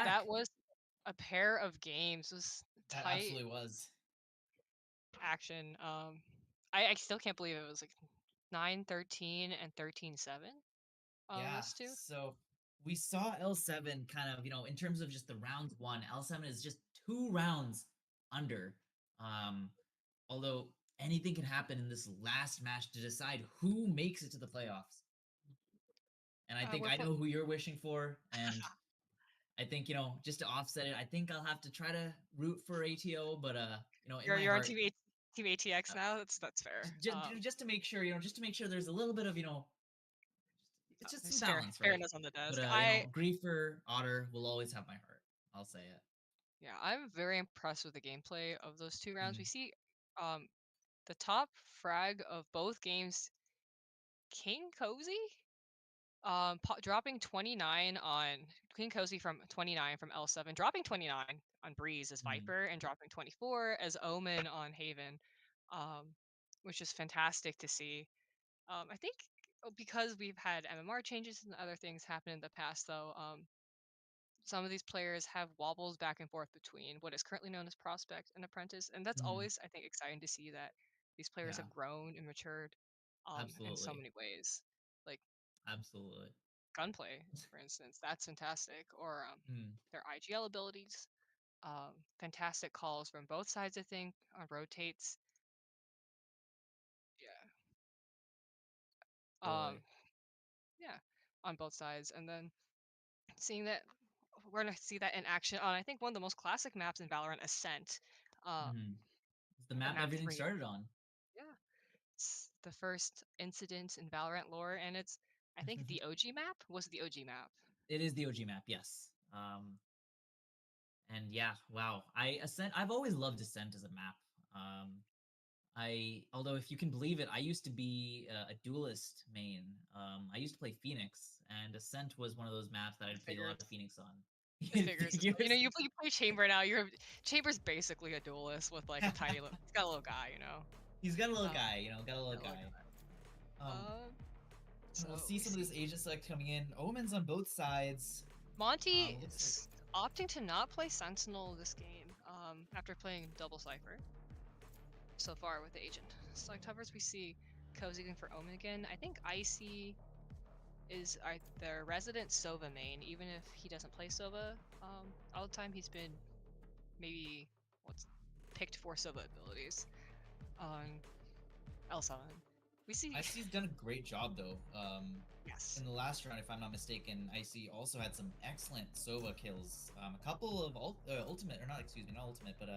That was a pair of games. It was That tight absolutely was. action. I still can't believe it was like 9-13 and 13-7. Yeah. Those two. So we saw L7 kind of, in terms of just the rounds won, L7 is just 2 rounds under. Although anything can happen in this last match to decide who makes it to the playoffs. And I think I know who you're wishing for, and I think, you know, just to offset it, I think I'll have to try to root for ATO, but you know, in my You're on heart, Team ATX now. That's fair. just to make sure, you know, just to make sure there's a little bit of, you know, it's just There's some balance, right? fairness on the But desk. you know, Griefer, Otter will always have my heart. I'll say it. Yeah, I'm very impressed with the gameplay of those 2 rounds. Mhm. We see the top frag of both games, King Cozy, dropping 29 on King Cozy from 29 from L7, dropping 29 on Breeze as Mhm. Viper, and dropping 24 as Omen on Haven, which is fantastic to see. I think because we've had MMR changes and other things happen in the past, though, some of these players have wobbles back and forth between what is currently known as prospect and apprentice, and that's Mhm. always, I think, exciting to see that these players Yeah, have grown and matured in so absolutely, many ways. Like absolutely. gunplay, for instance, that's fantastic, or Mm. their IGL abilities, fantastic calls from both sides, I think, on rotates. Yeah. Totally. Yeah, on both sides, and then seeing that we're gonna see that in action on, I think, one of the most classic maps in Valorant, Ascent. Um, Mhm. It's the the map map everything 3. started on. Yeah, it's the first incident in Valorant lore, and it's, I think, the OG map. Was it the OG map? It is the OG map, yes. And yeah, wow. I've always loved Ascent as a map. Although if you can believe it, I used to be a duelist main. I used to play Phoenix, and Ascent was one of those maps that I'd played a lot of Phoenix on. It figures. You know, you play Chamber now. Chamber's basically a duelist with like a tiny little. He's got a little guy, you know. He's got a little guy, you know, got a little got a guy. So We'll see some of this agent select coming in. Omen's on both sides. Monty Looks is opting to not play Sentinel this game. After playing double Cypher. So far with the agent select hovers, we see Cozy going for Omen again. I think Icy is their resident Sova main, even if he doesn't play Sova all the time. He's been maybe picked for Sova abilities on L7. We see Icy's done a great job though. yes. In the last round, if I'm not mistaken, Icy also had some excellent Sova kills. A couple of ultimate, or not, excuse me, not ultimate, but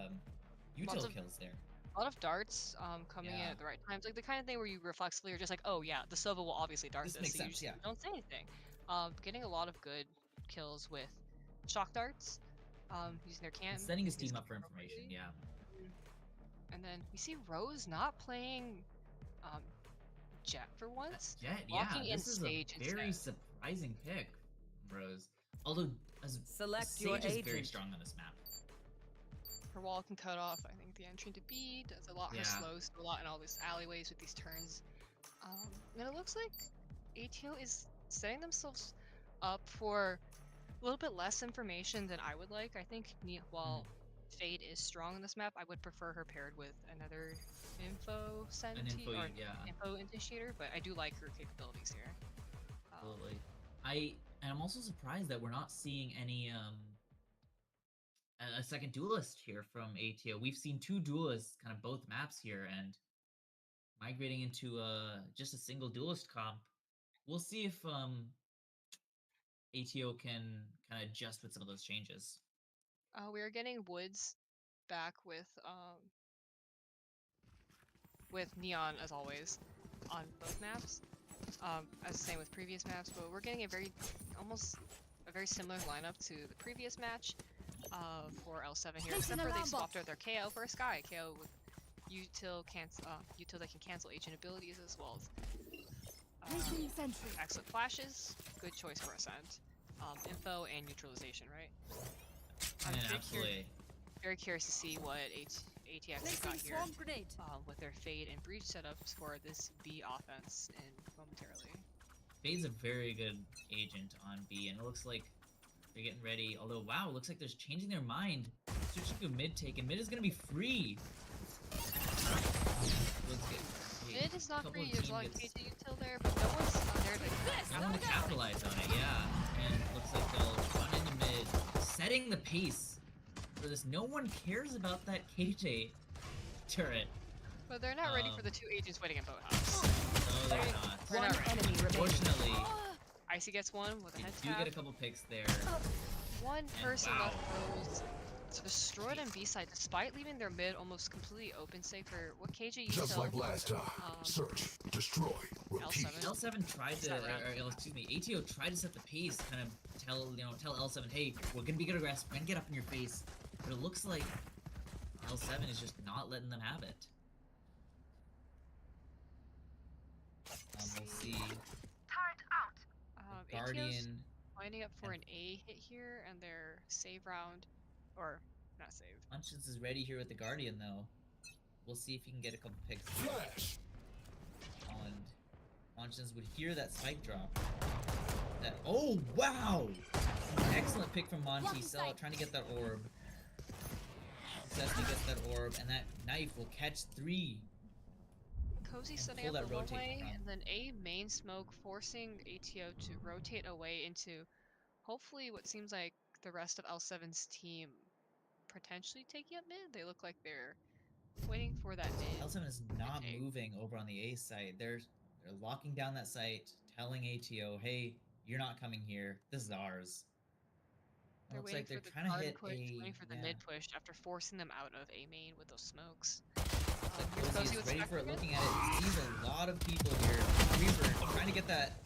util kills there. A lot of darts coming in at the right times, like the kind of thing where you reflexively are just like, oh yeah, the Sova will obviously dart this, makes so sense, you just don't say anything. Getting a lot of good kills with shock darts, using their cam. And setting his team up for information, yeah. And then we see Rose not playing Jet for once. Jet, walking yeah, in this is Sage a very instead. surprising pick, Rose. Although, Select your Sage is very agent. strong on this map. Her wall can cut off, I think, the entry into B, does a lot, her slows do a lot in all these alleyways with these turns. And it looks like ATO is setting themselves up for a little bit less information than I would like. I think while Fade is strong on this map, I would prefer her paired with another info info initiator, but I do like her capabilities here. Absolutely. I'm also surprised that we're not seeing any a second duelist here from ATO. We've seen 2 duelists kind of both maps here, and migrating into just a single duelist comp. We'll see if ATO can kind of adjust with some of those changes. We are getting Woods back with Neon as always on both maps, as the same with previous maps, but we're getting almost a very similar lineup to the previous match for L7 here, except for they swapped out their KO for a Sky. KO with util that can cancel agent abilities, as well as excellent flashes. Good choice for Ascent. Info and neutralization, right? I'm very curious to see what ATX has got here with their Fade and Breach setups for this B offense momentarily. Fade's a very good agent on B, and it looks like they're getting ready. Although, wow, it looks like they're changing their mind. Switching to a mid take, and mid is going to be free. Mid is not free. There's a lot of KT util there, but no one's there to no one to capitalize on it, yeah. And it looks like they'll run into mid, setting the pace for this. No one cares about that KJ turret. But they're not ready for the 2 agents waiting at boat house. No, they're not. They're One not ready. enemy remaining. Fortunately, Icy gets one with a you head do tap. get a couple picks there. One person wow. left goes destroyed on B side, despite leaving their mid almost completely open, save for what KJ used Just to like last time. Search, destroy, repeat. L7. L7 tried to, or excuse me, ATO tried to set the pace, kind of tell L7, hey, we're gonna be good aggressive, we're gonna get up in your face. But it looks like L7 is just not letting them have it. We'll see. ATO's Guardian. lining up for an A hit here, and their save round, or not save. Monchens is ready here with the Guardian though. We'll see if he can get a couple picks. Flash. And Monchens would hear that spike drop. Oh wow! Excellent pick from Monty. Sellout trying to get that orb. Successfully gets that orb, and that knife will catch 3. Cozy And setting pull up that the one rotate way, from. and then A main smoke, forcing ATO to rotate away into hopefully what seems like the rest of L7's team potentially taking up mid. They look like they're waiting for that mid. L7 is not take. moving over on the A site. They're locking down that site, telling ATO, hey, you're not coming here. This is ours. It They're looks waiting like they're for the trying to guard hit push, a waiting for the mid push after forcing them out of A main with those smokes. Cozy Cozy is with ready for it, Spectre looking at it. Sees a lot of people here. Reaper trying to get that.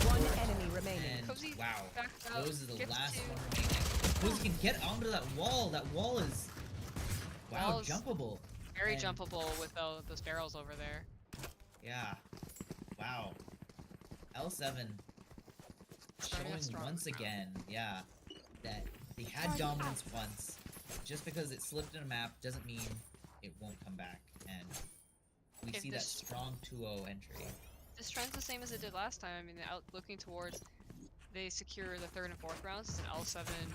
One enemy remaining. And Cozy wow, backed out, Rose is the gets last to- one remaining. Cozy can get onto that wall. That wall is Wall's jumpable. very And- jumpable with those barrels over there. Yeah. Wow. L7 Starting off showing strong. once again, yeah, that they had dominance once. Just because it slipped in a map doesn't mean it won't come back. And we If see that this- strong 2-0 entry. This trend's the same as it did last time. I mean, looking towards they secure the 3rd and 4th rounds. It's an L7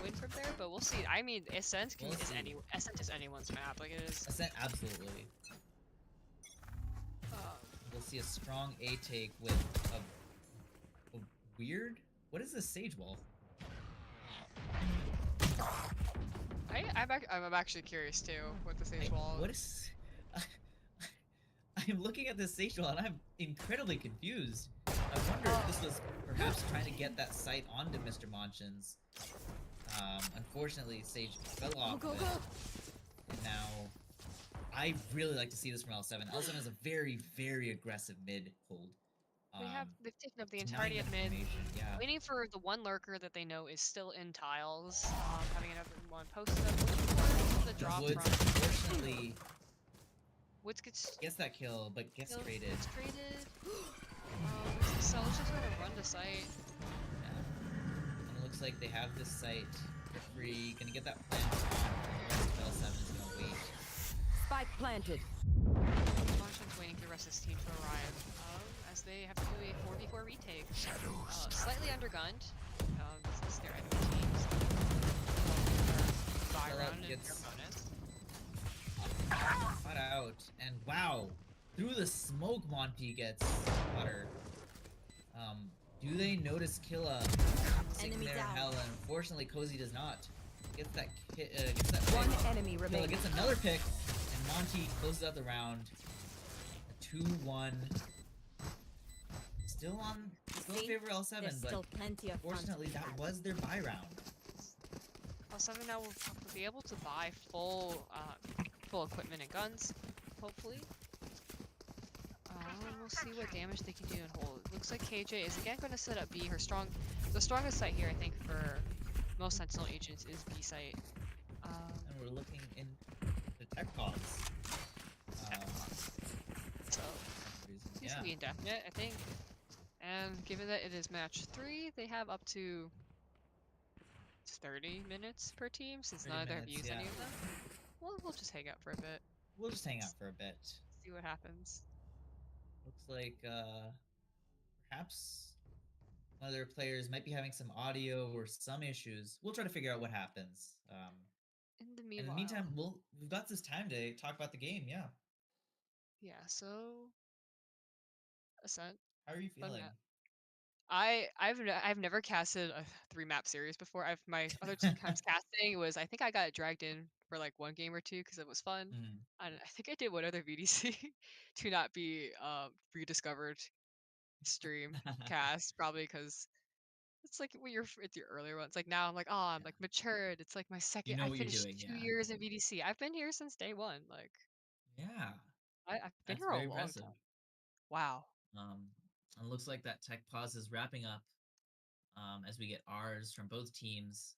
win from there, but we'll see. I mean, Ascent We'll see. Ascent is anyone's map. Like it is. Ascent, absolutely. We'll see a strong A take with a weird. What is this Sage Wall? I'm actually curious too what the stage wall. What is? I'm looking at this Sage Wall and I'm incredibly confused. I wonder if this was perhaps trying to get that sight onto Mr. Monchens. Unfortunately, Sage fell off of it. And now, I really like to see this from L7. L7 is a very, very aggressive mid hold. They've taken up the it's entirety of mid, yeah. waiting for the one lurker that they know is still in tiles, having another one posted up, looking for the drop Woods, from. unfortunately, Woods gets that kill, but gets traded. Gets traded. So it's just gonna run to site. Yeah. And it looks like they have this site for free. Gonna get that plant on. The rest of L7 is gonna wait. Spike planted. Monchens waiting for the rest of his team to arrive, as they have to do a 4v4 retake. Slightly undergunned. This is their enemy teams. Valorant and gets- their opponents. Cut out. And wow. Through the smoke, Monty gets Butter. Do they notice Killa sitting Enemy there down. in hell? And unfortunately, Cozy does not. Gets that One pick. enemy Killa remaining. gets another pick, and Monty closes out the round. A 2-1. Still in favor of L7, There's but still plenty of fun to fortunately be that had. was their buy round. L7 now will be able to buy full equipment and guns, hopefully. We'll see what damage they can do in hold. It looks like KJ is again going to set up B. The strongest site here, I think, for most Sentinel agents is B site. And we're looking in the tech pods. So Reason. seems to be indefinite, I think. And given that it is match 3, they have up to 30 minutes per team, since 30 none of them have minutes, used yeah. any of them. We'll just hang out for a bit, We'll just hang out for a bit. see what happens. Looks like perhaps one of their players might be having some audio or some issues. We'll try to figure out what happens. In the In meanwhile, the meantime, we've got this time to talk about the game. Yeah. yeah, so Ascent. How are you Fun feeling? map. I've never casted a 3-map series before. My other 2 times casting was I think I got dragged in for like 1 game or 2 because it was fun. Mm. And I think I did one other VDC to not be rediscovered stream cast probably because it's like when you're it's your earlier ones. Like now I'm like, oh, I'm Yeah. like matured. It's like my second. You know I what you're finished doing, 2 yeah. years in VDC. I've been here since day 1. Like Yeah, I've been that's here a very long impressive. time. Wow. And it looks like that tech pause is wrapping up. As we get R's from both teams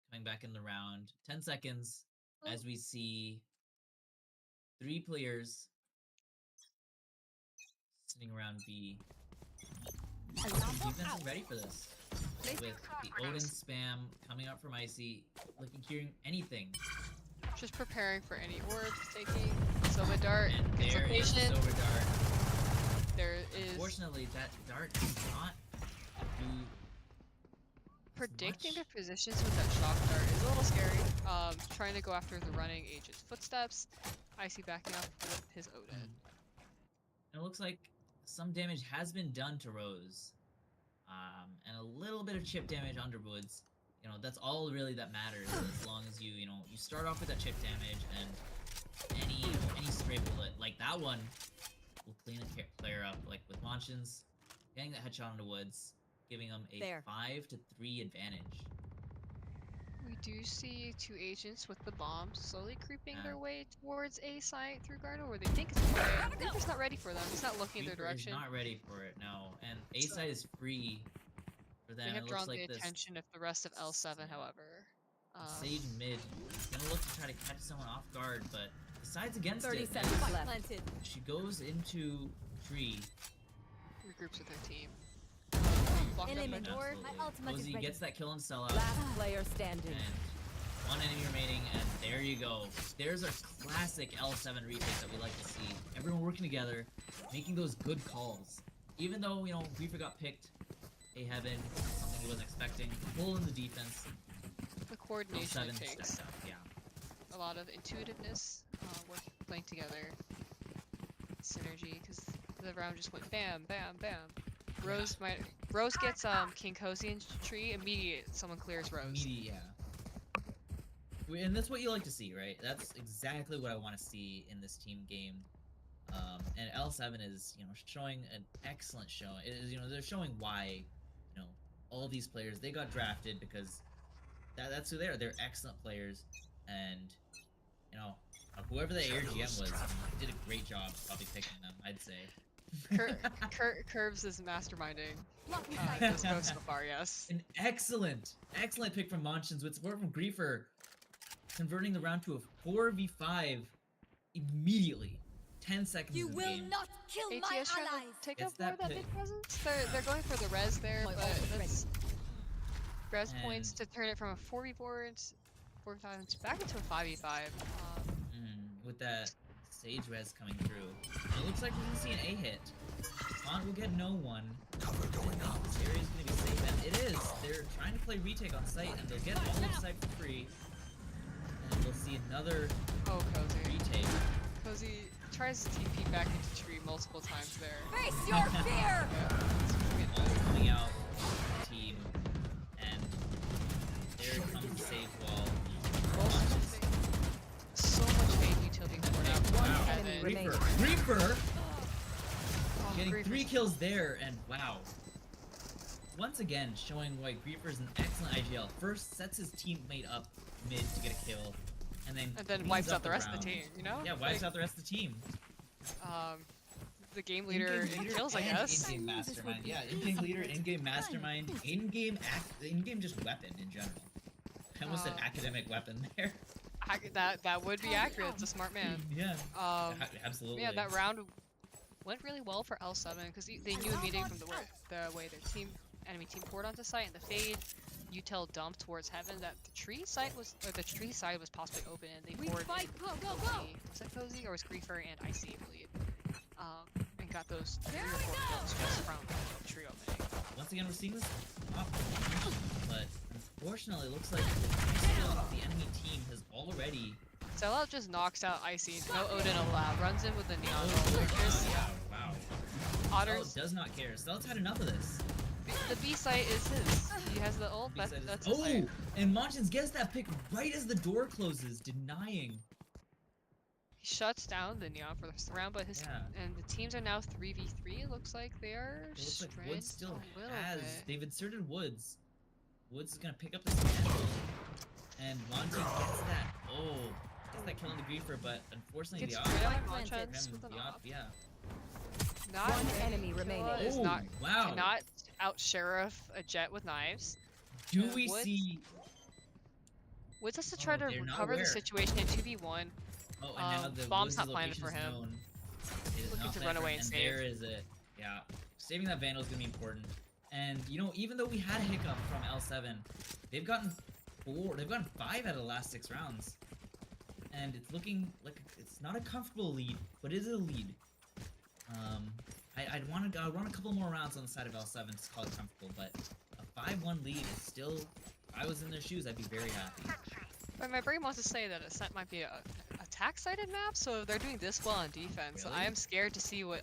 coming back in the round. 10 seconds as we see 3 players sitting around B. Defense is ready for this. With the Odin spam coming up from Icy, looking, hearing anything. Just preparing for any orbs taking. Silver dart. And Gets there is location. Silver Dart. There is Unfortunately, that dart does not do predicting their much. positions with that shock dart is a little scary. Trying to go after the running agent's footsteps. Icy backing up with his Odin. And it looks like some damage has been done to Rose. And a little bit of chip damage on Woods. You know, that's all really that matters as long as you start off with that chip damage and any stray bullet like that one will clean a player up. Like with Monchens, getting that headshot onto Woods, giving him a There. 5-3 advantage. We do see 2 agents with the bombs slowly creeping their way towards A site through Garden, where they think it's play. Reaper's not ready for them. He's not looking their Reaper direction. is not ready for it, no. And A side is free for them. They have It drawn looks like the this attention of the rest of L7, however. Sage mid gonna look to try to catch someone off guard, but decides against 30 it. seconds left. Planted. She goes into tree. Regroups with her team. Blocked Enemy up by board. Absolutely. My ultimate is Cozy ready. gets that kill on Sellout. Last player standing. And 1 enemy remaining, and there you go. There's a classic L7 retake that we like to see. Everyone working together, making those good calls. Even though, Griefer got picked, A Heaven, something he wasn't expecting. Pull in the defense. The coordination L7 it takes. stepped up, yeah. A lot of intuitiveness, playing together. Synergy, because the round just went bam, bam, bam. Rose gets King Cozy in tree, immediate someone clears Rose. Immediate, yeah. And that's what you like to see, right? That's exactly what I want to see in this team game. And L7 is, showing an excellent show. It is, they're showing why, all these players, they got drafted because that's who they are. They're excellent players, and whoever the air GM was did a great job probably picking them, I'd say. Curves is masterminding. Blocking This sight. goes so far, yes. An excellent pick from Monchens with support from Griefer, converting the round to a 4v5 immediately. 10 seconds You in the will game. not kill my ATS trying allies. to take It's up more of that that pick. big presence. They're going for the res there, My but ult is that's res points And- to turn it from a 4v4 into 4v5 back into a 5v5. With that Sage res coming through. And it looks like we're gonna see an A hit. Font will get no one. Cover going out. This area is gonna be safe, and it is. They're trying to play retake on site, and they'll get all of site for free. And we'll see another Oh, Cozy. retake. Cozy tries to TP back into tree multiple times there. Face your fear. All coming out team, and there comes the save wall. So much hate utility poured out. Wow. enemy remaining. Reaper Oh, getting Griefer's 3 kills there, and wow. Once again, showing why Griefer's an excellent IGL. First sets his teammate up mid to get a kill, and then then cleans wipes up out the rest of round. the team, you know? Yeah, wipes out the rest of the team. The game leader in kills, I and guess. In-game mastermind, yeah. In-game leader, in-game mastermind, in-game just weapon in general. I almost said academic weapon there. That would be accurate. It's a smart man. Yeah. Absolutely. Yeah, that round went really well for L7 because they knew immediately from the way their enemy team poured onto site and the fade. Utel dumped towards heaven that the tree side was possibly open and they poured in. Was that Cozy or was Griefer and Icy, I believe? And got those 3 or 4 kills just from the tree opening. Once again, we're seeing this but unfortunately, it looks like the enemy team has already. Sellout just knocks out Icy. No Odin allowed. Runs in with the neon roller. Wow. Otters. Sellout does not care. Sellout's had enough of this. The B site is his. He has the ult. That's his Oh, site. and Monchens gets that pick right as the door closes, denying. He shuts down the Neon for the round, but his Yeah. and the teams are now 3v3. It looks like they are It looks like strength Woods still a little has. bit. They've inserted Woods. Woods is gonna pick up this handle, and Monty gets that. Oh, gets that kill on the griefer, but unfortunately Gets the rid op. of planted. Monchens with an The op. op, yeah. Not One ready. enemy Killa remaining. Is Oh, not wow. cannot out sheriff a jet with knives. Do and we Woods- see? Woods has to try to they're not recover the aware. situation in 2v1. Oh, and now the bomb's Woods' not planted location for is him. known. It is Looking not to planned run for away him, and and save. there is it. Yeah, saving that Vandal is gonna be important. And you know, even though we had a hiccup from L7, they've gotten 5 out of the last 6 rounds, and it's looking like it's not a comfortable lead, but it is a lead. I'd want a couple more rounds on the side of L7 to call it comfortable, but a 5-1 lead is still. If I was in their shoes, I'd be very happy. But my brain wants to say that Ascent might be a attack-sided map, so if they're doing this well on defense, Really? I am scared to see what.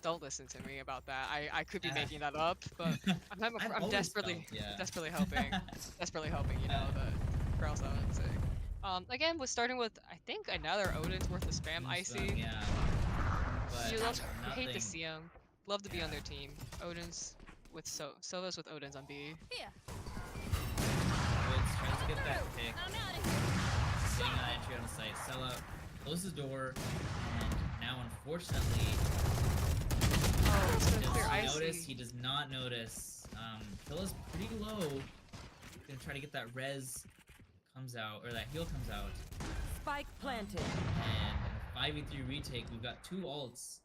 Don't listen to me about that. I could be Ah. making that up, but I'm I've I'm always desperately felt, yeah. desperately hoping, you know, that for L7 sake. Again, we're starting with I think another Odin's worth of spam. Icy. Yeah. But You hate to nothing. see him. Love to be on Yeah. their team. Odin's with Sovas with Odin's on B. Here. Woods tries to get that pick. I'm out of here. Getting an entry on the site. Sellout closes the door, and now unfortunately, Oh, it's gonna does clear he Icy. notice? He does not notice. Killa's pretty low. Gonna try to get that res comes out, or that heal comes out, Spike planted. and 5v3 retake. We've got 2 ults.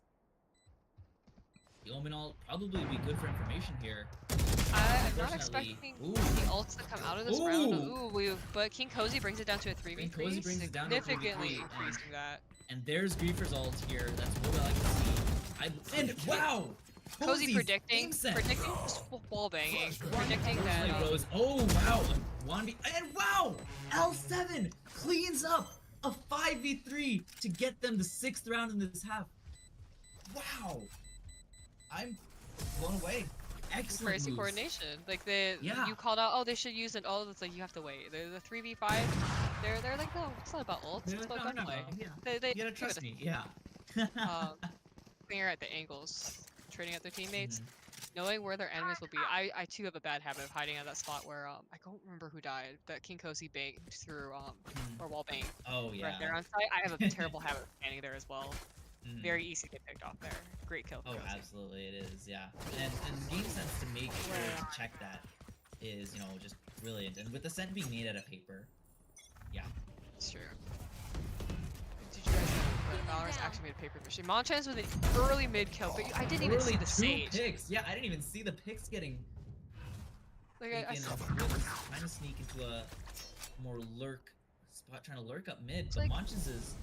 The Omen ult probably be good for information here. I'm not Unfortunately- expecting Ooh. the ults to come out of this round. Ooh. But King Cozy brings it down to a 3v3, Cozy brings it down to a 3v3, significantly and- increasing that. And there's Griefer's ult here. That's what I like to see. And wow! Cozy Cozy's predicting aim sense. wall banging, predicting that. Unfortunately, Rose. Oh wow! 1v and wow! L7 cleans up a 5v3 to get them the 6th round in this half. Wow! I'm blown away. Excellent Crazy moves. coordination. Like Yeah. you called out, oh, they should use it. All it's like you have to wait. The 3v5. They're like, no, it's not about ults. It's about gunplay. Yeah. They You gotta give trust it me. Yeah. a finger at the angles, trading at their teammates, Mm-hmm. knowing where their enemies will be. I too have a bad habit of hiding at that spot where I don't remember who died. That King Cozy banged through or wall bang Oh yeah. right there on site. I have a terrible habit of standing there as well. Mhm. Very easy to get picked off there. Great kill. Oh, for Cozy. absolutely, it is. Yeah. And game sense to make sure to check that is, you know, just brilliant. And with the scent being made out of paper, yeah. It's true. Did you guys know that Valorant's actually made a paper machine? Monchens with an early mid kill, but I didn't even see Early the 2 sage. picks. Yeah, I didn't even see the picks getting Like I taken. saw, Woods trying to sneak into a more lurk spot, trying to lurk up mid, but like- Monchens is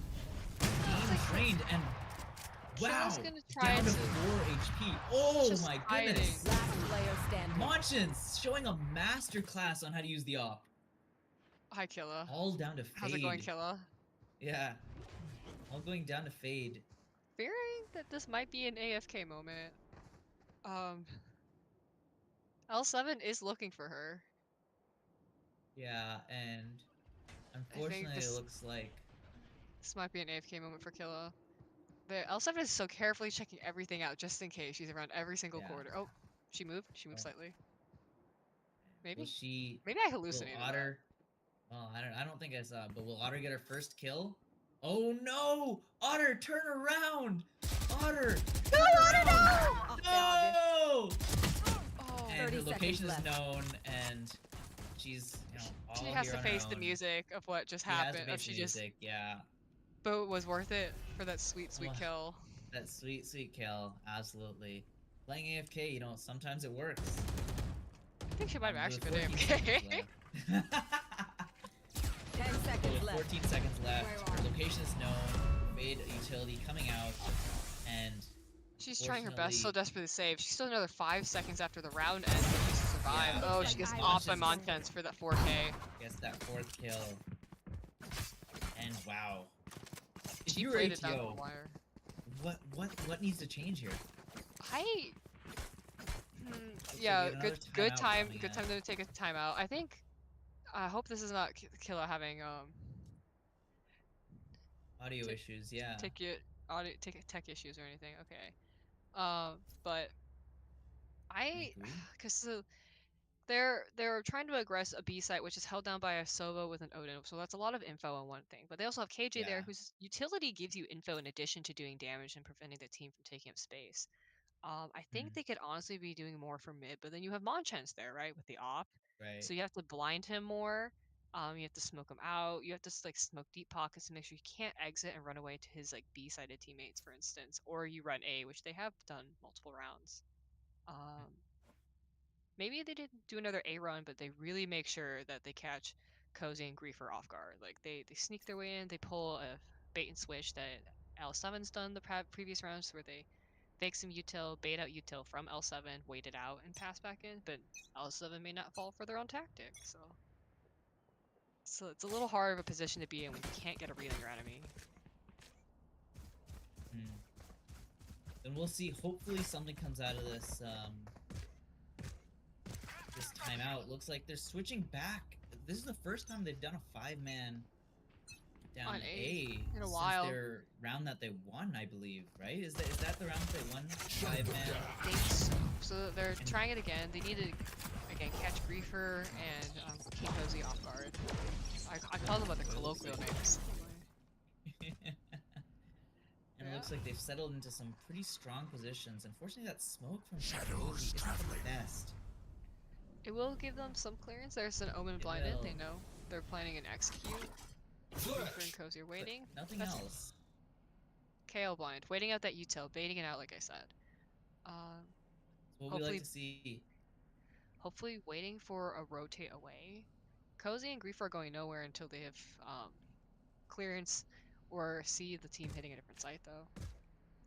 game trained and wow, Killa's gonna try down to to- 4 HP. Oh Just my hiding. goodness. Last player standing. Monchens showing a master class on how to use the op. hi Killa. All down to fade. How's it going, Killa? Yeah. All going down to fade. Fearing that this might be an AFK moment. L7 is looking for her. Yeah, and unfortunately this- it looks like This might be an AFK moment for Killa. The L7 is so carefully checking everything out just in case. She's around every single Yeah. corridor. Oh, she moved. She moved Oh. slightly. Maybe. will she Maybe I will hallucinated. that. Otter well, I don't think I saw it, but will Otter get her first kill? Oh no! Otter, turn around! Otter! Turn around! No! Oh, And 30 her seconds location is left. known, and she's, you know, all she has here to on her face the own. music of what just She has to happened. face Of she the just, music, yeah. but it was worth it for that sweet, sweet Oh. kill. That sweet, sweet kill, absolutely. Playing AFK, you know, sometimes it works. I think she might have With actually been 14 seconds AFK. left. 10 seconds With left. 14 seconds left, Where her are you? location is known, fade utility coming out, and She's trying her best, so Unfortunately- desperately to save. She's still another 5 seconds after the round ends, but she's to survive. Yeah. Oh, she gets Like, off by Monchens- Monchens for that 4K. gets that 4th kill. And wow. If She you're played it down the ATO, wire. what needs to change here? I. Yeah, another good timeout time. coming Good in. time to take a timeout. I hope this is not Killa having Audio Tick- issues, yeah. tech issues or anything. Okay. But Agree. because they're trying to aggress a B site which is held down by a Sova with an Odin. So that's a lot of info on one thing. But they also have KJ there, Yeah. whose utility gives you info in addition to doing damage and preventing the team from taking up space. I think Mm. they could honestly be doing more for mid, but then you have Monchens there, right, with the op. Right. So you have to blind him more. You have to smoke him out. You have to like smoke deep pockets to make sure he can't exit and run away to his like B-sided teammates, for instance. Or you run A, which they have done multiple rounds. Maybe they didn't do another A run, but they really make sure that they catch Cozy and Griefer off guard. Like they sneak their way in, they pull a bait and switch that L7's done the previous rounds where they fake some util, bait out util from L7, wait it out, and pass back in, but L7 may not fall for their own tactic, so it's a little hard of a position to be in when you can't get a read on your enemy. And we'll see. Hopefully something comes out of this this timeout. Looks like they're switching back. This is the first time they've done a 5-man down On A in a since while. their round that they won, I believe. Right? Is that the round that they won? 5-man. I think so. So they're And- trying it again. They need to again catch Griefer and keep Cozy off guard. I call them by the colloquial names. And it looks like they've settled into some pretty strong positions. Unfortunately, that smoke from Shadows Cozy isn't traveling. the best. It will give them some clearance. There's an Omen It blinded. will. They know they're planning an execute. Griefer and Cozy are But waiting. nothing That's else. KO blind, waiting out that util, baiting it out like I said. It's what we Hopefully- like to see. Hopefully waiting for a rotate away. Cozy and Griefer are going nowhere until they have clearance or see the team hitting a different site though.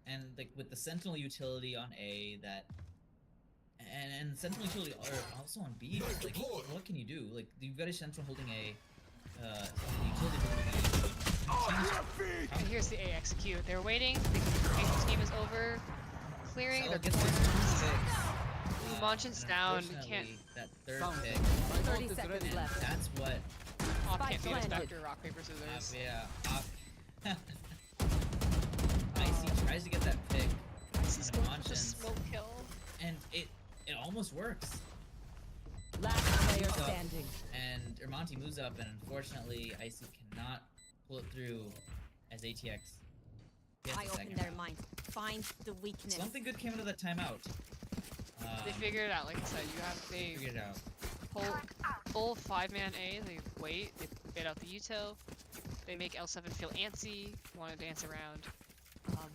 And like with the Sentinel utility on A, that and Sentinel utility are also on B. But, like, what can you do? Like you've got a Sentinel holding A, utility holding B. And here's the A execute. They're waiting. The team is over. Clearing Sellout their gets his corners. first picks. Monchens And down. They can't. unfortunately, that third pick, 30 seconds and left. that's what. Op Spike can't beat us planted. back to rock paper scissors. Icy tries to get that pick, Icy's and going for the Monchens, smoke kill. and it almost works. Last player Moves up, standing. and Monti moves up, and unfortunately, Icy cannot pull it through as ATX. gets I the open second their round. mind. Find the weakness. Something good came out of that timeout. They figured it out, like I said. They figured it out. pull 5-man A. They wait. They bait out the util. They make L7 feel antsy, want to dance around,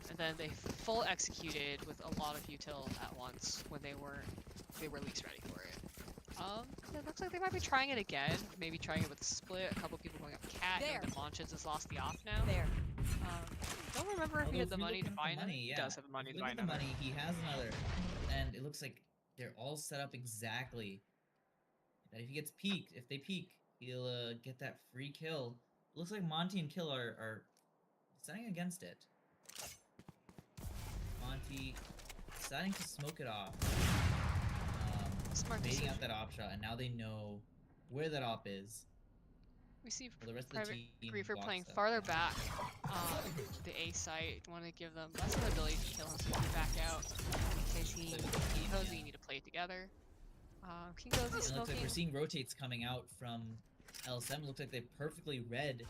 and then they full executed with a lot of util at once when they were least ready for it. It looks like they might be trying it again. Maybe trying it with a split. A couple people going up cat. There. And Monchens has lost the off now. There. Don't remember if he Although had the we money look to at buy the another. money, He yeah. does have the money If to you buy look at another. the money, he has another, and it looks like they're all set up exactly. That if he gets peeked, if they peek, he'll get that free kill. Looks like Monty and Kill are setting against it. Monty deciding to smoke it off. Smart Baiting decision. out that op shot, and now they know where that op is. We see For the rest of the Private team Griefer walks playing up. farther back. The A site. Want to give them less of an ability to kill him, so they back out. KC and King Cozy need to play together. King Cozy It looks like smoking. we're seeing rotates coming out from L7. Looks like they perfectly read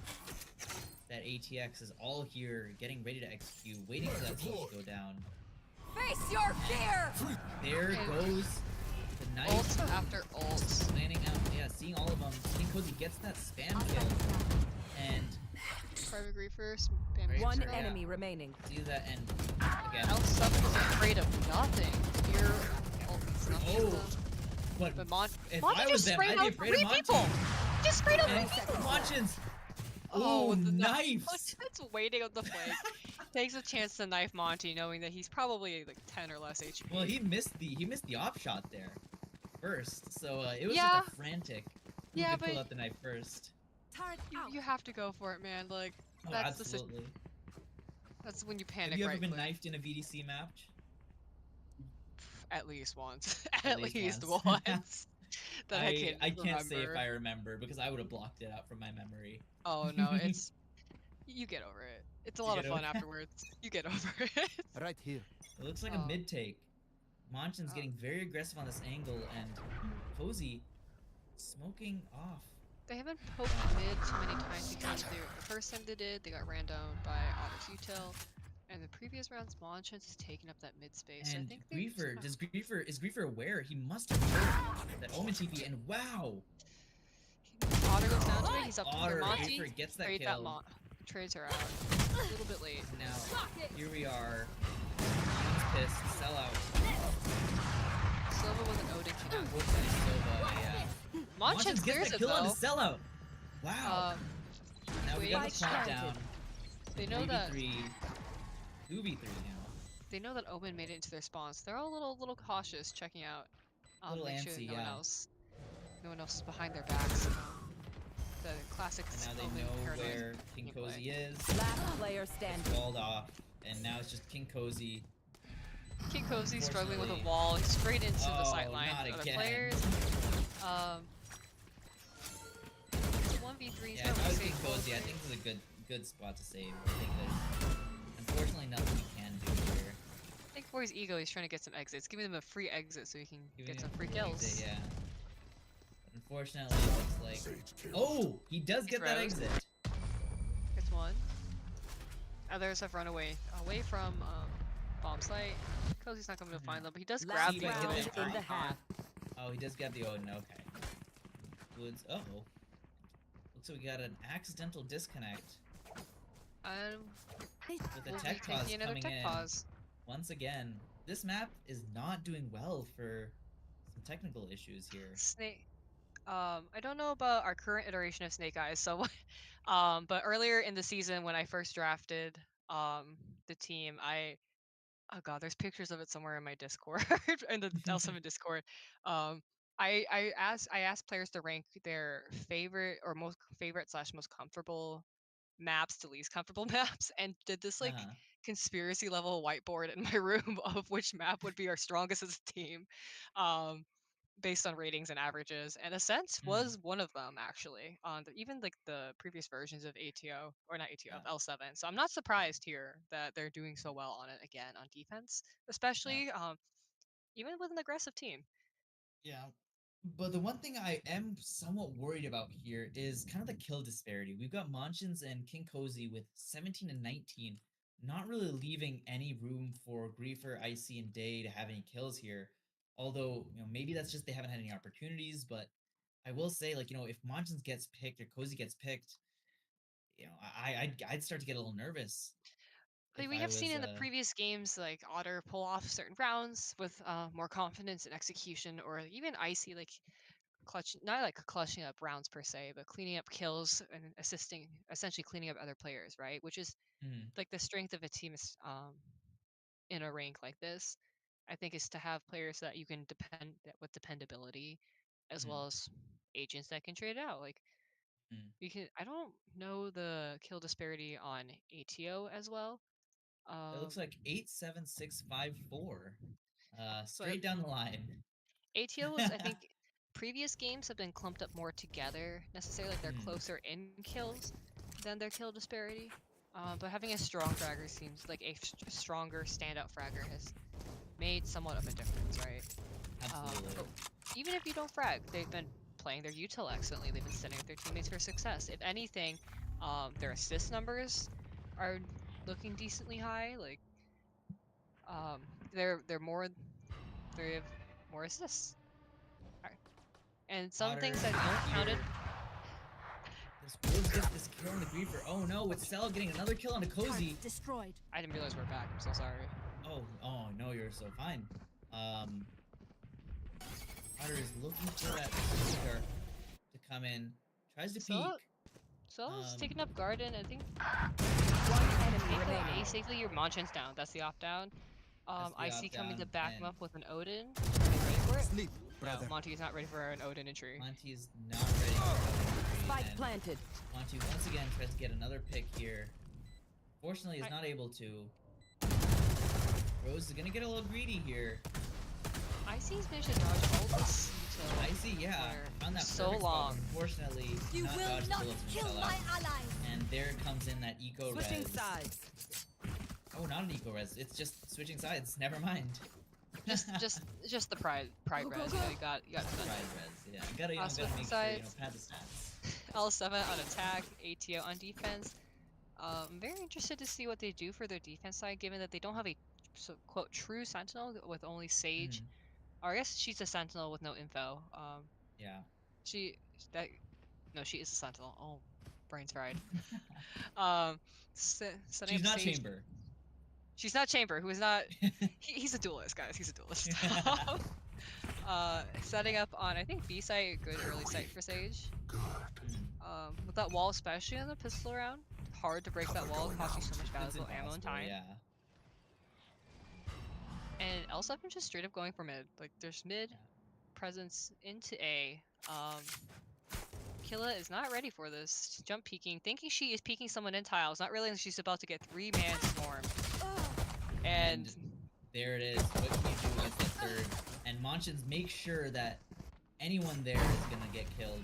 that ATX is all here, getting ready to execute, waiting for that smoke to go down. Face your fear! There And goes the knife. Ult after ult. Planning out, yeah, seeing all of them. King Cozy gets that spam kill, and Private Griefer spamming. One Yeah. enemy remaining. see that, and again, L7 is afraid of nothing. Here, ult's nothing. Oh, but But if Monty I just was them, sprayed I'd be out afraid 3 of Monty. people! Just sprayed out 3 And people! Monchens. Oh, Oh, with the knives! That's waiting on the flank. Takes a chance to knife Monty, knowing that he's probably like 10 or less HP. Well, he missed the op shot there first, so it was Yeah. just a frantic. Who Yeah, could pull but- out the knife first? Turret out. You have to go for it, man. Like, Oh, that's absolutely. that's when you panic Have you ever right been quick. knifed in a VDC match? at least once. At At least least once. once. That I can I can't say if remember. I remember because I would have blocked it out from my memory. Oh no, it's you get over it. It's a You lot get of fun over- afterwards. You get over it. Right here. It looks like a Oh. mid take. Monchens Oh. getting very aggressive on this angle, and Cozy smoking off. They haven't poked mid too many times because the first time they did, they got ran down by Otter's util. And the previous rounds, Monchens has taken up that mid space. So I And think they're Griefer, just is Griefer aware? He must have heard that Omen TP, and wow! Otter goes down to it. He's up to Otter, Monty. Griefer gets that Trade kill. Trades her out. A little bit late. Now, here we are. Omen's pissed. Sellout. Silva with an Odin can Unfortunately, Silva, yeah. Monchens clears gets it the kill on though. the Sellout! Wow! Now we got the Spike plant planted. down. They know that 3v3. 2v3 now. they know that Omen made it into their spawns. They're all a little cautious, checking out. Little Make sure antsy, no yeah. one else is behind their backs. The classic. And now they Omen know paranoid where King gameplay. Cozy is. Last player standing. Walled off. And now it's just King Cozy. King Cozy struggling with a Unfortunately- wall straight into the Oh, sideline. not Other again. players. It's a 1v3. Yeah, if I was King Cozy, I think this is a good spot to save. I think there's unfortunately nothing he can do here. I think for his ego, he's trying to get some exits. Giving them a free exit so he can Giving get some him free the kills. exit, yeah. But unfortunately, it looks like. Sage kills. Oh, he does get that Throws. exit. Gets one. Others have run away from bomb site. Cozy's not coming to find them, but he does grab Last the round Odin in early the on. half. Oh, he does get the Odin. Okay. Woods. Uh oh. Looks like we got an accidental disconnect with the We'll tech be pause taking another coming tech in. pause. Once again, this map is not doing well for some technical issues here. Snake. I don't know about our current iteration of Snake Eyes, so but earlier in the season when I first drafted the team, oh god, there's pictures of it somewhere in my Discord in the L7 Discord. I asked players to rank their favorite or most favorite / most comfortable maps to least comfortable maps, and did this like Uh-huh. conspiracy level whiteboard in my room of which map would be our strongest as a team. Based on ratings and averages, and Ascent was one of them actually. On even like the previous versions of ATO or not ATO of L7. So I'm not surprised here that they're doing so well on it again on defense, especially even with an aggressive team. Yeah. But the one thing I am somewhat worried about here is kind of the kill disparity. We've got Monchens and King Cozy with 17 and 19, not really leaving any room for Griefer, Icy, and Day to have any kills here. Although, maybe that's just they haven't had any opportunities, but I will say, like, if Monchens gets picked or Cozy gets picked, I'd start to get a little nervous. Like if we I have seen was, in the previous games, like Otter pull off certain rounds with more confidence in execution, or even Icy like not like clutching up rounds per se, but cleaning up kills and assisting, essentially cleaning up other players, right? Which is Mhm. like the strength of a team is in a rank like this. I think is to have players that you can depend with dependability, as Mhm. well as agents that can trade out. Like Mhm. you can. I don't know the kill disparity on ATO as well. It looks like 87654. But Straight down the line. ATOs, I think previous games have been clumped up more together, necessarily like they're closer in kills than their kill disparity. But having a strong fragger seems like a stronger standout fragger has made somewhat of a difference, right? Absolutely. But even if you don't frag, they've been playing their util excellently. They've been setting up their teammates for success. If anything, their assist numbers are looking decently high. Like, they have more assists. Alright. And some Otter things that aren't counted. here. This Woods gets this kill on the Griefer. Oh no, with Cell getting another kill on the Cozy. Destroyed. I didn't realize we're back. I'm so sorry. Oh no, you're so fine. Otter is looking for that speaker to come in. Tries to peek. So it's taking up Garden. I think One enemy take remaining. A safely. Your Monchens down. That's the opt down. That's the I see coming to opt-down, back him and- up with an Odin. Are you ready for it? Sleep, No, brother. Monty is not ready for an Odin entry. Monty is not ready for the Spike and planted. Monty once again tries to get another pick here. Fortunately, is not able to. Rose is gonna get a little greedy here. Icy's managed to dodge all this util. Icy, yeah, for found that so perfect spot. long. Unfortunately, You not will dodge not bullets from kill Sellout. my allies. And there comes in that eco Switching res. sides. Oh, not an eco res. It's just switching sides. Never mind. Just the pride res. You got to Pride res. Yeah, you gotta, gotta switching make sure, pad the stats. L7 on attack, ATO on defense. I'm very interested to see what they do for their defense side, given that they don't have a quote true sentinel with only Sage. Or I guess she's a sentinel with no info. Yeah. She is a sentinel. Oh, brains fried. Setting She's up not Sage. chamber. She's not chamber. Who is not? He's a duelist, guys. He's a duelist. Setting up on I think B site, good early site for Sage. With that wall, especially on the pistol round, hard to break that wall. Costs you so much valuable ammo and time. Yeah. And L7 just straight up going for mid. Like there's mid presence into A. Killa is not ready for this. Jump peeking, thinking she is peeking someone in tiles, not realizing she's about to get 3-man swarm. And there it is. What can you do against the third? And Monchens make sure that anyone there is gonna get killed.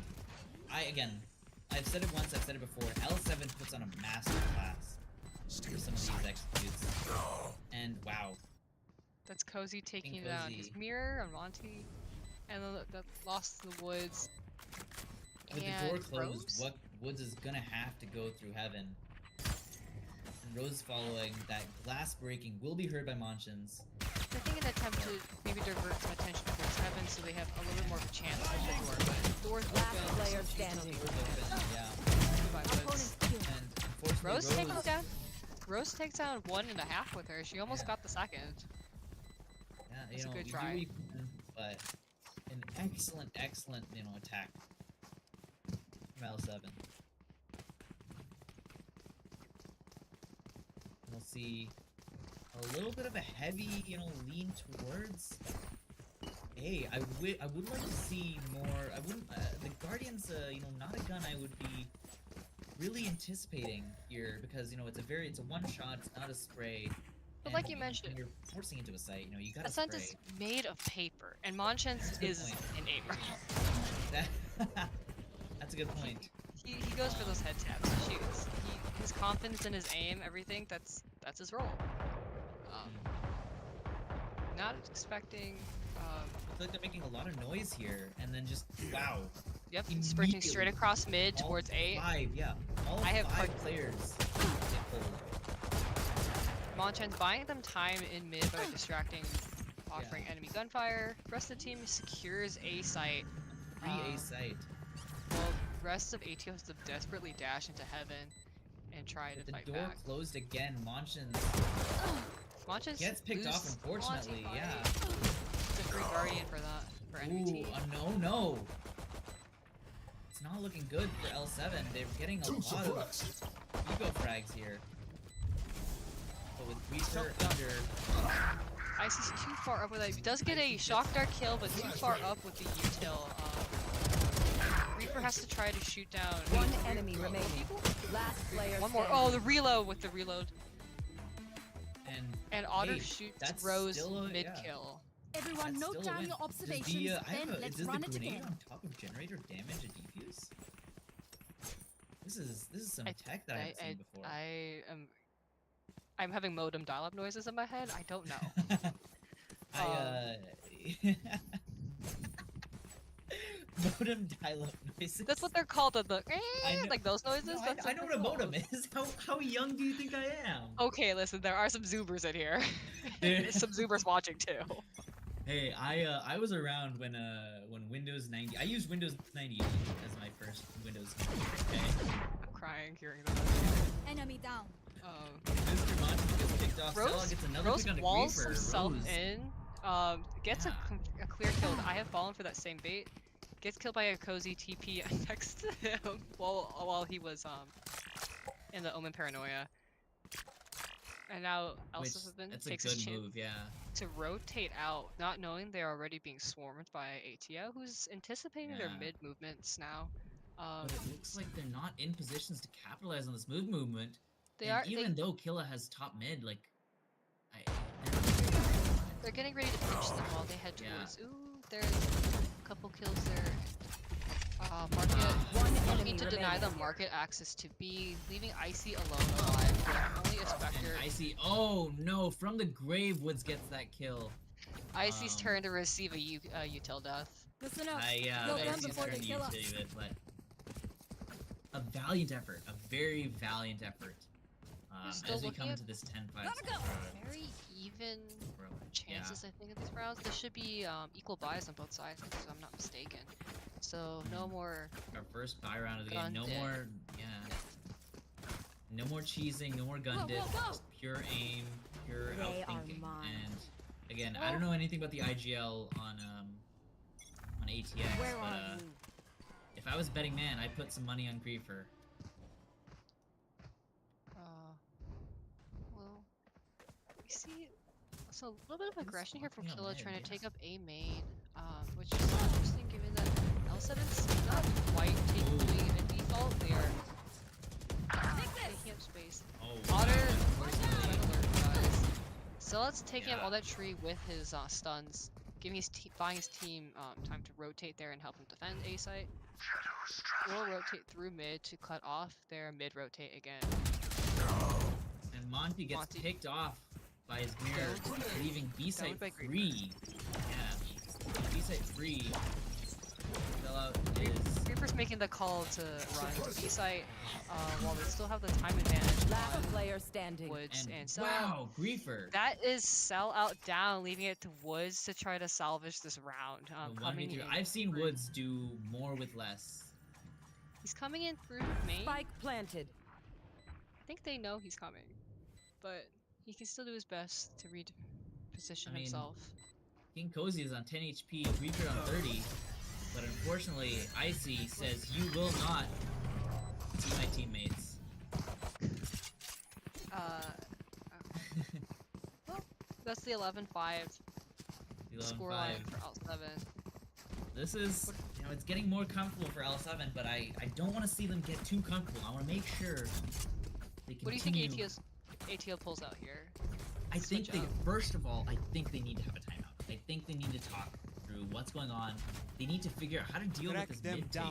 I've said it once, I've said it before. L7 puts on a master class for some of these executes. And wow. That's Cozy taking down his mirror on Monti. And the LostInTheWoods. With the door closed, what Woods is gonna have to go through heaven. And Rose following, that glass breaking will be heard by Monchens. I think an attempt to maybe divert some attention towards heaven so they have a little bit more of a chance to hold the door, but the door's Last open. player standing. Yeah. By Woods. And unfortunately, Rose takes down. Rose takes down 1.5 with her. She almost got the second. Yeah, It's a good we try. do even, but an excellent, attack from L7. We'll see a little bit of a heavy, lean towards A. I would like to see more. I wouldn't. The Guardian's, not a gun I would be really anticipating here because it's a one shot. It's not a spray. But And like you mentioned, when you're forcing into a site, you gotta Ascent spray. is made of paper, and Monchens is an 8 That's a good point. He goes for those head taps. He shoots. His confidence in his aim, everything. That's his role. Not expecting. I feel like they're making a lot of noise here, and then just wow. Yep, sprinting straight across mid towards A. All five players get pulled. Monchens buying them time in mid by distracting, offering enemy gunfire. Rest of the team secures A site. A site. Well, rest of ATO has to desperately dash into heaven and try to fight back. The door closed again. Monchens gets picked off, unfortunately. Yeah. It's a free guardian for that for enemy team. No. It's not looking good for L7. They're getting a lot of ego frags here. But with Reaper under. Icy's too far up with that. He does get a shock dart kill, but too far up with the util. Reaper has to try to shoot down. One enemy remaining. Last player. One more. Oh, the reload with the reload. And Otter hey, shoots Rose mid yeah. kill. Everyone, note down your observations. Then let's Does run the it grenade again. on top of generator damage a defuse? This is some tech that I haven't seen before. I'm having modem dial-up noises in my head. I don't know. Modem dial-up noises. That's what they're called. Like those noises. No, That's I know what a modem is. How young do you think I am? Okay, listen. There are some Zoomers in here. There's some Zoomers watching too. Hey, I was around when Windows 90. I used Windows 98 as my first Windows computer. Okay. I'm crying hearing that. Enemy down. Mr. Monti gets kicked off. Sellout gets another Rose pick on the walls Creeper. himself Rose. in. Gets a clear kill. I have fallen for that same bait. Gets killed by a cozy TP next to him while he was in the Omen Paranoia. And now Elsa takes his chance to rotate out, not knowing they're already being swarmed by ATO, who's anticipating their mid movements now. But it looks like they're not in positions to capitalize on this movement. They are even though Killa has top mid, like They're getting ready to pinch them while they head Yeah. towards. Ooh, there's a couple kills there. Market. One Need enemy to deny remaining. them market access to B, leaving Icy alone alive. With only a Spectre. And Icy, oh no, from the grave Woods gets that kill. Icy's turn to receive a util death. Listen up. Yeah, Kill them Icy's before turn they to kill us. YouTube it, but a valiant effort, a very valiant effort. Still As we looking come at- to this 10-5 Gotta go. Very even yeah. chances, I think, of these rounds. There should be equal buys on both sides, if I'm not mistaken. So no more. Our first buy round of the game. No Gun more, no more cheesing, no more gun Whoa, dip. whoa, whoa. Just pure aim, pure They are outthinking. mine. And again, I don't know anything about the IGL on ATX, Where but are you? if I was betting man, I'd put some money on Griefer. Well, we see. So a little bit of aggression here from walking on Killa mid, trying to yes. take up A main, which is interesting given that L7's not quite doing a default. They are taking up space. Oh, Otter, wow, red unfortunately. alert, guys. Sellout's taking up Yeah. all that tree with his stuns, giving buying his team time to rotate there and help him defend A site. We'll rotate through mid to cut off their mid rotate again. And Monty gets Monty. picked off by his mirror, leaving B site by Griefer. free. Yeah, B site free. Sellout is. Reaper's making the call to run to B site while they still have the time advantage Last on player standing. Woods and Sellout. Wow, Griefer. That is Sellout down, leaving it to Woods to try to salvage this round. The Coming 1v3. in I've seen through- Woods do more with less. He's coming in through main. Spike planted. I think they know he's coming, but he can still do his best to reposition I mean, himself. King Cozy is on 10 HP, Griefer on 30, but unfortunately, Icy says you will not see my teammates. Well, that's the 11-5 scoreline 11-5. for L7. This is, it's getting more comfortable for L7, but I don't want to see them get too comfortable. I want to make sure they continue. What do you think ATO pulls out here? I think switch they, up? first of all, I think they need to have a timeout. I think they need to talk through what's going on. They need to figure out how to deal with this mid take,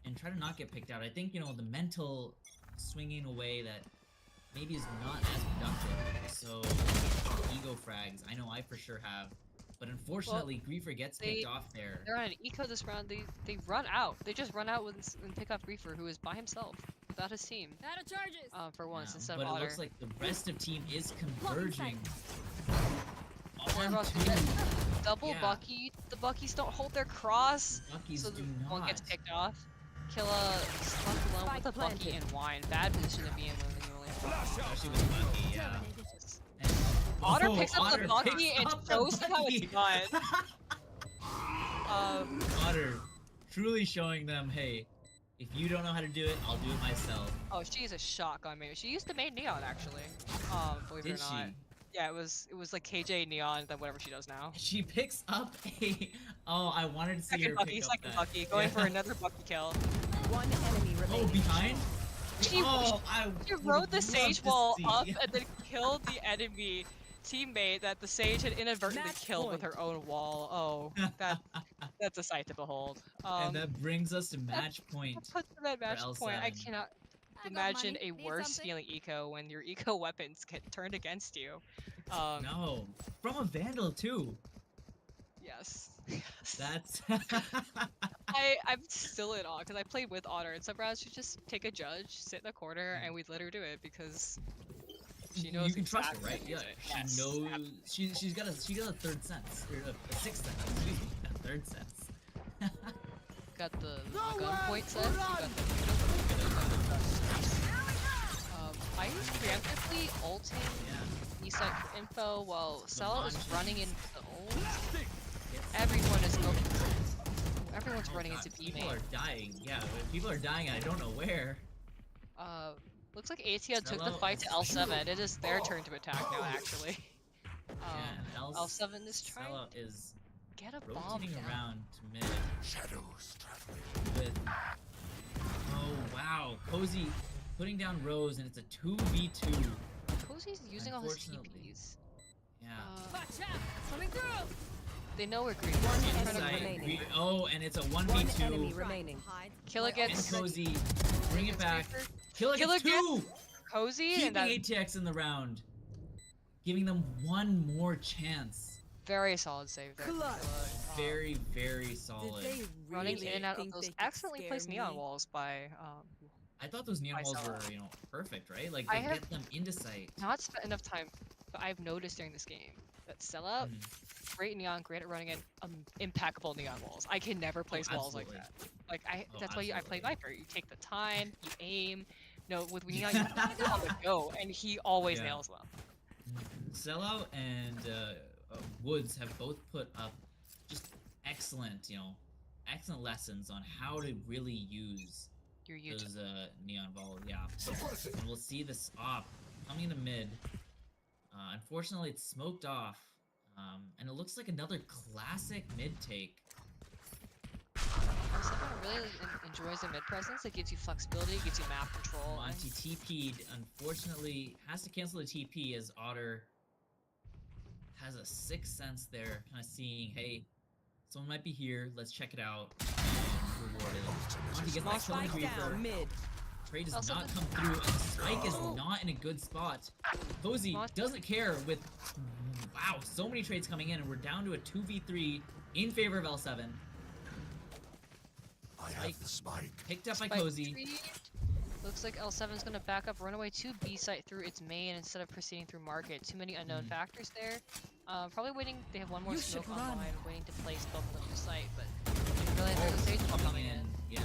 and try to not get picked out. I think, the mental swinging away that maybe is not as productive. So, ego frags, I know I for sure have. But unfortunately, Griefer gets picked off there. They're on an eco this round. They run out. They just run out and pick up Griefer, who is by himself without his team. Out of charges. For once, Yeah, instead but of it Otter. looks like the rest of team is converging They're about to onto get double yeah. Bucky. The Buckies don't hold their cross, Buckies so do one not. gets picked off. Killa stuck alone Spike with a Bucky planted. and Wine. Bad position to be in when you only have Especially with Bucky, yeah. And, Otter picks up the Bucky picks and up the shows him how it's Bucky. done. Otter truly showing them, hey, if you don't know how to do it, I'll do it myself. Oh, she's a shotgun main. She used to main Neon actually. Believe it or Did not. she? Yeah, it was like KJ Neon, then whatever she does now. She picks up a. Oh, I wanted to see her pick up Second that. Bucky, going Yeah. for another Bucky kill. One enemy Oh, remaining. behind? She I rode the would've Sage loved to wall see. up and then killed the enemy teammate that the Sage had inadvertently Match killed with point. her own wall. Oh, that's a sight to behold. And that brings us to match point. Put to that match point. I L7. cannot I got imagine money. a Need worse something? feeling eco when your eco weapons get turned against you. No, from a Vandal too. Yes. That's. I'm still in awe because I played with Otter and some rounds she'd just take a judge, sit in the corner, and we'd let her do it because she knows You can trust her, exactly right? how to Yeah, use it. she Yes, knows. absolutely. She's got a third sense, or a sixth sense. Excuse me, a third sense. Got the gunpoint sense. You got the I'm preemptively ulting Yeah. Eastside for info while Sellout is Monchens. running into the ult. Everyone's running into B People main. are dying. Yeah, people are dying, and I don't know where. Looks like ATO took the Sellout fight to is- L7. It is their turn to attack now, actually. Yeah, L7 is trying Sellout to is get a bomb rotating down. around to mid Shadows traveling. with. Oh wow, Cozy putting down Rose, and it's a 2v2. Cozy's using all his Unfortunately. TPs. Yeah. Watch out! Coming through! They know we're green. One enemy Inside. remaining. Oh, and it's a One enemy 1v2. remaining. Killa And gets Cozy, bring it back. Reaper. Killa Killa gets two! Cozy, and Keeping that ATX in the round. Giving them one more chance. very solid save there. Clutch. Very, very solid. Running in and out of those excellently placed neon walls by I thought those neon by walls were, Sellout. Perfect, right? Like, I they have get them into sight. not spent enough time, but I've noticed during this game that Sellout, great neon, great at running in impeccable neon walls. I can never place walls like that. Like that's why I play Viper. You take the time, you aim. No, with neon, you put it on the go, and he always nails them. Sellout and Woods have both put up just excellent, excellent lessons on how to really use those neon balls. Yeah, and we'll see this op coming into mid. Unfortunately, it's smoked off, and it looks like another classic mid take. Someone really enjoys the mid presence. It gives you flexibility, it gives you map control. Monti TP'd, unfortunately, has to cancel the TP as Otter has a sixth sense there, kind of seeing, hey, someone might be here, let's check it out. Rewarded. Monti gets that killing Reaper. Trade does not come through, and Spike is not in a good spot. Cozy doesn't care with, wow, so many trades coming in, and we're down to a 2v3 in favor of L7. I have the spike. Picked up by Cozy. Looks like L7's gonna back up, run away to B site through its main instead of proceeding through market. Too many unknown factors there. Probably waiting. They have one more smoke online, waiting to place both of them to site, but didn't realize there's a stage ball coming in. Yeah.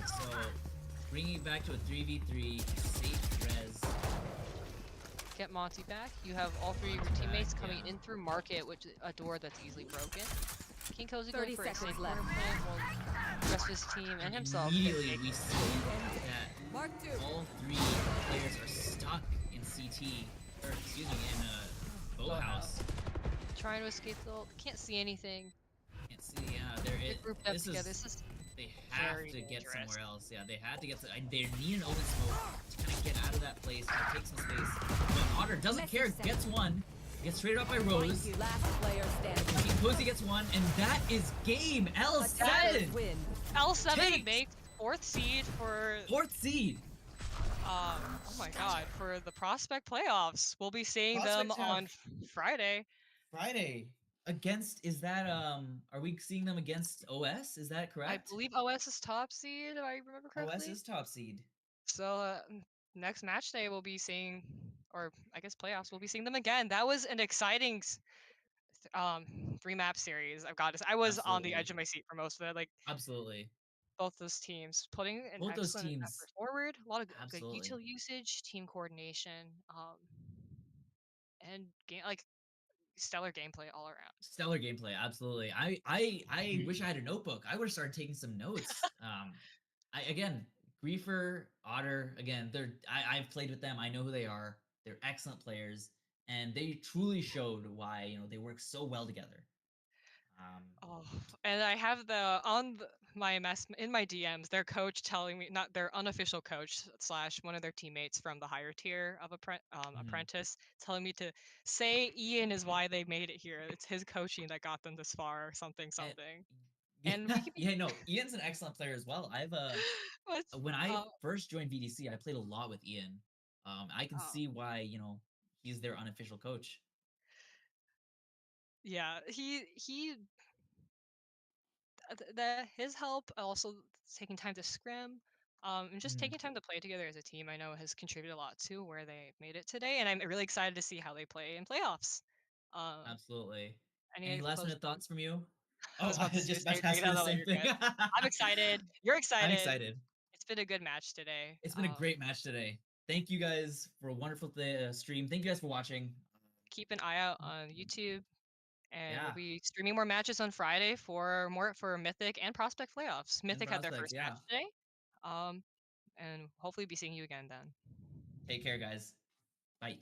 So bringing it back to a 3v3, safe res. Get Monty back. You have all three of your teammates coming in through market, which is a door that's easily broken. King Cozy going for a safe corner plan while the rest of his team and himself. Immediately we see that all three players are stuck in CT, or excuse me, in Boathouse. Trying to escape the ult. Can't see anything. Can't see, yeah, Grouped up together. This is they have to get somewhere else. Yeah, they had to get they need an open smoke to kind of get out of that place, kind of take some space. But Otter doesn't care, gets one. Gets traded up by Rose. Last player standing. Cozy gets one, and that is game. L7 L7 makes fourth seed for oh my god, for the prospect playoffs. We'll be seeing them on Friday. Against, is that are we seeing them against OS? Is that correct? I believe OS is top seed, if I remember correctly. OS is top seed. So next match day we'll be seeing, or I guess playoffs, we'll be seeing them again. That was an exciting 3-map series. I've got to say, I was on the edge of my seat for most of it. Like absolutely, both those teams putting an excellent effort forward. A lot of good util usage, team coordination, and stellar gameplay all around. Stellar gameplay, absolutely. I wish I had a notebook. I would have started taking some notes. Again, Griefer, Otter, again, I've played with them. I know who they are. They're excellent players, and they truly showed why they work so well together. And I have my in my DMs, their coach telling me, not their unofficial coach / one of their teammates from the higher tier of apprentice, telling me to say Ian is why they made it here. It's his coaching that got them this far, or something. And we can yeah, no, Ian's an excellent player as well. I've when I first joined VDC, I played a lot with Ian. I can see why he's their unofficial coach. Yeah, his help, also taking time to scrim, and just taking time to play together as a team, I know has contributed a lot to where they made it today, and I'm really excited to see how they play in playoffs. Absolutely. Any last minute thoughts from you? I was about to just say, ask the same thing. I'm excited. You're excited. I'm excited. It's been a good match today. It's been a great match today. Thank you guys for a wonderful stream. Thank you guys for watching. Keep an eye out on YouTube, and we'll be streaming more matches on Friday for Mythic and Prospect playoffs. Mythic had their first match today, and hopefully be seeing you again then. Take care, guys. Bye.